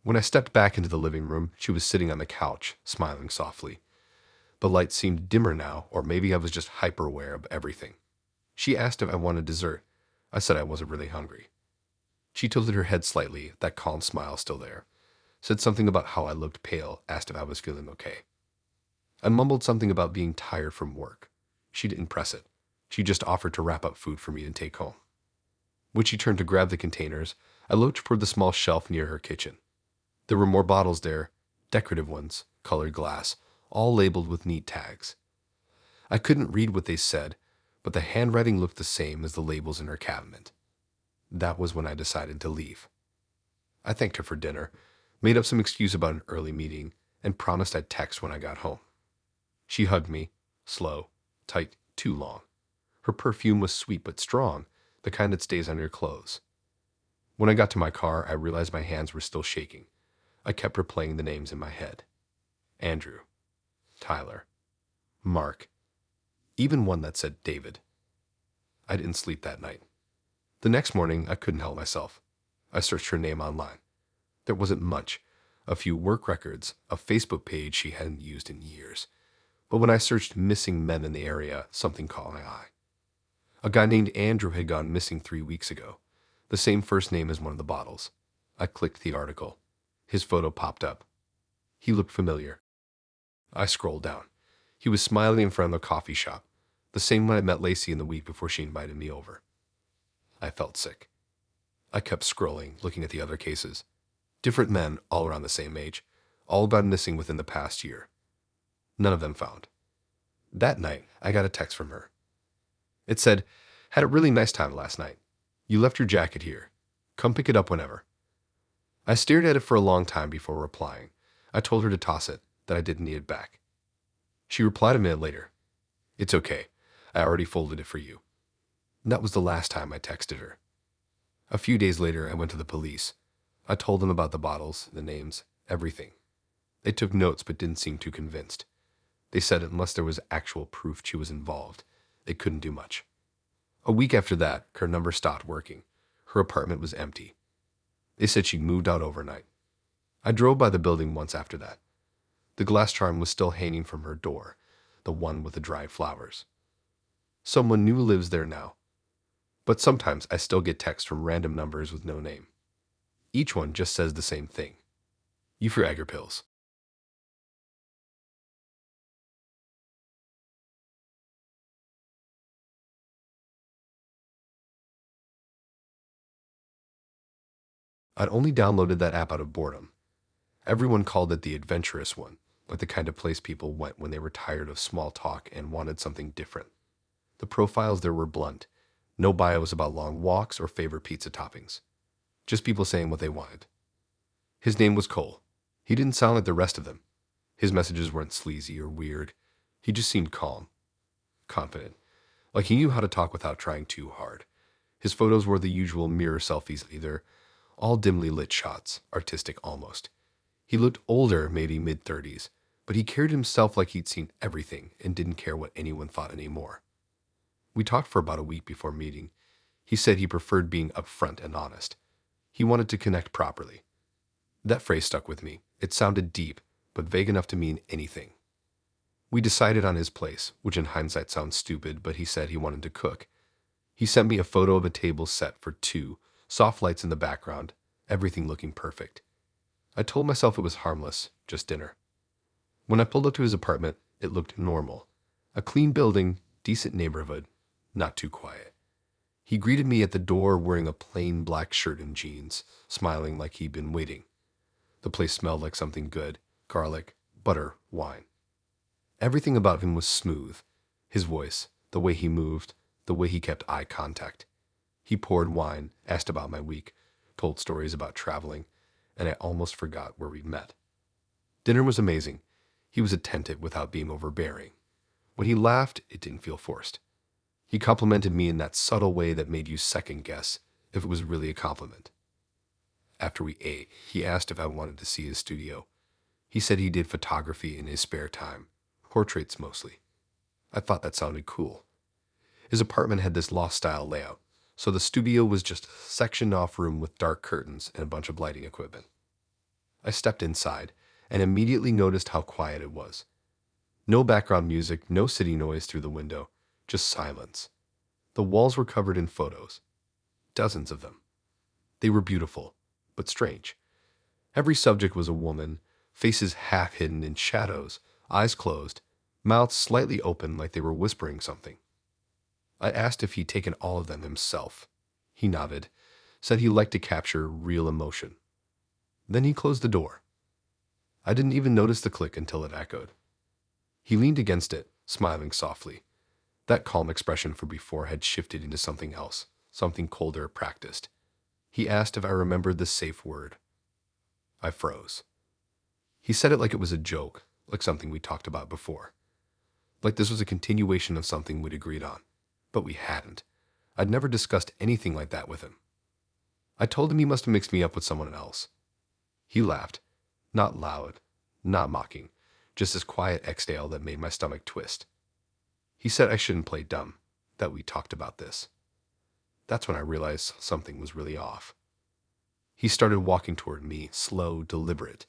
When I stepped back into the living room, she was sitting on the couch, smiling softly. The light seemed dimmer now, or maybe I was just hyper-aware of everything. She asked if I wanted dessert. I said I wasn't really hungry. She tilted her head slightly, that calm smile still there. Said something about how I looked pale, asked if I was feeling okay. I mumbled something about being tired from work. She didn't press it. She just offered to wrap up food for me and take home. When she turned to grab the containers, I looked toward the small shelf near her kitchen. There were more bottles there, decorative ones, colored glass, all labeled with neat tags. I couldn't read what they said, but the handwriting looked the same as the labels in her cabinet. That was when I decided to leave. I thanked her for dinner, made up some excuse about an early meeting, and promised I'd text when I got home. She hugged me, slow, tight, too long. Her perfume was sweet but strong, the kind that stays on your clothes. When I got to my car, I realized my hands were still shaking. I kept replaying the names in my head. Andrew, Tyler, Mark, even one that said David. I didn't sleep that night. The next morning, I couldn't help myself. I searched her name online. There wasn't much. A few work records, a Facebook page she hadn't used in years. But when I searched missing men in the area, something caught my eye. A guy named Andrew had gone missing 3 weeks ago. The same first name as one of the bottles. I clicked the article. His photo popped up. He looked familiar. I scrolled down. He was smiling in front of a coffee shop, the same one I met Lacey in the week before she invited me over. I felt sick. I kept scrolling, looking at the other cases. Different men, all around the same age, all about missing within the past year. None of them found. That night, I got a text from her. It said, "Had a really nice time last night. You left your jacket here. Come pick it up whenever." I stared at it for a long time before replying. I told her to toss it, that I didn't need it back. She replied a minute later. "It's okay. I already folded it for you." And that was the last time I texted her. A few days later, I went to the police. I told them about the bottles, the names, everything. They took notes but didn't seem too convinced. They said unless there was actual proof she was involved, they couldn't do much. A week after that, her number stopped working. Her apartment was empty. They said she'd moved out overnight. I drove by the building once after that. The glass charm was still hanging from her door, the one with the dried flowers. Someone new lives there now. But sometimes I still get texts from random numbers with no name. Each one just says the same thing. You forgot your pills. I'd only downloaded that app out of boredom. Everyone called it the adventurous one, like the kind of place people went when they were tired of small talk and wanted something different. The profiles there were blunt. No bios about long walks or favorite pizza toppings. Just people saying what they wanted. His name was Cole. He didn't sound like the rest of them. His messages weren't sleazy or weird. He just seemed calm, confident, like he knew how to talk without trying too hard. His photos were the usual mirror selfies either, all dimly lit shots, artistic almost. He looked older, maybe mid-30s, but he carried himself like he'd seen everything and didn't care what anyone thought anymore. We talked for about a week before meeting. He said he preferred being upfront and honest. He wanted to connect properly. That phrase stuck with me. It sounded deep, but vague enough to mean anything. We decided on his place, which in hindsight sounds stupid, but he said he wanted to cook. He sent me a photo of a table set for two, soft lights in the background, everything looking perfect. I told myself it was harmless, just dinner. When I pulled up to his apartment, it looked normal. A clean building, decent neighborhood, not too quiet. He greeted me at the door wearing a plain black shirt and jeans, smiling like he'd been waiting. The place smelled like something good: garlic, butter, wine. Everything about him was smooth. His voice, the way he moved, the way he kept eye contact. He poured wine, asked about my week, told stories about traveling, and I almost forgot where we met. Dinner was amazing. He was attentive without being overbearing. When he laughed, it didn't feel forced. He complimented me in that subtle way that made you second guess if it was really a compliment. After we ate, he asked if I wanted to see his studio. He said he did photography in his spare time, portraits mostly. I thought that sounded cool. His apartment had this loft-style layout, so the studio was just a sectioned-off room with dark curtains and a bunch of lighting equipment. I stepped inside and immediately noticed how quiet it was. No background music, no city noise through the window, just silence. The walls were covered in photos, dozens of them. They were beautiful, but strange. Every subject was a woman, faces half hidden in shadows, eyes closed, mouths slightly open like they were whispering something. I asked if he'd taken all of them himself. He nodded, said he liked to capture real emotion. Then he closed the door. I didn't even notice the click until it echoed. He leaned against it, smiling softly. That calm expression from before had shifted into something else, something colder, practiced. He asked if I remembered the safe word. I froze. He said it like it was a joke, like something we talked about before. Like this was a continuation of something we'd agreed on. But we hadn't. I'd never discussed anything like that with him. I told him he must have mixed me up with someone else. He laughed, not loud, not mocking, just this quiet exhale that made my stomach twist. He said I shouldn't play dumb, that we talked about this. That's when I realized something was really off. He started walking toward me, slow, deliberate.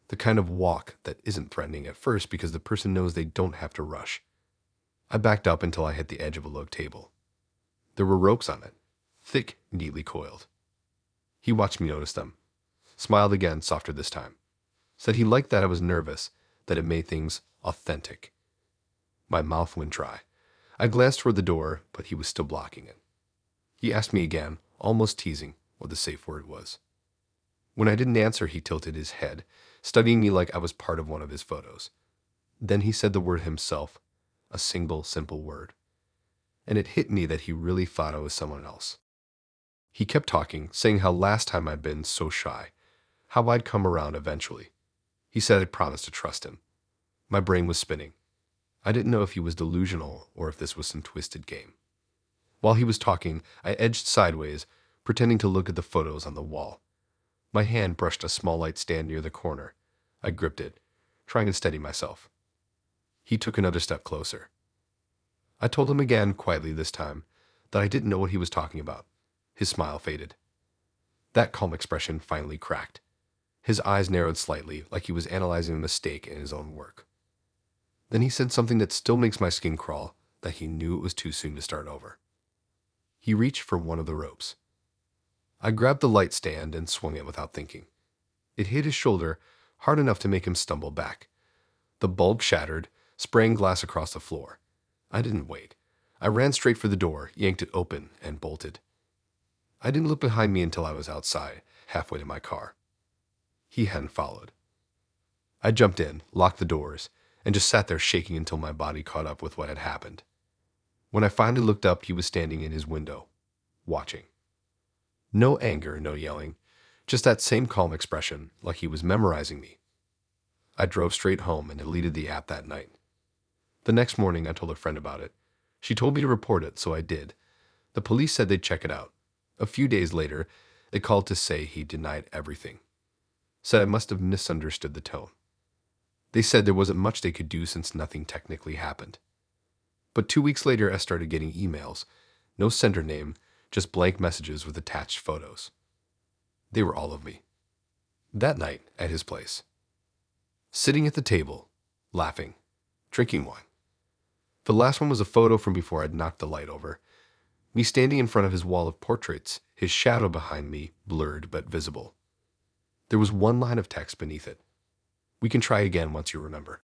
The kind of walk that isn't threatening at first because the person knows they don't have to rush. I backed up until I hit the edge of a low table. There were ropes on it, thick, neatly coiled. He watched me notice them, smiled again, softer this time. Said he liked that I was nervous, that it made things authentic. My mouth went dry. I glanced toward the door, but he was still blocking it. He asked me again, almost teasing, what the safe word was. When I didn't answer, he tilted his head, studying me like I was part of one of his photos. Then he said the word himself, a single, simple word. And it hit me that he really thought I was someone else. He kept talking, saying how last time I'd been so shy, how I'd come around eventually. He said I'd promised to trust him. My brain was spinning. I didn't know if he was delusional or if this was some twisted game. While he was talking, I edged sideways, pretending to look at the photos on the wall. My hand brushed a small light stand near the corner. I gripped it, trying to steady myself. He took another step closer. I told him again, quietly this time, that I didn't know what he was talking about. His smile faded. That calm expression finally cracked. His eyes narrowed slightly, like he was analyzing a mistake in his own work. Then he said something that still makes my skin crawl, that he knew it was too soon to start over. He reached for one of the ropes. I grabbed the light stand and swung it without thinking. It hit his shoulder hard enough to make him stumble back. The bulb shattered, spraying glass across the floor. I didn't wait. I ran straight for the door, yanked it open, and bolted. I didn't look behind me until I was outside, halfway to my car. He hadn't followed. I jumped in, locked the doors, and just sat there shaking until my body caught up with what had happened. When I finally looked up, he was standing in his window, watching. No anger, no yelling, just that same calm expression, like he was memorizing me. I drove straight home and deleted the app that night. The next morning, I told a friend about it. She told me to report it, so I did. The police said they'd check it out. A few days later, they called to say he denied everything. Said I must have misunderstood the tone. They said there wasn't much they could do since nothing technically happened. But 2 weeks later, I started getting emails. No sender name, just blank messages with attached photos. They were all of me. That night, at his place. Sitting at the table, laughing, drinking wine. The last one was a photo from before I'd knocked the light over. Me standing in front of his wall of portraits, his shadow behind me, blurred but visible. There was one line of text beneath it. We can try again once you remember.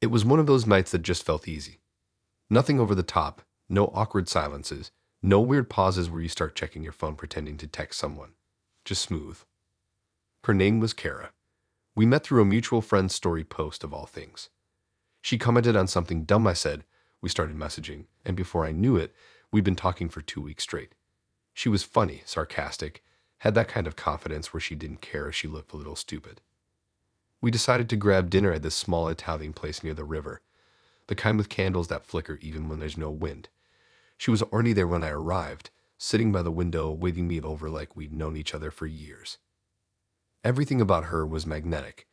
It was one of those nights that just felt easy. Nothing over the top, no awkward silences, no weird pauses where you start checking your phone pretending to text someone. Just smooth. Her name was Kara. We met through a mutual friend's story post of all things. She commented on something dumb I said. We started messaging, and before I knew it, we'd been talking for 2 weeks straight. She was funny, sarcastic, had that kind of confidence where she didn't care if she looked a little stupid. We decided to grab dinner at this small Italian place near the river, the kind with candles that flicker even when there's no wind. She was already there when I arrived, sitting by the window, waving me over like we'd known each other for years. Everything about her was magnetic.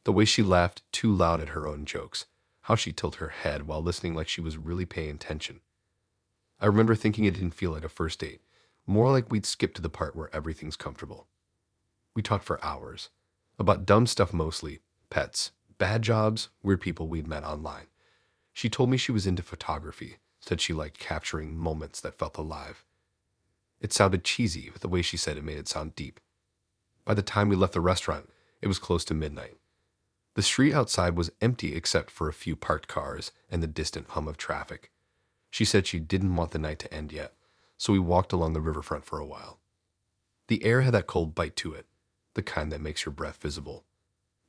The way she laughed too loud at her own jokes, how she tilted her head while listening like she was really paying attention. I remember thinking it didn't feel like a first date, more like we'd skipped to the part where everything's comfortable. We talked for hours, about dumb stuff mostly, pets, bad jobs, weird people we'd met online. She told me she was into photography, said she liked capturing moments that felt alive. It sounded cheesy, but the way she said it made it sound deep. By the time we left the restaurant, it was close to midnight. The street outside was empty except for a few parked cars and the distant hum of traffic. She said she didn't want the night to end yet, so we walked along the riverfront for a while. The air had that cold bite to it, the kind that makes your breath visible.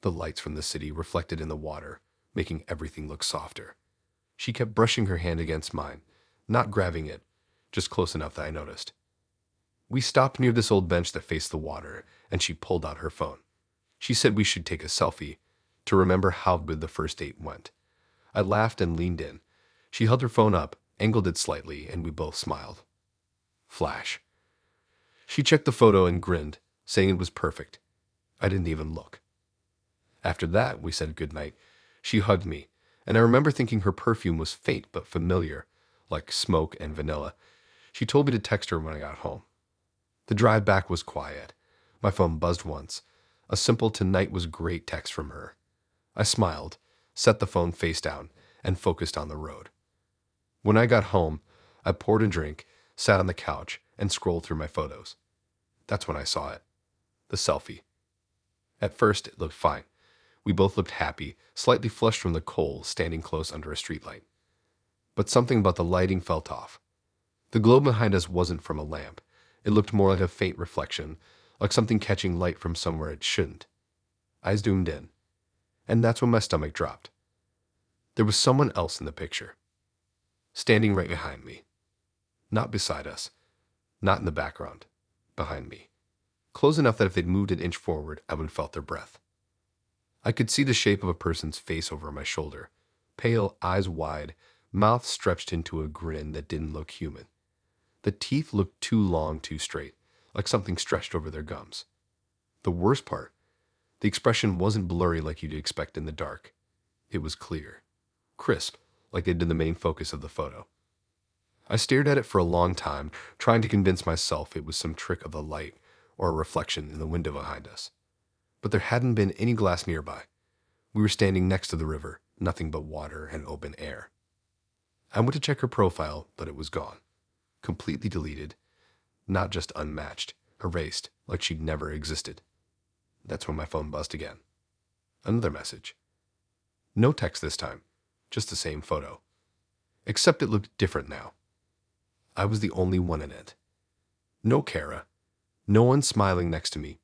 The lights from the city reflected in the water, making everything look softer. She kept brushing her hand against mine, not grabbing it, just close enough that I noticed. We stopped near this old bench that faced the water, and she pulled out her phone. She said we should take a selfie to remember how good the first date went. I laughed and leaned in. She held her phone up, angled it slightly, and we both smiled. Flash. She checked the photo and grinned, saying it was perfect. I didn't even look. After that, we said goodnight. She hugged me, and I remember thinking her perfume was faint but familiar, like smoke and vanilla. She told me to text her when I got home. The drive back was quiet. My phone buzzed once. A simple "tonight was great" text from her. I smiled, set the phone face down, and focused on the road. When I got home, I poured a drink, sat on the couch, and scrolled through my photos. That's when I saw it. The selfie. At first, it looked fine. We both looked happy, slightly flushed from the cold, standing close under a streetlight. But something about the lighting felt off. The glow behind us wasn't from a lamp. It looked more like a faint reflection, like something catching light from somewhere it shouldn't. I zoomed in, and that's when my stomach dropped. There was someone else in the picture, standing right behind me. Not beside us, not in the background, behind me. Close enough that if they'd moved an inch forward, I would have felt their breath. I could see the shape of a person's face over my shoulder, pale, eyes wide, mouth stretched into a grin that didn't look human. The teeth looked too long, too straight, like something stretched over their gums. The worst part, the expression wasn't blurry like you'd expect in the dark. It was clear, crisp, like they'd been the main focus of the photo. I stared at it for a long time, trying to convince myself it was some trick of the light or a reflection in the window behind us. But there hadn't been any glass nearby. We were standing next to the river, nothing but water and open air. I went to check her profile, but it was gone. Completely deleted, not just unmatched, erased, like she'd never existed. That's when my phone buzzed again. Another message. No text this time, just the same photo. Except it looked different now. I was the only one in it. No Kara. No one smiling next to me.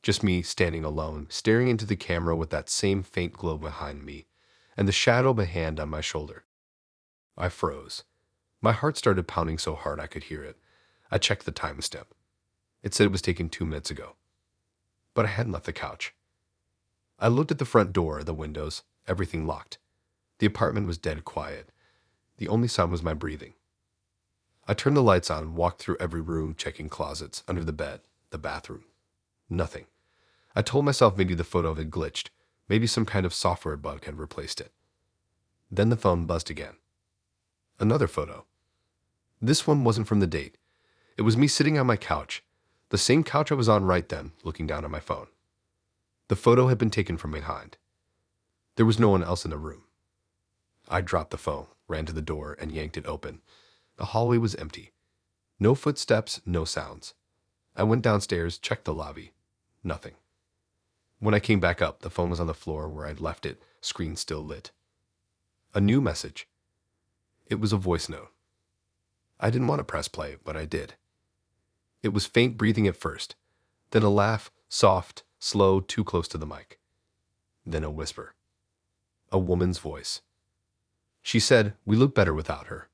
Just me standing alone, staring into the camera with that same faint glow behind me, and the shadow of a hand on my shoulder. I froze. My heart started pounding so hard I could hear it. I checked the timestamp. It said it was taken 2 minutes ago. But I hadn't left the couch. I looked at the front door, the windows, everything locked. The apartment was dead quiet. The only sound was my breathing. I turned the lights on, walked through every room, checking closets, under the bed, the bathroom. Nothing. I told myself maybe the photo had glitched. Maybe some kind of software bug had replaced it. Then the phone buzzed again. Another photo. This one wasn't from the date. It was me sitting on my couch, the same couch I was on right then, looking down at my phone. The photo had been taken from behind. There was no one else in the room. I dropped the phone, ran to the door, and yanked it open. The hallway was empty. No footsteps, no sounds. I went downstairs, checked the lobby. Nothing. When I came back up, the phone was on the floor where I'd left it, screen still lit. A new message. It was a voice note. I didn't want to press play, but I did. It was faint breathing at first, then a laugh, soft, slow, too close to the mic. Then a whisper. A woman's voice. She said, "We look better without her."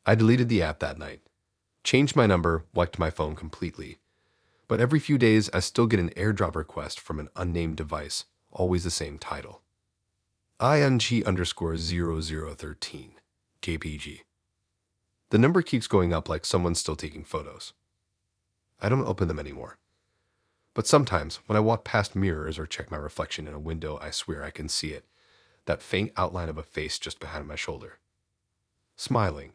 I deleted the app that night, changed my number, wiped my phone completely. But every few days, I still get an airdrop request from an unnamed device, always the same title. ING_0013, KPG. The number keeps going up like someone's still taking photos. I don't open them anymore. But sometimes, when I walk past mirrors or check my reflection in a window, I swear I can see it. That faint outline of a face just behind my shoulder. Smiling,